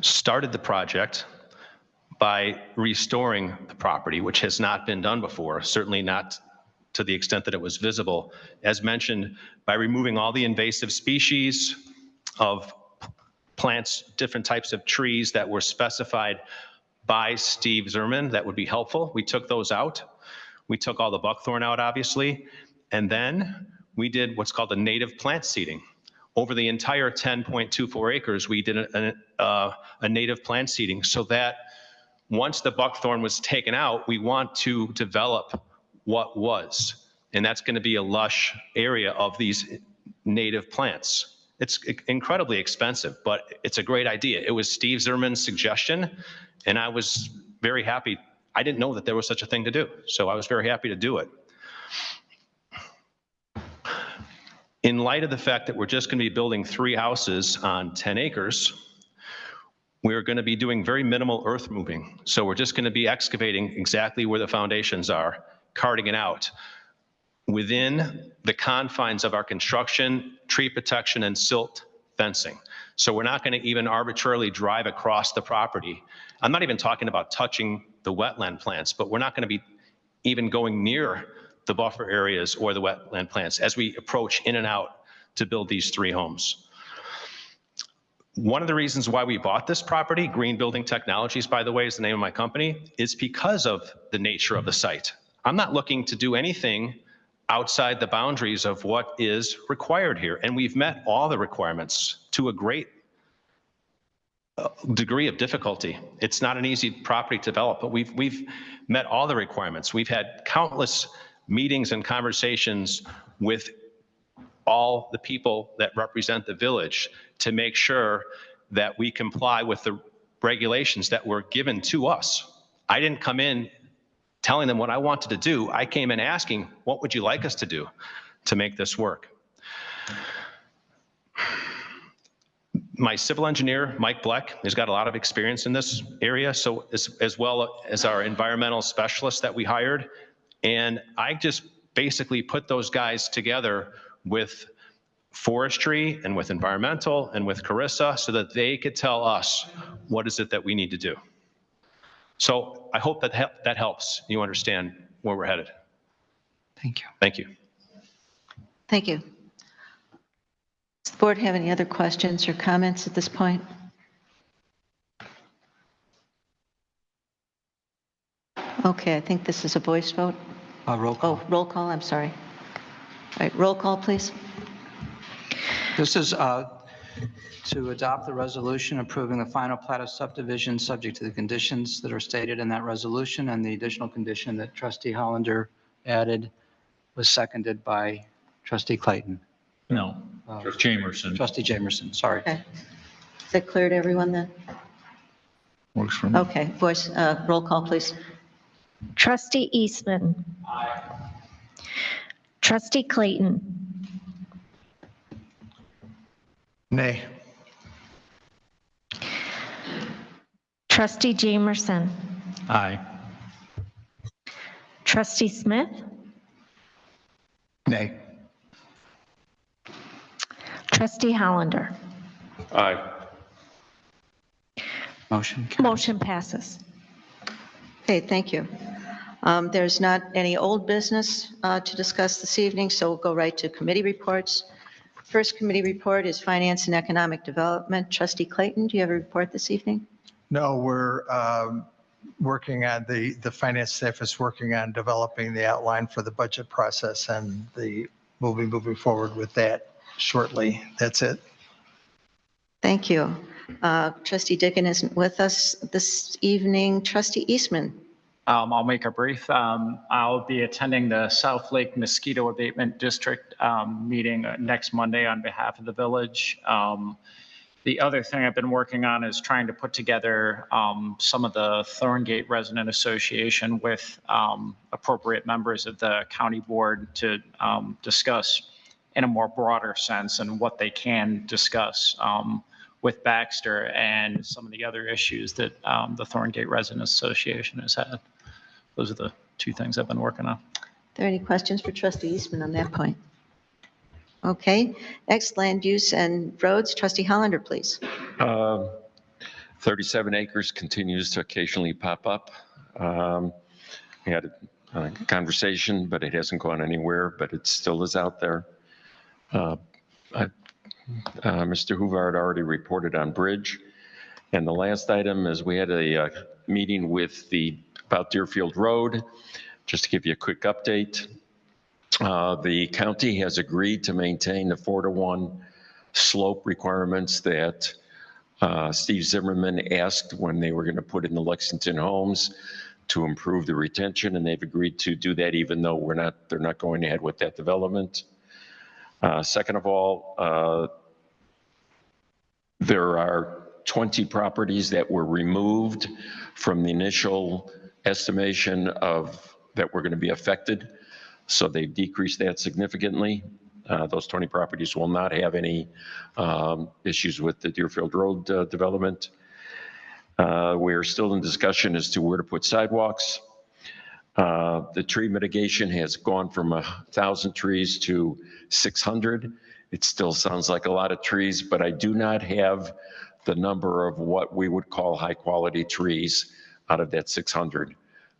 started the project by restoring the property, which has not been done before, certainly not to the extent that it was visible. As mentioned, by removing all the invasive species of plants, different types of trees that were specified by Steve Zimmerman, that would be helpful. We took those out. We took all the buckthorn out, obviously, and then we did what's called a native plant seeding. Over the entire 10.24 acres, we did a native plant seeding so that once the buckthorn was taken out, we want to develop what was, and that's going to be a lush area of these native plants. It's incredibly expensive, but it's a great idea. It was Steve Zimmerman's suggestion, and I was very happy. I didn't know that there was such a thing to do, so I was very happy to do it. In light of the fact that we're just going to be building 3 houses on 10 acres, we're going to be doing very minimal earth moving. So we're just going to be excavating exactly where the foundations are, carting it out within the confines of our construction, tree protection, and silt fencing. So we're not going to even arbitrarily drive across the property. I'm not even talking about touching the wetland plants, but we're not going to be even going near the buffer areas or the wetland plants as we approach in and out to build these 3 homes. One of the reasons why we bought this property, Green Building Technologies, by the way, is the name of my company, is because of the nature of the site. I'm not looking to do anything outside the boundaries of what is required here. And we've met all the requirements to a great degree of difficulty. It's not an easy property to develop, but we've met all the requirements. We've had countless meetings and conversations with all the people that represent the village to make sure that we comply with the regulations that were given to us. I didn't come in telling them what I wanted to do. I came in asking, what would you like us to do to make this work? My civil engineer, Mike Bleck, has got a lot of experience in this area, so as well as our environmental specialist that we hired. And I just basically put those guys together with forestry and with environmental and with Carissa so that they could tell us what is it that we need to do. So I hope that helps you understand where we're headed. Thank you. Thank you. Thank you. Does the board have any other questions or comments at this point? Okay, I think this is a voice vote. Roll call. Oh, roll call, I'm sorry. All right, roll call, please. This is to adopt the resolution approving the final plat of subdivision subject to the conditions that are stated in that resolution, and the additional condition that Trustee Hollander added was seconded by Trustee Clayton. No, Jamerson. Trustee Jamerson, sorry. Okay. Is that clear to everyone then? Works for me. Okay, voice, roll call, please. Trustee Eastman. Aye. Trustee Clayton. Nay. Trustee Jamerson. Aye. Trustee Smith. Nay. Trustee Hollander. Aye. Motion passes. Okay, thank you. There's not any old business to discuss this evening, so we'll go right to committee reports. First committee report is Finance and Economic Development. Trustee Clayton, do you have a report this evening? No, we're working on, the finance staff is working on developing the outline for the budget process, and moving forward with that shortly. That's it. Thank you. Trustee Dickon isn't with us this evening. Trustee Eastman, I'll make it brief. I'll be attending the South Lake Mosquito Abatement District meeting next Monday on behalf of the village. The other thing I've been working on is trying to put together some of the Thorngate Resident Association with appropriate members of the county board to discuss in a more broader sense and what they can discuss with Baxter and some of the other issues that the Thorngate Resident Association has had. Those are the two things I've been working on. Are there any questions for Trustee Eastman on that point? Okay, next, land use and roads, Trustee Hollander, please. 37 acres continues to occasionally pop up. We had a conversation, but it hasn't gone anywhere, but it still is out there. Mr. Huvard already reported on Bridge. And the last item is we had a meeting with about Deerfield Road. Just to give you a quick update. The county has agreed to maintain the 4-to-1 slope requirements that Steve Zimmerman asked when they were going to put in the Lexington homes to improve the retention, and they've agreed to do that even though they're not going ahead with that development. Second of all, there are 20 properties that were removed from the initial estimation that were going to be affected. So they've decreased that significantly. Those 20 properties will not have any issues with the Deerfield Road development. We're still in discussion as to where to put sidewalks. The tree mitigation has gone from 1,000 trees to 600. It still sounds like a lot of trees, but I do not have the number of what we would call high quality trees out of that 600.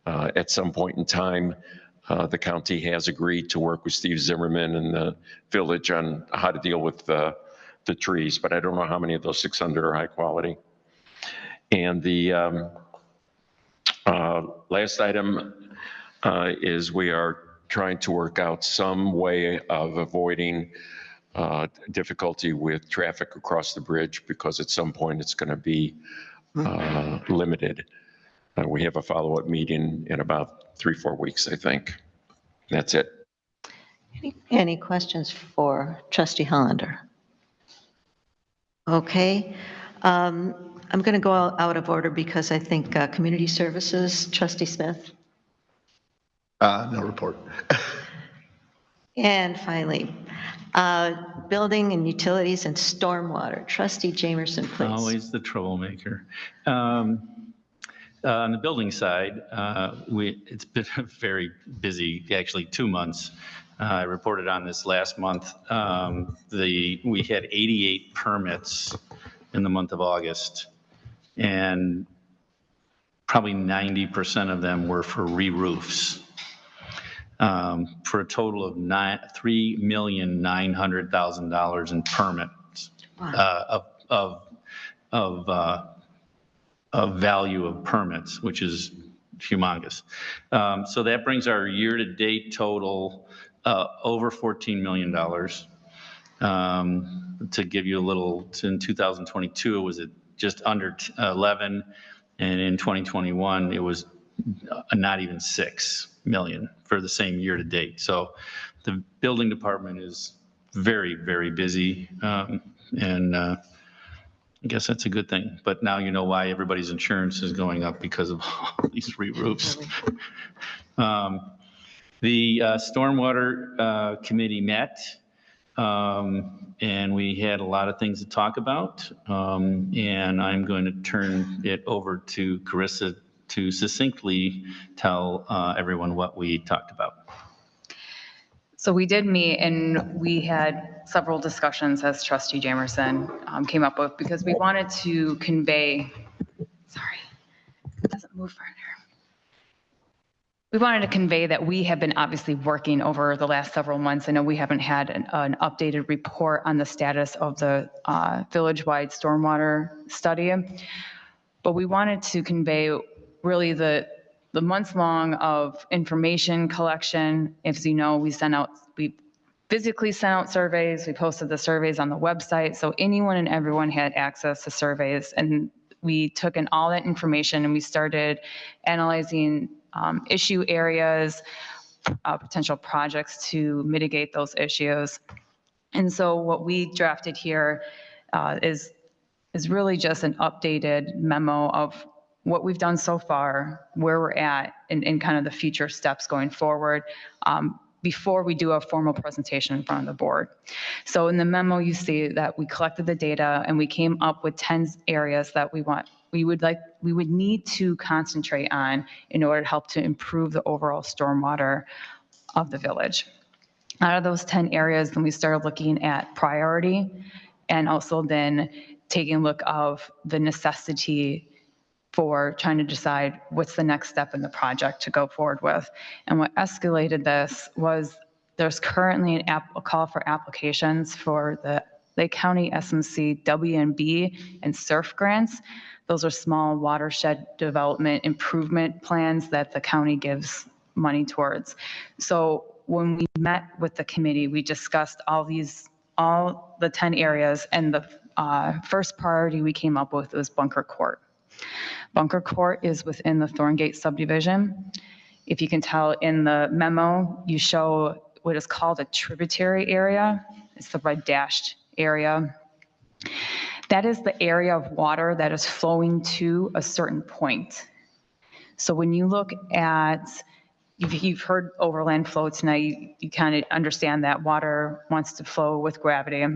At some point in time, the county has agreed to work with Steve Zimmerman and the village on how to deal with the trees, but I don't know how many of those 600 are high quality. And the last item is we are trying to work out some way of avoiding difficulty with traffic across the bridge because at some point it's going to be limited. We have a follow-up meeting in about 3-4 weeks, I think. That's it. Any questions for Trustee Hollander? Okay. I'm going to go out of order because I think Community Services, Trustee Smith. No report. And finally, Building and Utilities and Stormwater, Trustee Jamerson, please. Always the troublemaker. On the building side, it's been a very busy, actually 2 months. I reported on this last month. We had 88 permits in the month of August, and probably 90% of them were for re-roofs. For a total of $3,900,000 in permits of value of permits, which is humongous. So that brings our year-to-date total over $14 million. To give you a little, in 2022, it was at just under 11, and in 2021, it was not even 6 million for the same year-to-date. So the building department is very, very busy, and I guess that's a good thing. But now you know why everybody's insurance is going up because of all these re-roofs. The Stormwater Committee met, and we had a lot of things to talk about. And I'm going to turn it over to Carissa to succinctly tell everyone what we talked about. So we did meet and we had several discussions, as Trustee Jamerson came up with, because we wanted to convey, sorry, it doesn't move further. We wanted to convey that we have been obviously working over the last several months. I know we haven't had an updated report on the status of the village-wide stormwater study, but we wanted to convey really the months long of information collection. As you know, we physically sent out surveys. We posted the surveys on the website. So anyone and everyone had access to surveys. And we took in all that information and we started analyzing issue areas, potential projects to mitigate those issues. And so what we drafted here is really just an updated memo of what we've done so far, where we're at, and kind of the future steps going forward before we do a formal presentation in front of the board. So in the memo, you see that we collected the data and we came up with 10 areas that we would need to concentrate on in order to help to improve the overall stormwater of the village. Out of those 10 areas, then we started looking at priority and also then taking a look of the necessity for trying to decide what's the next step in the project to go forward with. And what escalated this was there's currently a call for applications for the Lake County SMC WNB and SURF grants. Those are small watershed development improvement plans that the county gives money towards. So when we met with the committee, we discussed all the 10 areas, and the first priority we came up with was Bunker Court. Bunker Court is within the Thorngate subdivision. If you can tell in the memo, you show what is called a tributary area. It's the red dashed area. That is the area of water that is flowing to a certain point. So when you look at, if you've heard overland flow tonight, you kind of understand that water wants to flow with gravity.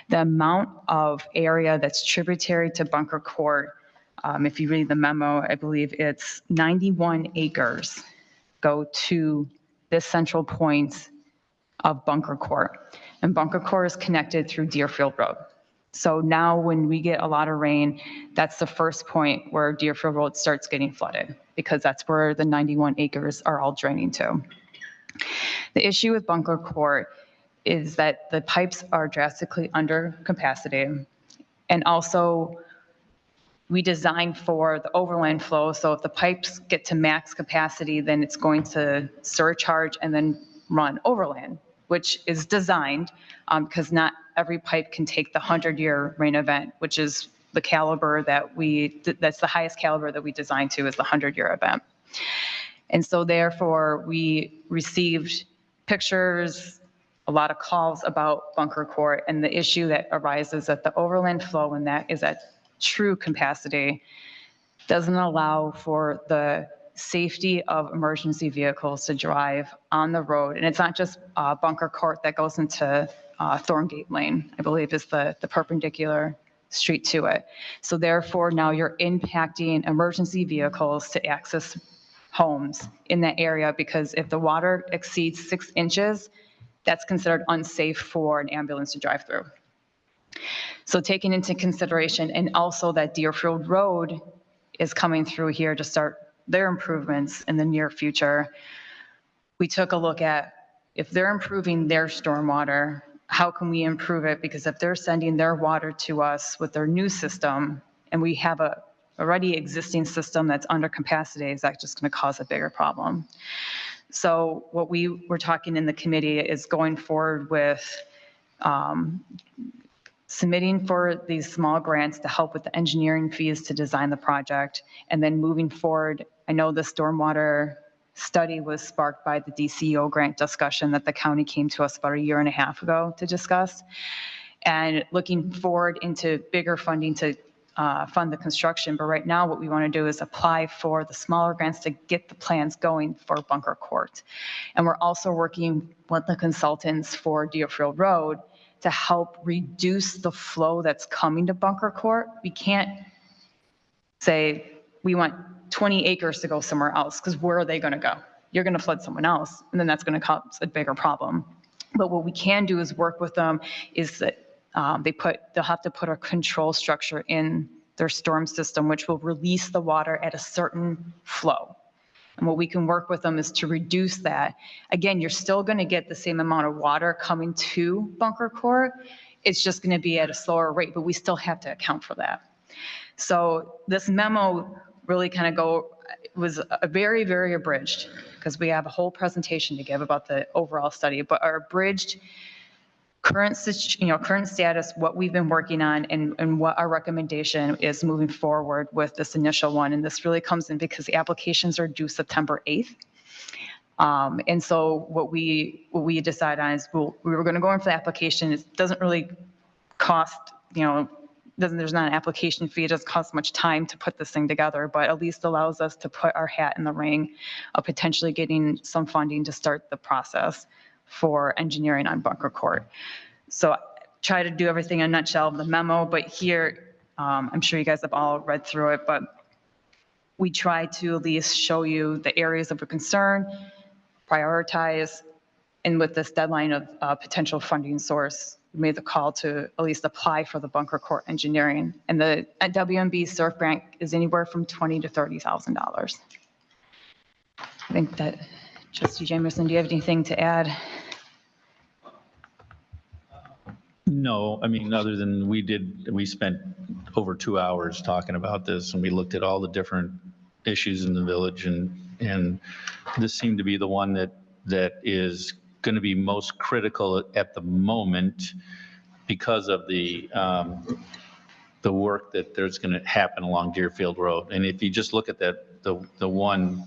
The amount of area that's tributary to Bunker Court, if you read the memo, I believe it's 91 acres go to this central point of Bunker Court. And Bunker Court is connected through Deerfield Road. So now when we get a lot of rain, that's the first point where Deerfield Road starts getting flooded, because that's where the 91 acres are all draining to. The issue with Bunker Court is that the pipes are drastically under capacity, and also we designed for the overland flow. So if the pipes get to max capacity, then it's going to surcharge and then run overland, which is designed because not every pipe can take the 100-year rain event, which is the caliber that's the highest caliber that we designed to, is the 100-year event. And so therefore we received pictures, a lot of calls about Bunker Court, and the issue that arises at the overland flow, when that is at true capacity, doesn't allow for the safety of emergency vehicles to drive on the road. And it's not just Bunker Court that goes into Thorngate Lane, I believe is the perpendicular street to it. So therefore now you're impacting emergency vehicles to access homes in that area, because if the water exceeds 6 inches, that's considered unsafe for an ambulance to drive through. So taking into consideration, and also that Deerfield Road is coming through here to start their improvements in the near future, we took a look at, if they're improving their stormwater, how can we improve it? Because if they're sending their water to us with their new system, and we have a already existing system that's under capacity, is that just going to cause a bigger problem? So what we were talking in the committee is going forward with submitting for these small grants to help with the engineering fees to design the project, and then moving forward. I know the stormwater study was sparked by the DCO grant discussion that the county came to us about 1.5 years ago to discuss, and looking forward into bigger funding to fund the construction. But right now what we want to do is apply for the smaller grants to get the plans going for Bunker Court. And we're also working with the consultants for Deerfield Road to help reduce the flow that's coming to Bunker Court. We can't say we want 20 acres to go somewhere else, because where are they going to go? You're going to flood someone else, and then that's going to cause a bigger problem. But what we can do is work with them, is that they'll have to put a control structure in their storm system, which will release the water at a certain flow. And what we can work with them is to reduce that. Again, you're still going to get the same amount of water coming to Bunker Court. It's just going to be at a slower rate, but we still have to account for that. So this memo really kind of was a very, very abridged, because we have a whole presentation to give about the overall study, but our abridged current status, what we've been working on, and what our recommendation is moving forward with this initial one. And this really comes in because the applications are due September 8th. And so what we decide on is we were going to go in for the application. It doesn't really cost, there's not an application fee. It doesn't cost much time to put this thing together, but at least allows us to put our hat in the ring of potentially getting some funding to start the process for engineering on Bunker Court. So try to do everything in a nutshell of the memo, but here, I'm sure you guys have all read through it, but we try to at least show you the areas of concern, prioritize, and with this deadline of potential funding source, we made the call to at least apply for the Bunker Court engineering. And the WMB SURF grant is anywhere from $20,000 to $30,000. I think that, Trustee Jamerson, do you have anything to add? No, I mean, other than we spent over 2 hours talking about this, and we looked at all the different issues in the village, and this seemed to be the one that is going to be most critical at the moment because of the work that there's going to happen along Deerfield Road. And if you just look at the one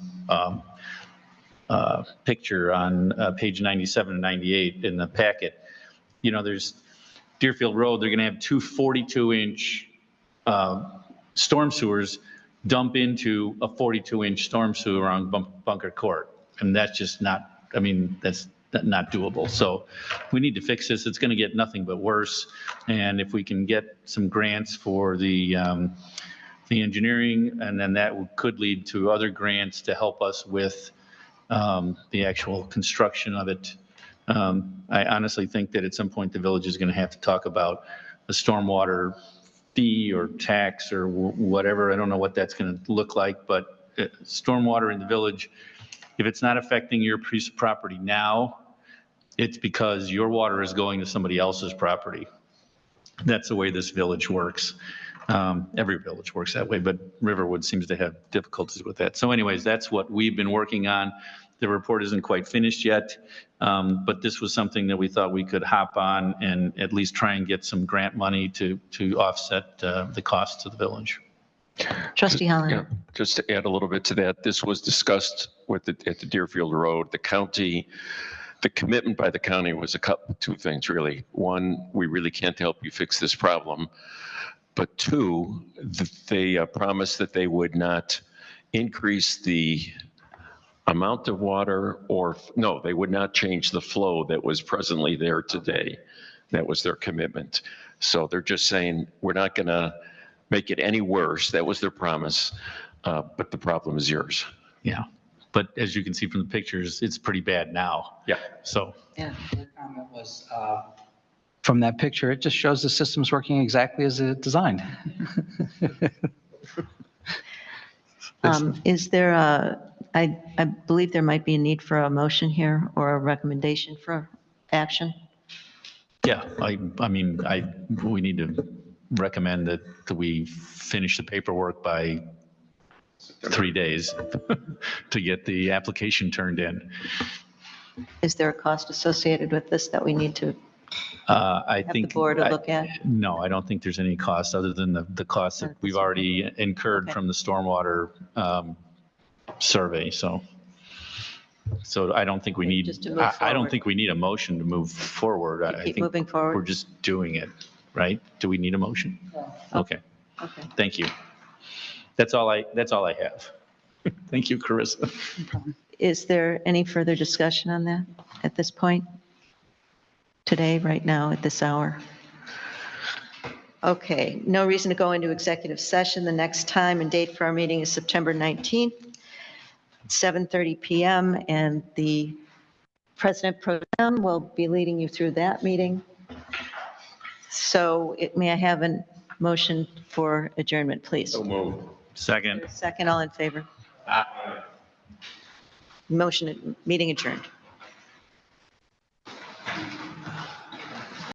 picture on page 97 and 98 in the packet, there's Deerfield Road, they're going to have two 42-inch storm sewers dump into a 42-inch storm sewer on Bunker Court. And that's just not, that's not doable. So we need to fix this. It's going to get nothing but worse. And if we can get some grants for the engineering, and then that could lead to other grants to help us with the actual construction of it. I honestly think that at some point the village is going to have to talk about a stormwater fee or tax or whatever. I don't know what that's going to look like, but stormwater in the village, if it's not affecting your piece of property now, it's because your water is going to somebody else's property. That's the way this village works. Every village works that way, but Riverwood seems to have difficulties with that. So anyways, that's what we've been working on. The report isn't quite finished yet, but this was something that we thought we could hop on and at least try and get some grant money to offset the costs to the village. Trustee Hollander. Yeah, just to add a little bit to that, this was discussed at the Deerfield Road. The county, the commitment by the county was two things really. One, we really can't help you fix this problem. But two, they promised that they would not increase the amount of water they would not change the flow that was presently there today. That was their commitment. So they're just saying, we're not going to make it any worse. That was their promise, but the problem is yours. Yeah, but as you can see from the pictures, it's pretty bad now. Yeah. So. Yeah. The comment was, from that picture, it just shows the system's working exactly as it's designed. Is there I believe there might be a need for a motion here or a recommendation for action. Yeah, we need to recommend that we finish the paperwork by 3 days to get the application turned in. Is there a cost associated with this that we need to I have think the board to look at? No, I don't think there's any cost other than the cost that we've already incurred from the stormwater survey. So I don't think we need, I don't think we need a motion to move forward. I think moving forward? We're just doing it, right? Do we need a motion? Okay. Okay. Thank you. That's all I have. Thank you, Carissa. Is there any further discussion on that at this point? Today, right now, at this hour? Okay, no reason to go into executive session. The next time and date for our meeting is September 19th, 7:30 PM, and the President Pro Tem will be leading you through that meeting. So may I have a motion for adjournment, please? So moved. Second. Second, all in favor? Motion, meeting adjourned.